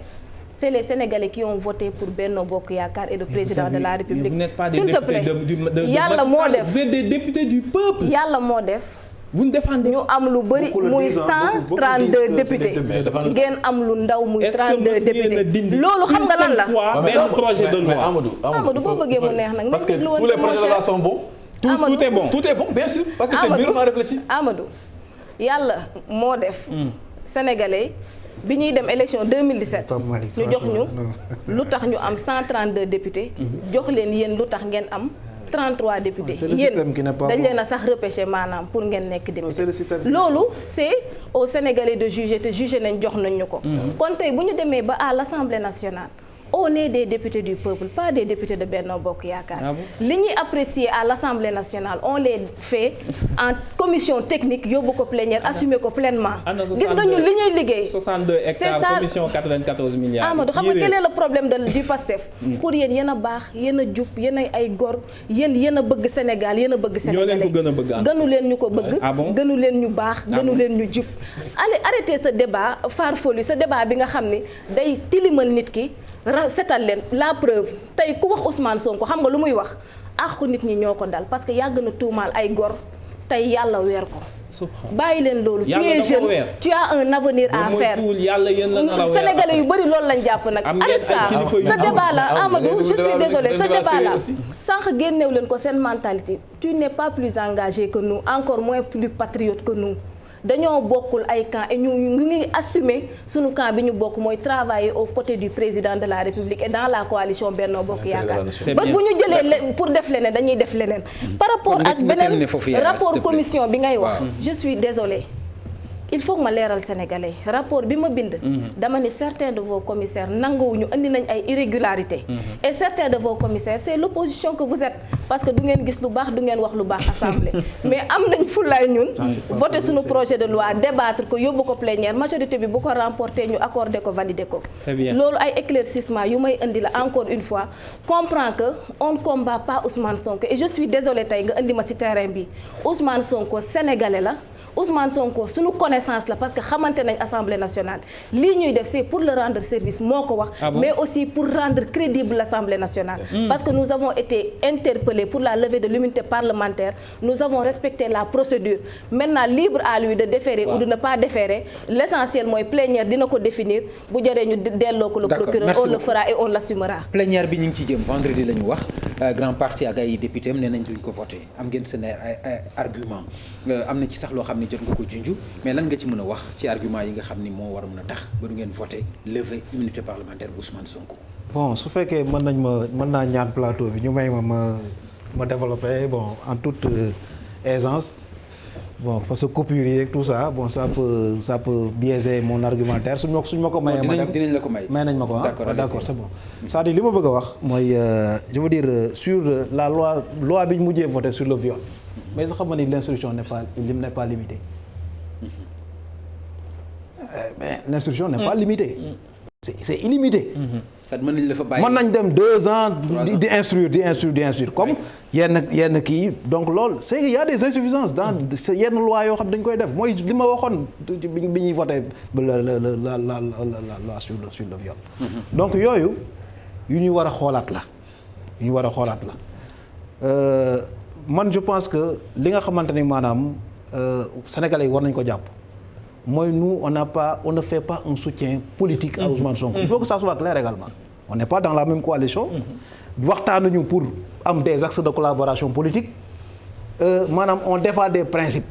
c'est les Sénégalais qui ont voté pour Benno Bokk Yaakaar et le président de la République. Vous n'êtes pas des s'il te députés plaît de yàlla moo def vous êtes des députés du peuple. yàlla moo def. vous ne défendez ñu am lu bëri muy 132 députés ngeen am lu ndaw muy 32 députés loolu xam nga lan la. benn projet de loi Amadou boo bëggee mu neex nag. parce que tous les projets de loi sont bons. tout est bon tout est bon bien sûr. parce que c'est mûrement réfléchi. Amadou yàlla moo def. Sénégalais. bi ñuy dem élection 2017 ñu jox ñu lu tax ñu am 132 députés jox leen yéen lu tax ngeen am 33 députés yéen dañ leen a sax repêché maanaam pour ngeen nekk député loolu c'est aux Sénégalais de juger te juger nañ jox nañ ñu ko kon tey bu ñu demee ba à l'Assemblée nationale on est des députés du peuple pas des députés de Benno Bokk Yaakaar li ñuy apprécier à l'Assemblée nationale on les fait en commission technique yóbbu ko plénière assumer ko pleinement gis nga ñu li ñuy liggéey 62 hectares commission 94 milliards Amadou xam nga quel est le problème du PASTEF pour yéen yéen a baax yéen a jub yéen ay gor yéen a bëgg Sénégal yéen a bëgg Sénégalais gënu leen ñu ko bëgg gënu leen ñu baax gënu leen ñu jub allez arrêtez ce débat farfelu ce débat bi nga xam ni day tilimal nit ki setal leen la preuve tey ku wax Ousmane Sonko xam nga lu muy wax àqu nit ñi ñoo ko dal parce que yàgg na tuumaal ay gor tey yàlla weer ko bàyyi leen loolu tu es jeune tu as un avenir à faire sénégalais yu bëri loolu lañ jàpp nag arrête ça ce débat là Amadou je suis désolé ce débat là sànq génnew leen ko seen mentalité tu n'es pas plus engagé que nous encore moins plus patriote que nous dañoo bokkul ay camp et ñu ngi assumer suñu camp bi ñu bokk mooy travailler aux côtés du président de la République et dans la coalition Benno Bokk Yaakaar bés bu ñu jëlee pour def leneen dañuy def leneen par rapport ak beneen rapport commission bi ngay wax je suis désolée il faut que ma leeral sénégalais rapport bi ma bind. dama ni certains de vos commissaires nanguwuñu andi nañ ay irrégularités. et certains de vos commissaires c'est l'opposition que vous êtes parce que du ngeen gis lu baax du ngeen wax lu baax assemblée mais am nañ fulaay ñun. voter suñu projet de loi débattre ko yóbbu ko plénière majorité bi bu ko remporter ñu accorder ko valider ko. c'est bien loolu ay éclaircissement yu may indi la encore une fois comprends que on ne combat pas Ousmane Sonko et je suis désolé tey nga indi ma ci terrain bi Ousmane Sonko sénégalais la. Ousmane Sonko suñu connaissance la parce que xamante nañ Assemblée nationale lii ñuy def c'est pour le rendre service moo ko wax mais aussi pour rendre crédible l'Assemblée nationale parce que nous avons été interpellés pour la levée de l'immunité parlementaire nous avons respecté la procédure maintenant libre à lui de déférer ou de ne pas déférer l'essentiel mooy plénière dina ko définir bu jëree ñu delloo ko le procureur on le fera et on l'assumera plénière bi ñu ngi ciy jëm vendredi la ñu wax grand parti ak ay député am nee nañ duñ ko voté am ngeen seen ay argument am na ci sax loo xam ne jot nga ko junj mais lan nga ci mën a wax ci argument yi nga xam ni moo war a mën a tax ba du ngeen voté lever immunité parlementaire bu Ousmane Sonko. bon su fekkee mën naa ñaan plateau bi ñu may ma développer bon en toute aisance bon parce que coupure yi ak tout ça bon ça peut biaiser mon argumentaire suñ ma ko mayee dinañ la ko may nañ ma ko d'accord c'est bon c'est-à-dire li ma bëgg a wax mooy je veux dire sur la loi bi ñu mujjee voté sur le viol mais sax xam nga ni l'instruction n'est pas limitée mais l'instruction n'est pas limitée c'est illimité mën nañ la fa bàyyi mën nañ dem 2 ans di instruire comme yenn kii donc loolu c'est qu'il y a des insuffisances dans yenn loi yoo xam dañ koy def mooy li ma waxoon bi ñuy voté la loi sur le viol donc yooyu yu ñu war a xoolaat la man je pense que li nga xamante ni maanaam sénégalais yi war nañ ko jàpp mooy nous on ne fait pas un soutien politique à Ousmane Sonko. Il faut que ça soit clair également. On n'est pas dans la même coalition. waxtaanuñu pour am des axes de collaboration politique maanaam on défend des principes.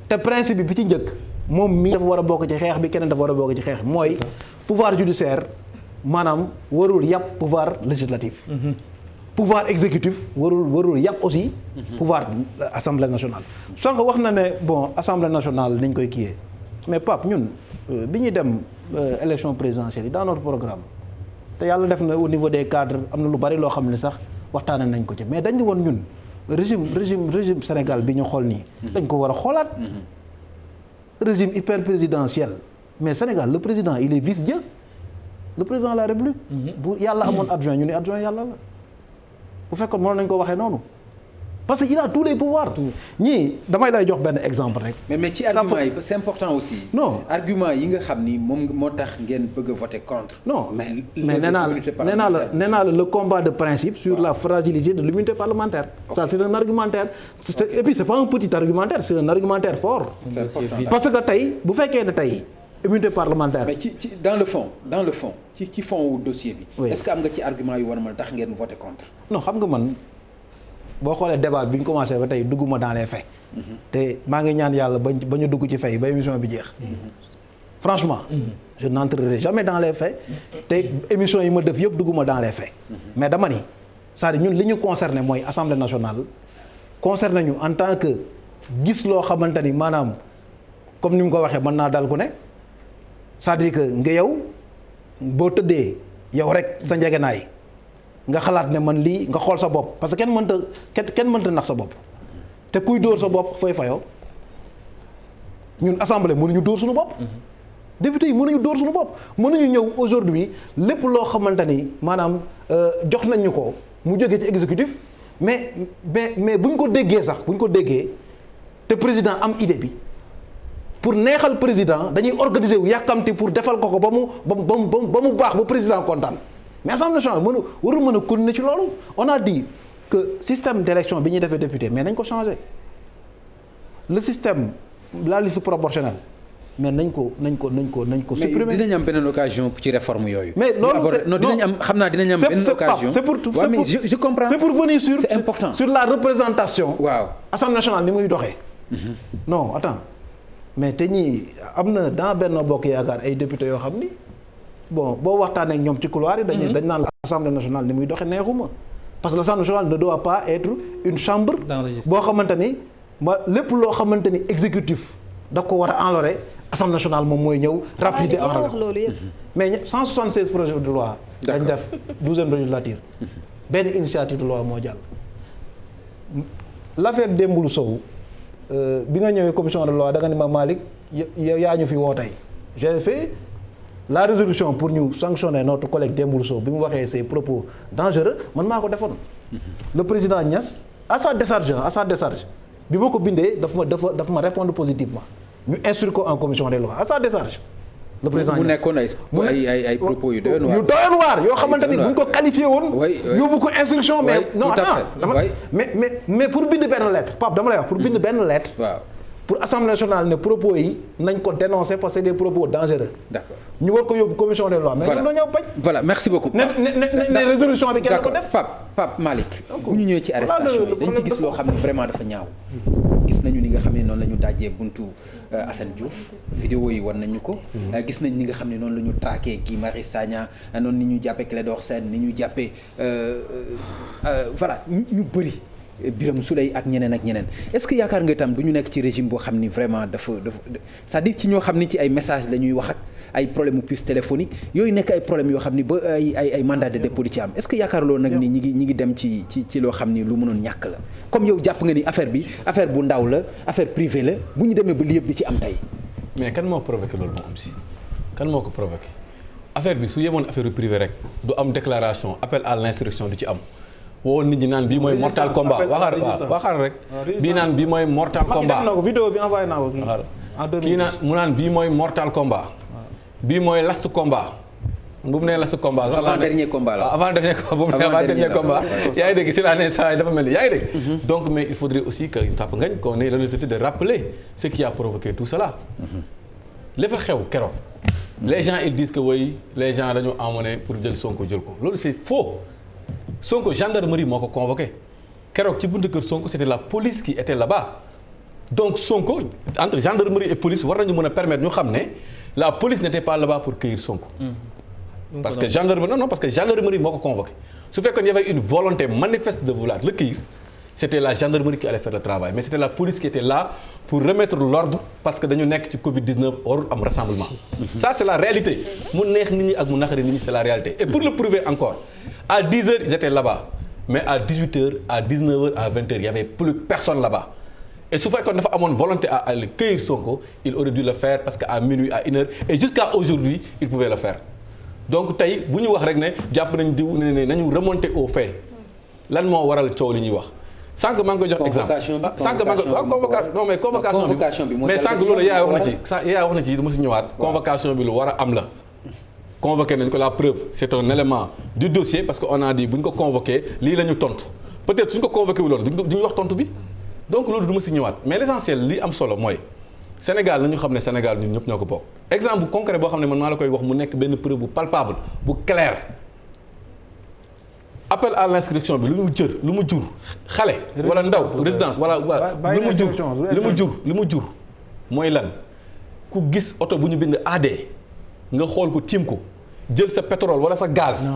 te principe bi ci njëkk moom mii dafa war a bokk ci xeex bi keneen dafa war a bokk ci xeex mooy pouvoir judiciaire maanaam warul yàpp pouvoir législatif. pouvoir exécutif warul yàpp aussi pouvoir assemblée nationale soo ko wax na ne bon assemblée nationale niñ koy kiiyee mais Pape ñun bi ñuy dem élection présidentielle yi dans notre programme te yàlla def na au niveau des cadres am na lu bari loo xam ne sax waxtaane nañ ko ci mais dañ woon ñun régime Sénégal bi ñu xool nii dañ ko war a xoolaat régime hyper présidentiel mais Sénégal le président il est vice-dieu le président de la République bu yàlla amoon adjoint ñu ni adjoint yàlla la bu fekkoon mënoon nañu ko waxee noonu parce que il a tous les pouvoirs ñii damay lay jox benn exemple rek. mais ci argument yi c'est important aussi. non argument yi nga xam ni moom moo tax ngeen bëgg a voter contre. non mais nee naa la le combat de principe sur la fragilité de l'immunité parlementaire. Ça c'est un argumentaire et puis c'est pas un petit argumentaire c'est un argumentaire fort. parce que tey bu fekkee ne tey. immunité parlementaire. mais ci dans le fond ci fond wu dossier bi. Oui. Est-ce que am nga ci argument yu war a mën a tax ngeen voter contre. non xam nga man boo xoolee débat bi ñu commencé ba tey dugguma dans les faits. te maa ngi ñaan yàlla ba ñu dugg ci faits ba émission bi jeex. franchement. je n'entrerai jamais dans les faits. te émission yi ma def yëpp dugguma dans les faits. mais dama ni c'est-à-dire ñun li ñu concerné mooy assemblée nationale concerné ñu en tant que gis loo xamante ni maanaam comme ni mu ko waxee mën naa dal ku ne. c'est-à-dire que nga yow boo tëddee yow rek sa njegenaay nga xalaat ne man lii nga xool sa bopp parce que kenn mënta nax sa bopp te kuy dóor sa bopp fooy fayoo ñun assemblée mënuñu dóor suñu bopp. député yi mënuñu dóor suñu bopp mënuñu ñëw aujourd'hui lépp loo xamante ni maanaam jox nañ ñu ko mu jógee ci exécutif mais buñ ko déggee te président am idée bi. pour neexal président dañuy organiser wu yàkkamti pour defal ko ba mu baax ba président kontaan mais assemblée nationale warul mën a continuer ci loolu on a dit que système d'élection bi ñuy defee député mais nañ ko changer le système la liste proportionnelle mais nañ ko supprimer. mais dinañ am beneen occasion ci réforme yooyu. mais loolu non dinañ am xam naa dinañ am beneen occasion. je comprends. c'est pour venir c'est important sur la représentation. waaw assemblée nationale ni muy doxee. non attends. mais te ñii am na dans Benno Bokk Yaakaar ay députés yoo xam ni bon boo waxtaanee ak ñoom ci couloir yi. dañ naan la assemblée nationale ni muy doxee neexuma parce que l'assemblée nationale ne doit pas être une chambre. boo xamante ni lépp loo xamante ni exécutif da ko war a enlever Assemblée nationale moom mooy ñëw rapidité en wax loolu yëpp. mais 176 projets de loi dañ def 12e législature benn initiative de loi moo jàll l'affaire Dembourou Sow bi nga ñëwee commission de loi da nga ni ma Malick yaa ñu fi woo tey j'ai fait la résolution pour ñu sanctionner notre collègue Dembourou Sow bi mu waxee ses propos dangereux man maa ko defoon le président Niass à sa décharge bi ma ko bindee daf ma répondre positivement ñu instruire ko en commission des lois à sa décharge le président mu nekkoon ay propos yu doyoon waar yoo xamante ni bu ñu ko qualifié woon yóbbu ko instruction mais non attends mais pour bind benn lettre Pape dama lay wax pour bind benn lettre pour Assemblée nationale ne propos yi nañ ko dénoncer parce que c'est des propos dangereux. D'accord ñu war ko yóbbu commission des lois. mais ñun dañoo bañ. voilà merci beaucoup. ne résolution bi kenn ko def. Pape Malick. bu ñu ñëwee ci arrestation yi dañ ci gis loo xam ne vraiment dafa ñaaw. gis nañu ni nga xam ne noonu la ñu dajee buntu Assane Diouf. vidéo yi wan nañu ko. gis nañ ni nga xam ne noonu la ñu traqué Guy Marius Sagna noonu ni ñu jàppee Clédor Sène ni ñu jàppee voilà ñu bëri. Birame Souleye ak ñeneen est-ce que yaakaar nga itam du ñu nekk ci régime boo xam ni vraiment dafa c'est-à-dire ci ñoo xam ni ci ay message la ñuy wax ak ay problème mu puce téléphonique yooyu nekk ay problème yoo xam ni ba ay mandat de dépôt di ci am est-ce que yaakaar loolu nag ni ñi ngi dem ci loo xam ni lu mënoon ñàkk la comme yow jàpp nga ni affaire bu ndaw la affaire privée la bu ñu demee ba li yëpp di ci am tey. mais kan moo provoqué loolu moo am si kan moo ko provoqué affaire bi su yemoon affaire privée rek du am déclaration appel à l'insurrection du ci am. woo nit ñi naan bii mooy mortal combat waxaar rek bii naan bii mooy mortal combat vidéo bi envoyé naa ko kii naan mu naan bii mooy mortal combat bii mooy last combat bu mu nee last combat sax avant dernier combat la avant dernier combat yaa ngi dégg si laa ne saa dafa mel ni yaa ngi dégg donc mais il faudrait aussi que Papa Ngagne qu'on ait l'honnêteté de rappeler ce qui a provoqué tout cela li fa xew keroog les gens ils disent que oui les gens dañu emmené pour jël Sonko jël ko loolu c'est faux Sonko gendarmerie moo ko convoqué keroog ci buntu kër Sonko c'était la police qui était là-bas donc Sonko entre gendarmerie et police war nañu mën a permettre ñu xam ne la police n'était pas là-bas pour cueillir Sonko. parce que gendarmerie moo ko convoqué su fekkoon y avait une volonté manifeste de vouloir le cueillir c'était la gendarmerie qui allait faire le travail mais c'était la police qui était là pour remettre l'ordre parce que dañu nekk ci Covid-19 warul am rassemblement. ça c'est la réalité mu neex nit ñi ak mu naqari nit ñi c'est la réalité et pour le prouver encore. À 10h, ils étaient là-bas. Mais à 18h, à 19h, à 20h, il n'y avait plus personne là-bas. Et su fekkoon dafa amoon volonté à aller cueillir Sonko, il aurait dû le faire parce qu'à minuit, à 1h, et jusqu'à aujourd'hui, il pouvait le faire. Donc tey bu ñu wax rek ne jàpp nañu diw ne nañu remonter au fait lan moo waral coow li ñuy wax. sànq maa ngi koy jox exemple sànq maa ngi koy convocation bi mais sànq loolu yaay wax na ci du ma si ñëwaat. convocation bi lu war a am la. convoqué nañ ko la preuve c'est un élément du dossier parce que on a dit bu ñu ko convoqué lii la ñu tontu peut-être suñ ko convoqué wu loon duñu wax tontu bi donc loolu du ma si ñëwaat mais l'essentiel li am solo mooy Sénégal nañu xam ne Sénégal ñun ñëpp ñoo ko bokk. exemple bu concret boo xam ne man maa la koy wax mu nekk benn preuve bu palpable bu clair appel à l'inscription bi lu mu jur xale. wala ndaw résidence wala lu mu jur mooy lan ku gis oto bu ñu bind AD nga xool ko tiim ko. jël sa pétrole wala sa gaz.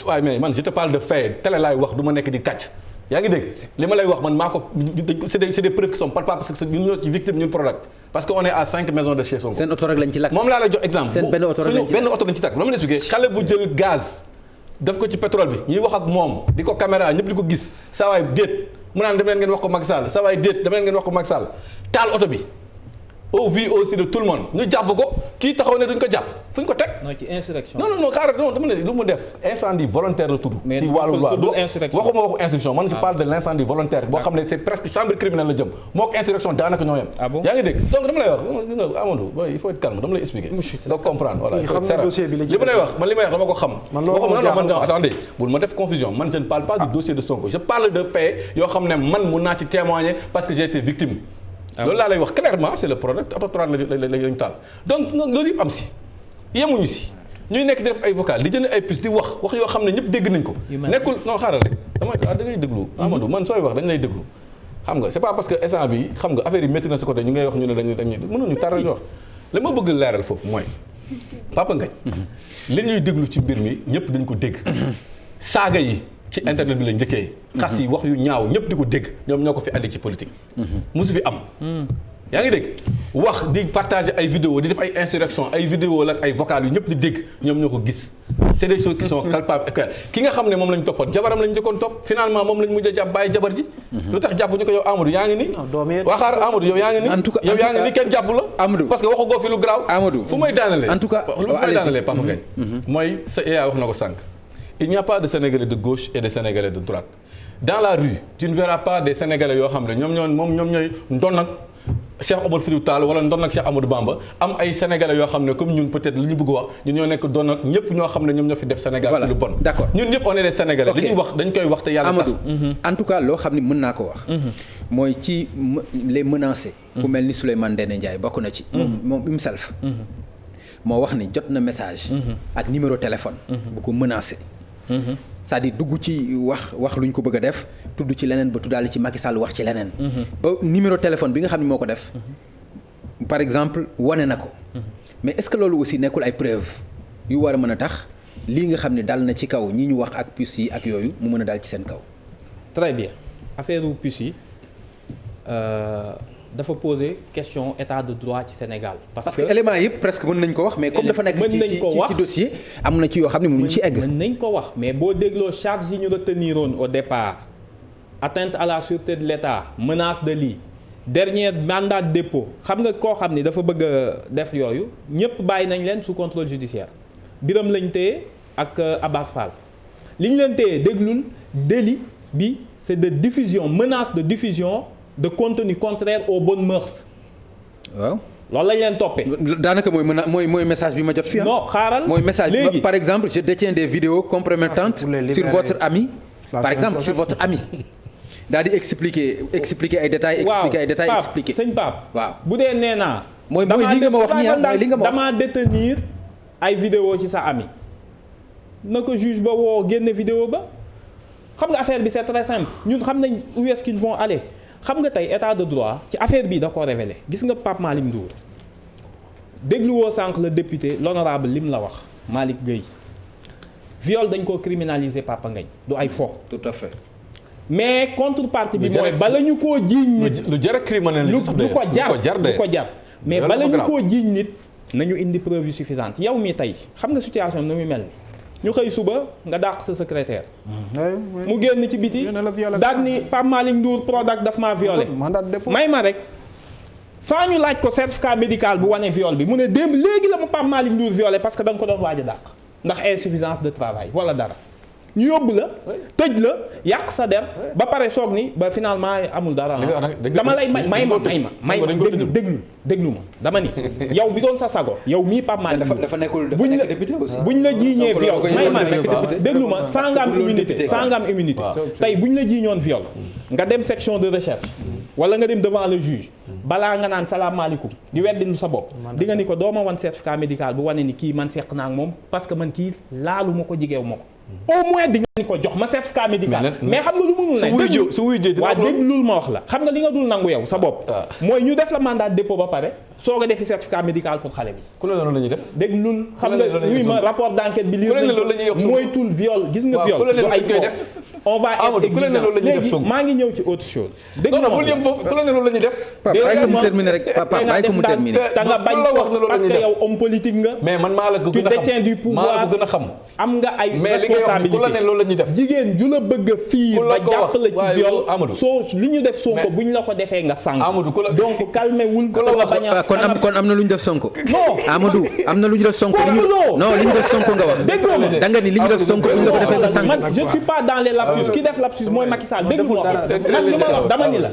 waaye mais man je te parle de fait télé laay wax du ma nekk di kàcc. yaa ngi dégg li ma lay wax man maa ko c'est des preuves qui sont palpables parce que ñun ñoo ci victime ñun Prodac parce que on est à 5 maisons de chez Sonko. seen oto rek lañ ci lakk. moom laa lay jox exemple. seen benn oto lañ ci takk dama leen expliquer. xale bu jël gaz def ko ci pétrole bi ñuy wax ak moom di ko caméra ñëpp di ko gis saa waay déet mu naan dem leen ngeen wax ko Macky Sall saa waay déet dem leen ngeen wax ko Macky Sall taal oto bi. au vu aussi de tout le monde ñu jàpp ko kii taxaw ne duñ ko jàpp fu ñu ko teg. non ci insurrection. non xaaral non dama ne lu mu def incendie volontaire la tudd. ci wàllu loi waxuma waxu instruction man je parle de l'incendie volontaire boo xam ne c'est presque chambre criminelle la jëm moo ko insurrection daanaka ñoo yem. yaa ngi dégg donc dama lay wax Amadou il faut être calme dama lay expliquer. nga comprendre voilà il faut être serein li ma lay wax man li may wax dama ko xam. waxuma non man nga attendez bul ma def confusion man je ne parle pas du dossier de Sonko je parle de faits yoo xam ne man mun naa ci témoigner parce que j'ai été victime. loolu laa lay wax clairement c'est le product autotrad lañu taal donc loolu yëpp am si yemuñu si ñuy nekk di def ay vocal di jënd ay puces di wax yoo xam ne ñëpp dégg nañ ko nekkul non xaaral rek da ngay déglu Amadou man sooy wax dañ lay déglu xam nga c'est pas parce que instant bi xam nga affaire yi métti na sa côté ñu ngay wax ñu ne dañuy mënuñu taral wax li ma bëgg leeral foofu mooy Papa Ngagne li ñuy déglu ci mbir mi ñëpp dañ ko dégg saaga yi ci internet bi la njëkkee xas yi wax yu ñaaw ñëpp di ko dégg ñoom ñoo ko fi andi ci politique musu fi am yaa ngi dégg wax di partager ay vidéo di def ay insurrection ay vidéo la ak ay vocales yu ñëpp di dégg ñoom ñoo ko gis c'est des choses qui sont culpables ki nga xam ne moom lañ toppoon jabaram lañ njëkkoon topp finalement moom lañ mujj a jàpp bàyyi jabar ji lu tax jàpp ñu ko yow Amadou yaa ngi ni waxaar Amadou yow yaa ngi ni yow yaa ngi ni kenn jàpp la Amadou parce que waxu goo fi lu garaaw Amadou fu may daanalee en tout cas fu may daanalee Papa Ngagne mooy sa yaa wax na ko sànq il n'y a pas de Sénégalais de gauche et de Sénégalais de droite dans la rue tu ne verras pas des Sénégalais yoo xam ne ñoom ñooy ndon ak Cheikh Omar Foutiyou Tall wala ndon ak Cheikh Amadou Bamba am ay Sénégalais yoo xam ne comme ñun peut-être li ñu bëgg wax ñun ñoo nekk doon ak ñëpp ñoo xam ne ñoom ñoo fi def Sénégal ci lu bon d'accord ñun ñëpp on est des Sénégalais li ñuy wax dañ koy wax te yàlla tax en tout cas loo xam ne mën naa ko wax mooy ci les menacés ku mel ni Souleymane Ndéné Ndiaye bokk na ci moom himself moo wax ni jot na message ak numéro téléphone bu ko menacé c'est-à-dire dugg ci wax luñ ko bëgg a def tudd ci leneen ba tuddaale ci Macky Sall wax ci leneen ba numéro téléphone bi nga xam ne moo ko def par exemple wane na ko mais est-ce que loolu aussi nekkul ay preuve yu war a mën a tax lii nga xam ne dal na ci kaw ñi ñu wax ak puce yi ak yooyu mu mën a dal ci seen kaw très bien affaire u puce yi dafa poser question état de droit ci Sénégal. parce que éléments yëpp presque mën nañ ko wax mais comme dafa nekk ci dossier am na ci yoo xam ne mënuñ ci egg. mën nañ ko wax mais boo dégloo charge yi ñu reteniroon au départ atteinte à la sûreté de l'État menace de lii dernier mandat de dépôt xam nga koo xam ni dafa bëgg a def yooyu ñëpp bàyyi nañ leen sous contrôle judiciaire Biram lañ téye ak Abbas Fall li ñu leen téye déglul délit bi c'est de diffusion menace de diffusion de contenu contraire aux bonnes mœurs. waaw loolu lañ leen toppee. daanaka mooy message bi ma jot fii non xaaral mooy message bi par exemple je détiens des vidéos compromettantes sur votre ami. par exemple sur votre ami. daal di expliquer ay détails. expliquer sëñ Pape. waaw bu dee nee naa. mooy li nga ma wax nii mooy li nga ma wax damaa détenir ay vidéo ci sa ami. na ko juge ba woo génne vidéo ba xam nga affaire bi c'est très simple ñun xam nañ où est-ce qu'ils vont aller. xam nga tey état de droit ci affaire bi da ko révélé gis nga Pape Malick Ndour dégluwoo sànq le député l'honorable lim la wax Malick Gueye viol dañ koo criminaliser Papa Ngagne du ay fo. tout à fait. mais contrepartie bi mooy bala ñu koo jiiñ nit. lu jar a criminaliser du ko jar mais bala ñu koo jiiñ nit nañu indi preuve suffisante yow mi tey xam nga situation bi nu muy mel ni ñu xëy suba nga dàq sa secrétaire. mu génn ci biti daal ni Pape Malick Ndour Prodac daf maa violé may ma rek sans ñu laaj ko certificat médical bu wane viol bi mu ne démb léegi la ma Pape Malick Ndour violé parce que da nga ko doon waaj a dàq ndax insuffisance de travail wala dara ñu yóbbu la tëj la yàq sa der ba pare soog ni ba finalement amul dara dama lay may ma déglu ma dama ni yow bi doon sa sago yow mii Pape Malick dafa nekkul député aussi buñ la jiiñee viol may ma rek déglu ma sans nga am immunité tey buñ la jiiñoon viol nga dem section de recherche wala nga dem devant le juge balaa nga naan salaamaaleykum di weddil sa bopp di nga ni ko dooma wan certificat médical bu wane ni kii man seq naa ak moom parce que man kii laalu ma ko jigeew ma ko au moins di nga ni ko jox ma certificat médical mais xam nga lu mënul ne waa déglul ma wax la xam nga li nga dul nangu yow sa bopp mooy ñu def la mandat de dépôt ba pare soo ko defi certificat médical pour xale bi ku la loolu la ñuy def déglul xam nga luy ma rapport d'enquête bi lii mooy tul viol gis nga viol du ay fo on va être exigeant léegi maa ngi ñëw ci autre chose dégg nga bul yem foofu ku la ne loolu la ñuy def bàyyi ko mu terminer rek papa bàyyi ko mu terminer da nga bañ ko parce que yow homme politique nga mais man maa la ko gën a xam tu détiens du pouvoir gën a xam am nga ay responsabilité ku la ne loolu la ñuy def jigéen ju la bëgg a fiir ba jàpp la ci viol soo li ñu def Sonko bu ñu la ko defee nga sànq donc calmé wul kon am na lu ñu def Sonko non Amadou am na lu ñu def Sonko non li ñu def Sonko nga wax da nga ni li ñu def Sonko bu ñu la ko defee nga sànq man je ne suis pas dans les lapsus ki def lapsus mooy Macky Sall dégg nga wax man li ma wax dama ni la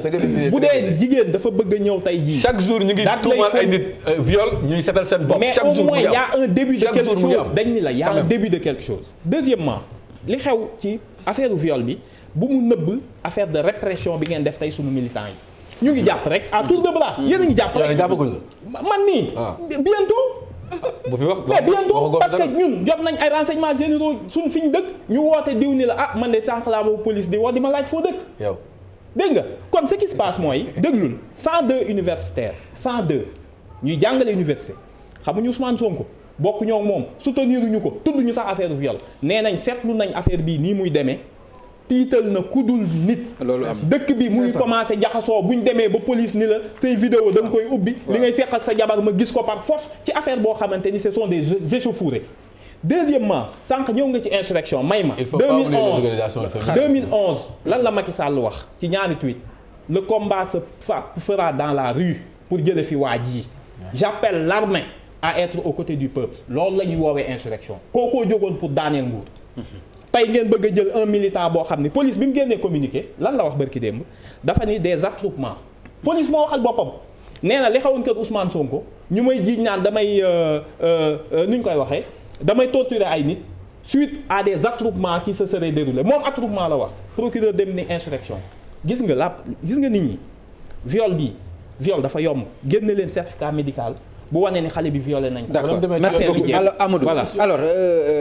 bu dee jigéen dafa bëgg a ñëw tey jii chaque jour ñu ngi tuumal ay nit viol ñuy setal seen bopp mais au moins y a un début de quelque chose dañ ni la y a un début de quelque chose deuxièmement li xew ci affaire viol bi bu mu nëbb affaire de répression bi ngeen def tey sunu militants yi ñu ngi jàpp rek à tour de bras yéen a ngi jàpp rek man nii bientôt bu fi wax mais bientôt parce que ñun jot nañ ay renseignements généraux suñ fi ñu dëkk ñu woote diw ni la ah man de sànq laa boobu police di woo di ma laaj foo dëkk yow dégg nga kon ce qui se passe mooy déglul 102 universitaires 102 ñuy jàngale université xamuñu Ousmane Sonko bokk ñoo moom soutenir ñu ko tudd ñu sax affaire viol nee nañ seetlu nañ affaire bii nii muy demee tiital na ku dul nit. loolu am dëkk bi muy commencé jaxasoo bu ñu demee ba police ni la say vidéo da nga koy ubbi. li ngay seq ak sa jabar ma gis ko par force ci affaire boo xamante ni ce sont des échauffourées. Deuxièmement sànq ñëw nga ci insurrection may ma. 2011 lan la Macky Sall wax ci ñaari tweet le combat se fera dans la rue pour jële fi waa ji. J'appelle l'armée à être aux côtés du peuple loolu la ñuy woowee insurrection kookoo jógoon pour daaneel nguur. tey ngeen bëgg a jël un militant boo xam ni police bi mu génnee communiqué lan la wax bërki démb dafa ni des attroupements police moo waxal boppam nee na li xawoon kër Ousmane Sonko ñu may jiiñ naan damay nu ñu koy waxee damay torturer ay nit suite à des attroupements qui se seraient déroulés moom attroupement la wax procureur dem ni insurrection gis nga nit ñi viol dafa yomb génne leen certificat médical bu wane ni xale bi violé nañ ko. d'accord merci beaucoup alors Amadou alors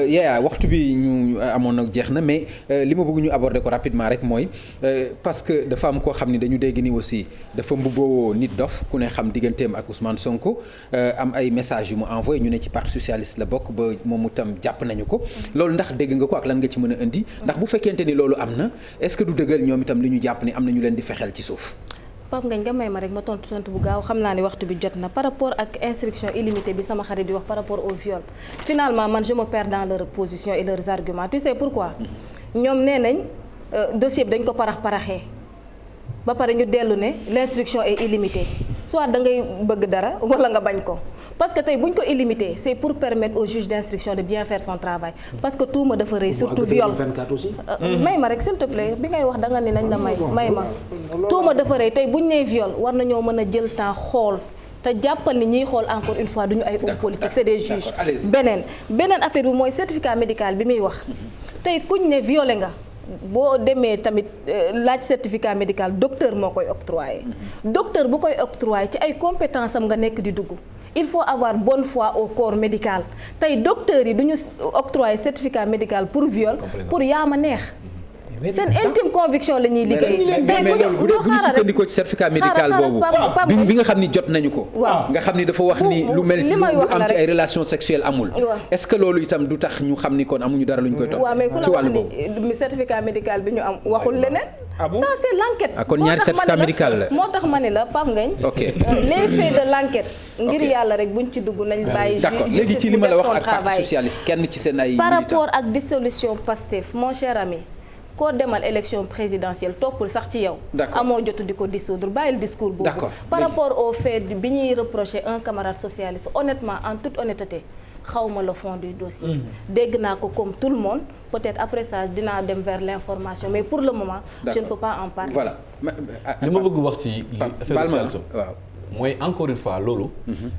Yaya waxtu bi ñu amoon nag jeex na mais li ma bëgg ñu aborder ko rapidement rek mooy parce que dafa am koo xam ni dañu dégg ni aussi dafa mbubboo nit dof ku ne xam digganteem ak Ousmane Sonko am ay messages yu mu envoyé ñu ne ci parti socialiste la bokk ba moom itam jàpp nañu ko loolu ndax dégg nga ko ak lan nga ci mën a indi ndax bu fekkente ni loolu am na est-ce que du dëggal ñoom itam li ñu jàpp ni am na ñu leen di fexeel ci suuf. Pape Ngagne nga may ma rek ma tontu bu gaaw xam naa ni waxtu bi jot na par rapport ak instruction illimitée bi sama xarit di wax par rapport au viol finalement man je me perds dans leur position et leurs arguments tu sais pourquoi ñoom nee nañ dossier bi dañ ko paraxee ba pare ñu dellu ne l'instruction est illimitée soit da ngay bëgg dara wala nga bañ ko parce que tey bu ñu ko illimité c'est pour permettre au juge d'instruction de bien faire son travail parce que tuuma dafa rëy surtout viol may ma rek s'il te plaît bi ngay wax da nga ni nañ la may ma tuuma dafa rëy tey bu ñu nee viol war nañoo mën a jël temps xool te jàppal ni ñiy xool encore une fois duñu ay hommes politiques c'est des juges beneen affaire bi mooy certificat médical bi muy wax tey kuñ ne violé nga boo demee tamit laaj certificat médical docteur moo koy octroyer docteur bu koy octroyer ci ay compétences am nga nekk di dugg il faut avoir bonne foi au corps médical tey docteurs yi duñu octroyer certificat médical pour viol pour yaama neex seen intime conviction la ñuy liggéey. mais loolu bu ñu sukkandikoo ci certificat médical boobu bi nga xam ni jot nañu ko. nga xam ni dafa wax ni lu mel ni lu am ci ay relations sexuelles amul. est-ce que loolu itam du tax ñu xam ni kon amuñu dara lu ñu koy topp. ci wàllu boobu mais certificat médical bi ñu am waxul leneen. ça c'est l'enquête. kon ñaari certificat médical la moo tax ma ne la Pape Ngagne. ok les faits de l'enquête. ngir yàlla rek buñ ci dugg nañ bàyyi. d'accord léegi ci li ma la wax ak parti socialiste kenn ci seen ay. par rapport ak dissolution Pastef mon cher ami. koo demal élection présidentielle toppul sax ci yow. amoo jotu di ko dissoudre bàyyil discours boobu. par rapport au fait bi ñuy reprocher un camarade socialiste honnêtement en toute honnêteté xawma le fond du dossier. dégg naa ko comme tout le monde peut-être après ça dinaa dem vers l'information mais pour le moment. je ne peux pas en parler. voilà li ma bëgg wax ci affaire socialisme waaw. mooy encore une fois loolu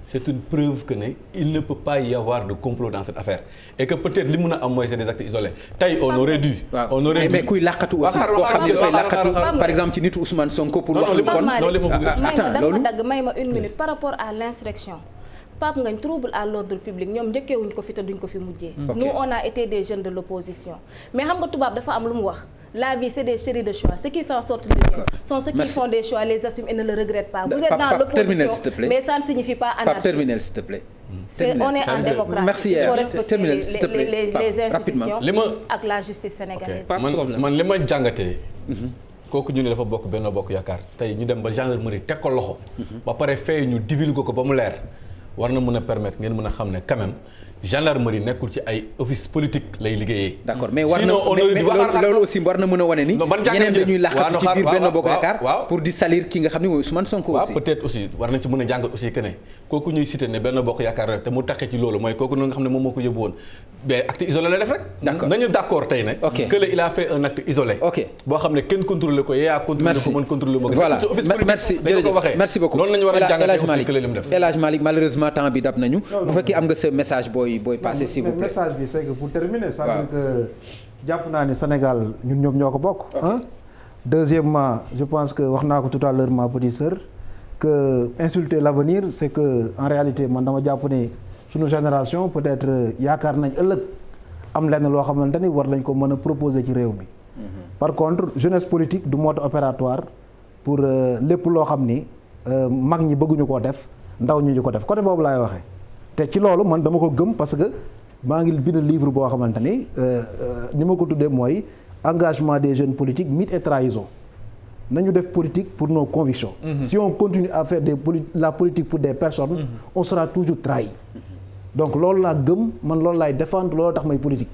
c'est une preuve que ne il ne peut pas y avoir de complot dans cette affaire et que peut-être li mën a am mooy c'est des actes isolés tey on aurait dû mais kuy làqatu aussi koo xam ne dafay làqatu par exemple ci nitu Ousmane Sonko pour wax lu bon attends dagg may ma une minute par rapport à l'insurrection Pape Ngagne trouble à l'ordre public ñoom njëkkeewuñ ko fi te duñ ko fi mujjee nous on a été des jeunes de l'opposition mais xam nga tubaab dafa am lu mu wax la vie c'est des séries de choix ceux qui s'en sortent le mieux sont ceux qui font des choix les assument et ne le regrettent pas vous êtes dans l'opposition mais ça ne signifie pas anarchie. terminel s'il te plaît. On est en démocratie. Merci. Il faut respecter les institutions ak la justice sénégalaise. man li ma jàngatee kooku ñu ne dafa bokk Benno Bokk Yaakaar tey ñu dem ba gendarmerie teg ko loxo ba pare fay ñu divulguer ko ba mu leer war na mën a permettre ngeen mën a xam ne quand même gendarmerie nekkul ci ay office politique lay liggéeyee. d'accord mais war na loolu aussi war na mën a wane ni. ñeneen dañuy làqatu ci biir Benno Bokk Yaakaar pour di salir ki nga xam ne mooy Ousmane Sonko aussi. waaw peut-être aussi war nañ ci mën a jàngat aussi que ne kooku ñuy cité ne Benno Bokk Yaakaar rek te mu taxee ci loolu mooy kooku nga xam ne moom moo ko yóbbu woon mais acte isolé la def rek. d'accord nañu d'accord tey ne. ok que il a fait un acte isolé. ok boo xam ne kenn contrôlé ko yaa contrôlé ko mën contrôlé moo voilà merci jërëjëf merci beaucoup loolu lañu war a jàngatee aussi que li mu def El Hadj Malick malheureusement temps bi dab nañu bu fekkee am nga sa message booy passer s'il vous plaît. message bi c'est que pour terminer ça veut dire que jàpp naa ni Sénégal ñun ñoom ñoo ko bokk. Deuxièmement je pense que wax naa ko tout à l'heure ma petite sœur que insulter l'avenir c'est que en réalité man dama jàpp ne suñu génération peut-être yaakaar nañ ëllëg am lenn loo xamante ni war nañ ko mën a proposer ci réew mi. par contre jeunesse politique du mode opératoire pour lépp loo xam ni mag ñi bëgguñu koo def ndaw ñi ñu ko def côté boobu laay waxee te ci loolu man dama ko gëm parce que maa ngi bind livre boo xamante ni ma ko tuddee mooy engagement des jeunes politiques mythe et trahison nañu def politique pour nos convictions. Si on continue à faire la politique pour des personnes. On sera toujours trahi. Donc loolu laa gëm man loolu laay défendre loolu tax may politique.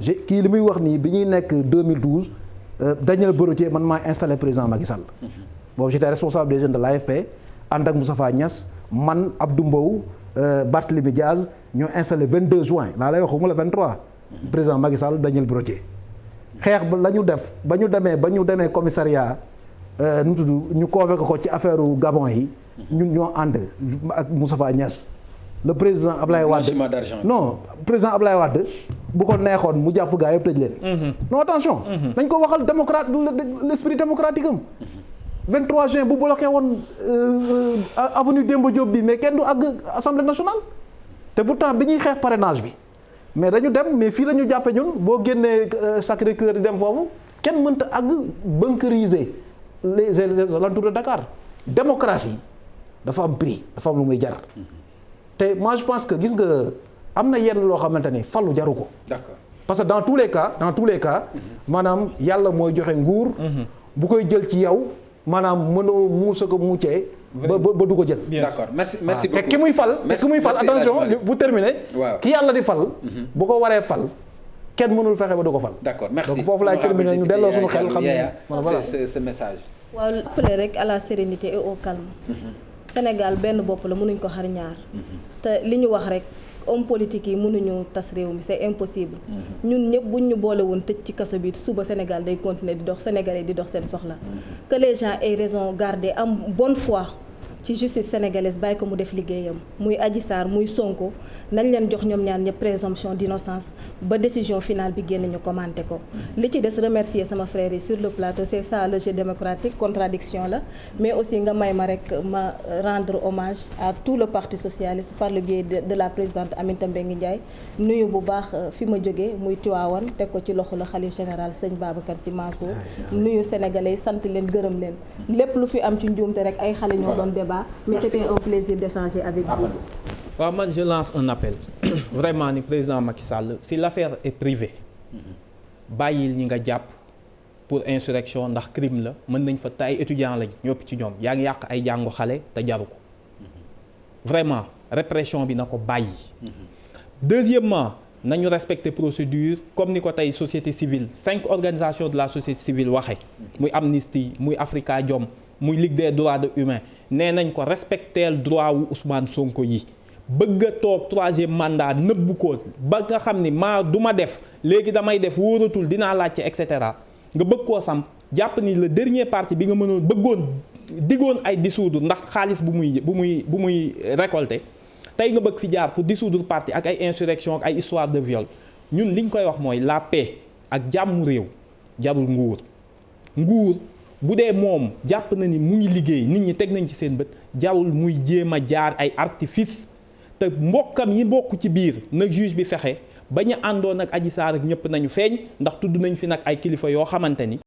Kii li muy wax nii bi ñuy nekk 2012 Daniel Brottier man maa installé président Macky Sall. Boobu j'étais responsable des jeunes de l'AFP ànd ak Moustapha Niasse man Abdou Mbow Barthélémy Diaz ñoo installé 22 juin laa lay waxuma la 23. président Macky Sall Daniel Brottier. xeex ba la ñu def ba ñu demee commissariat nu tudd ñu convoqué ko ci affaire Gabon yi. ñun ñoo ànd ak Moustapha Niasse. le président Ablaye Wade non président Ablaye Wade bu ko neexoon mu jàpp gaa yëpp tëj leen. non attention. nañ ko waxal démocrate l'esprit démocratique am. 23 juin bu bloqué woon avenue Demba Diop bi mais kenn du àgg assemblée nationale. te pourtant bi ñuy xeex parrainage bi mais dañu dem mais fii la ñu jàppe ñun boo génnee Sacré-Cœur di dem foofu kenn mënta àgg bunkériser les alentours de Dakar. démocratie dafa am prix dafa am lu muy jar. te moi je pense que gis nga am na yenn loo xamante ni fallu jaru ko. D'accord. Parce que dans tous les cas maanaam yàlla mooy joxe nguur. bu koy jël ci yow maanaam mënoo muusa ko muccee. ba du ko jël. D'accord merci beaucoup te ki muy fal attention bu terminer. waaw ki yàlla di fal. bu ko waree fal kenn mënul fexe ba du ko fal. D'accord merci donc foofu laay terminer ñu delloo suñu xel xam ne voilà ce message. waaw appeler rek à la sérénité et au calme. Sénégal benn bopp la mënuñ ko xar ñaar. te li ñu wax rek homme politique yi mënuñu tas réew mi c'est impossible. ñun ñëpp buñ ñu boole woon tëj ci kaso bi suba Sénégal day continuer di dox Sénégalais di dox seen soxla. que les gens aient raison garder am bonne foi ci justice sénégalaise bàyyi ko mu def liggéeyam muy Adji Sarr muy Sonko nañ leen jox ñoom ñaar ñëpp présomption d'innocence ba décision finale bi génn ñu commenté ko. li ci des remercier sama frère yi sur le plateau c'est ça le jeu démocratique contradiction la mais aussi nga may ma rek ma rendre hommage à tout le parti socialiste par le biais de la présidente Aminata Mbengue Ndiaye nuyu bu baax fi ma jógee muy Tivaouane teg ko ci loxo la khalife général sëñ Babacar Sy Mansour nuyu sénégalais sant leen gërëm leen lépp lu fi am ci njuumte rek ay xale ñoo doon débat mais c'était un plaisir d'échanger avec vous. waaw man je lance un appel vraiment ni président Macky Sall si l'affaire est privée bàyyil ñi nga jàpp pour insurrection ndax crime la mën nañ fa te ay étudiants lañ ñëpp ci ñoom yaa ngi yàq ay jàngu xale te jaru ko vraiment répression bi na ko bàyyi. Deuxièmement nañu respecter procédure comme ni ko tey société civile 5 organisations de la société civile waxe muy Amnesty muy Afrikajom muy Ligue des droits de l'humain nee nañ ko respecteel droit wu Ousmane Sonko yi bëgg a toog 3e mandat nëbbu ko ba nga xam ni du ma def léegi damay def wóoratul dinaa laajte et cetera nga bëgg koo samp jàpp ni le dernier parti bi nga mënoon bëggoon diggoon ay dissoudre ndax xaalis bu muy récolter tey nga bëgg fi jaar pour dissoudre parti ak ay insurrection ak ay histoire de viol ñun liñ koy wax mooy la paix ak jàmmu réew jarul nguur bu dee moom jàpp na ni mu ngi liggéey nit ñi teg nañ ci seen bët jarul muy jéem a jaar ay artifice te mbokkam yi bokk ci biir na juge bi fexe ba ñu àndoon ak Adji Sarr ak ñëpp nañu feeñ ndax tudd nañ fi nag ay kilifa yoo xamante ni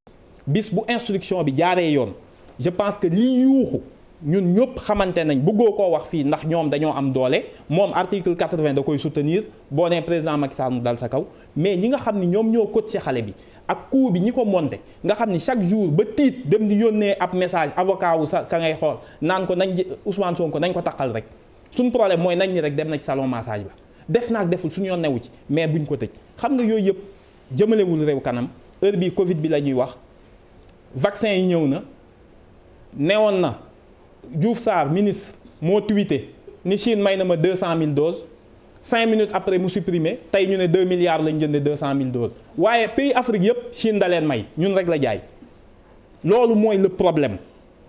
bis bu instruction bi jaaree yoon je pense que li yuuxu ñun ñëpp xamante nañ bëggoo koo wax fii ndax ñoom dañoo am doole moom article 80 da koy soutenir boo nee président Macky Sall mu dal sa kaw mais ñi nga xam ni ñoom ñoo coach ci xale bi ak coup bi ñi ko monté nga xam ni chaque jour ba tiit dem di yónnee ab message avocat wu sa ka ngay xool naan ko nañ Ousmane Sonko nañ ko taqal rek suñ problème mooy nañ ni rek dem na ci salon massage ba def naag deful suñu yoon newu ci mais buñ ko tëj xam nga yooyu yëpp jëmalewul réew kanam heure bii Covid bi la ñuy wax vaccin yi ñëw na newoon na Diouf Sarr ministre moo tweeté ni Chine may na ma 200 000 doses 5 minutes après mu supprimé tey ñu ne 2 milliards lañ jënde 200 000 doses waaye pays Afrique yëpp Chine da leen may ñun rek la jaay loolu mooy le problème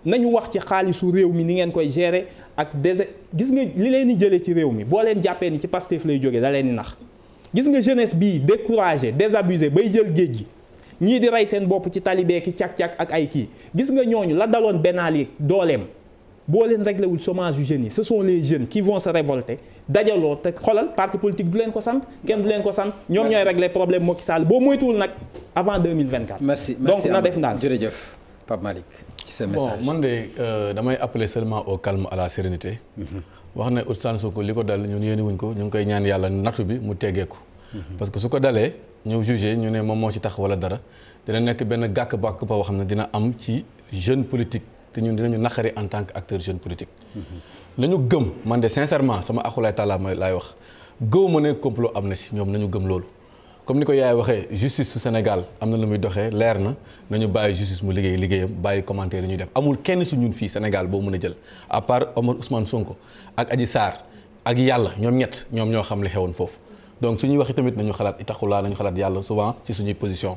nañu wax ci xaalisu réew mi ni ngeen koy gérer ak gis nga li leen di jëlee ci réew mi boo leen jàppee ni ci Pastef lay jógee da leen di nax gis nga jeunesse bii découragé désabusé bay jël géej gi ñii di rey seen bopp ci talibé ki cak-cak ak ay kii gis nga ñooñu la daloon Ben Ali dooleem boo leen réglé wul chômage yu jeunes yi ce sont les jeunes qui vont se révolter dajaloo te xolal parti politique du leen ko sant kenn du leen ko sant ñoom ñooy régler problème Macky Sall boo moytuwul nag avant 2024. merci donc na def ndànk jërëjëf Pape Malick ci sa message. bon man de damay appeler seulement au calme à la sérénité. wax ne Ousmane Sonko li ko dal ñun yéene wuñ ko ñu ngi koy ñaan yàlla nattu bi mu teggee ko. parce que su ko dalee ñëw jugé ñu ne moom moo ci tax wala dara dina nekk benn gàkk-bàkk boo xam ne dina am ci jeune politique te ñun dinañu naqari en tant que acteur jeune politique. nañu gëm man de sincèrement sama axulaay taala mooy laay wax gëw ma ne complot am na si ñoom nañu gëm loolu. comme ni ko yaay waxee justice su Sénégal am na lu muy doxee leer na nañu bàyyi justice mu liggéeyam bàyyi commentaire yi ñuy def amul kenn su ñun fii Sénégal boo mën a jël à part Omar Ousmane Sonko ak Adji Sarr ak yàlla ñoom ñett ñoom ñoo xam li xewoon foofu. donc suñuy waxi tamit nañu xalaat itaxulaa nañu xalaat yàlla souvent ci suñuy position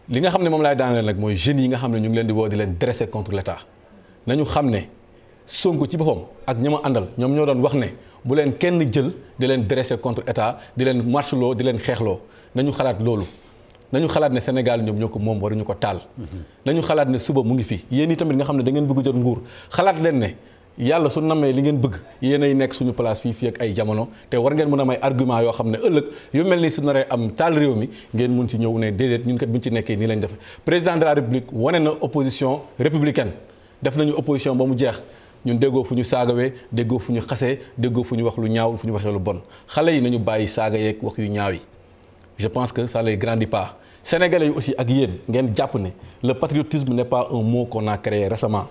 li nga xam ne moom laay daaneel nag mooy jeunes yi nga xam ne ñu ngi leen di woo di leen dresser contre l'État nañu xam ne Sonko ci boppam ak ñi ma àndal ñoom ñoo doon wax ne bu leen kenn jël di leen dresser contre État di leen marcheloo di leen xeexloo nañu xalaat loolu nañu xalaat ne Sénégal ñoom ñoo ko moom waruñu ko taal nañu xalaat ne suba mu ngi fi yéen i tamit nga xam ne da ngeen bëgg jot nguur xalaat leen ne yàlla su namee li ngeen bëgg yéen ay nekk suñu place fii ak ay jamono te war ngeen mën a may argument yoo xam ne ëllëg yu mel ni su naree am taal réew mi ngeen mun ci ñëw ne déedéet ñun kat bu ñu ci nekkee nii lañ def président de la république wane na opposition républicaine def nañu opposition ba mu jeex ñun déggoo fu ñu saagawee déggoo fu ñu xasee déggoo fu ñu wax lu ñaaw fu ñu waxee lu bon xale yi nañu bàyyi saaga yeeg wax yu ñaaw yi je pense que ça les grandit pas sénégalais yi aussi ak yéen ngeen jàpp ne le patriotisme n'est pas un mot qu'on a créé récemment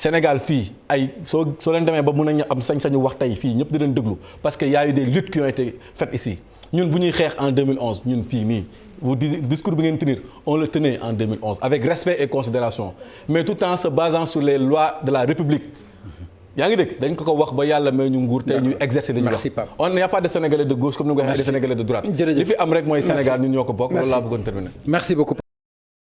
Sénégal fii ay soo leen demee ba mun a am sañ-sañu wax tey fii ñëpp di leen déglu parce que y a eu des luttes qui ont été faites ici ñun bu ñuy xeex en 2011 ñun fii nii vous discours bi ngeen tenir on le tenait en 2011 avec respect et considération mais tout en se basant sur les lois de la République yaa ngi dégg dañ ko wax ba yàlla may ñu nguur tey ñuy exercer li ñu wax on n'y a pas de Sénégalais de gauche comme ni nga ko waxee des Sénégalais de droite li fi am rek mooy Sénégal ñun ñoo ko bokk loolu laa bëggoon terminer. Merci beaucoup.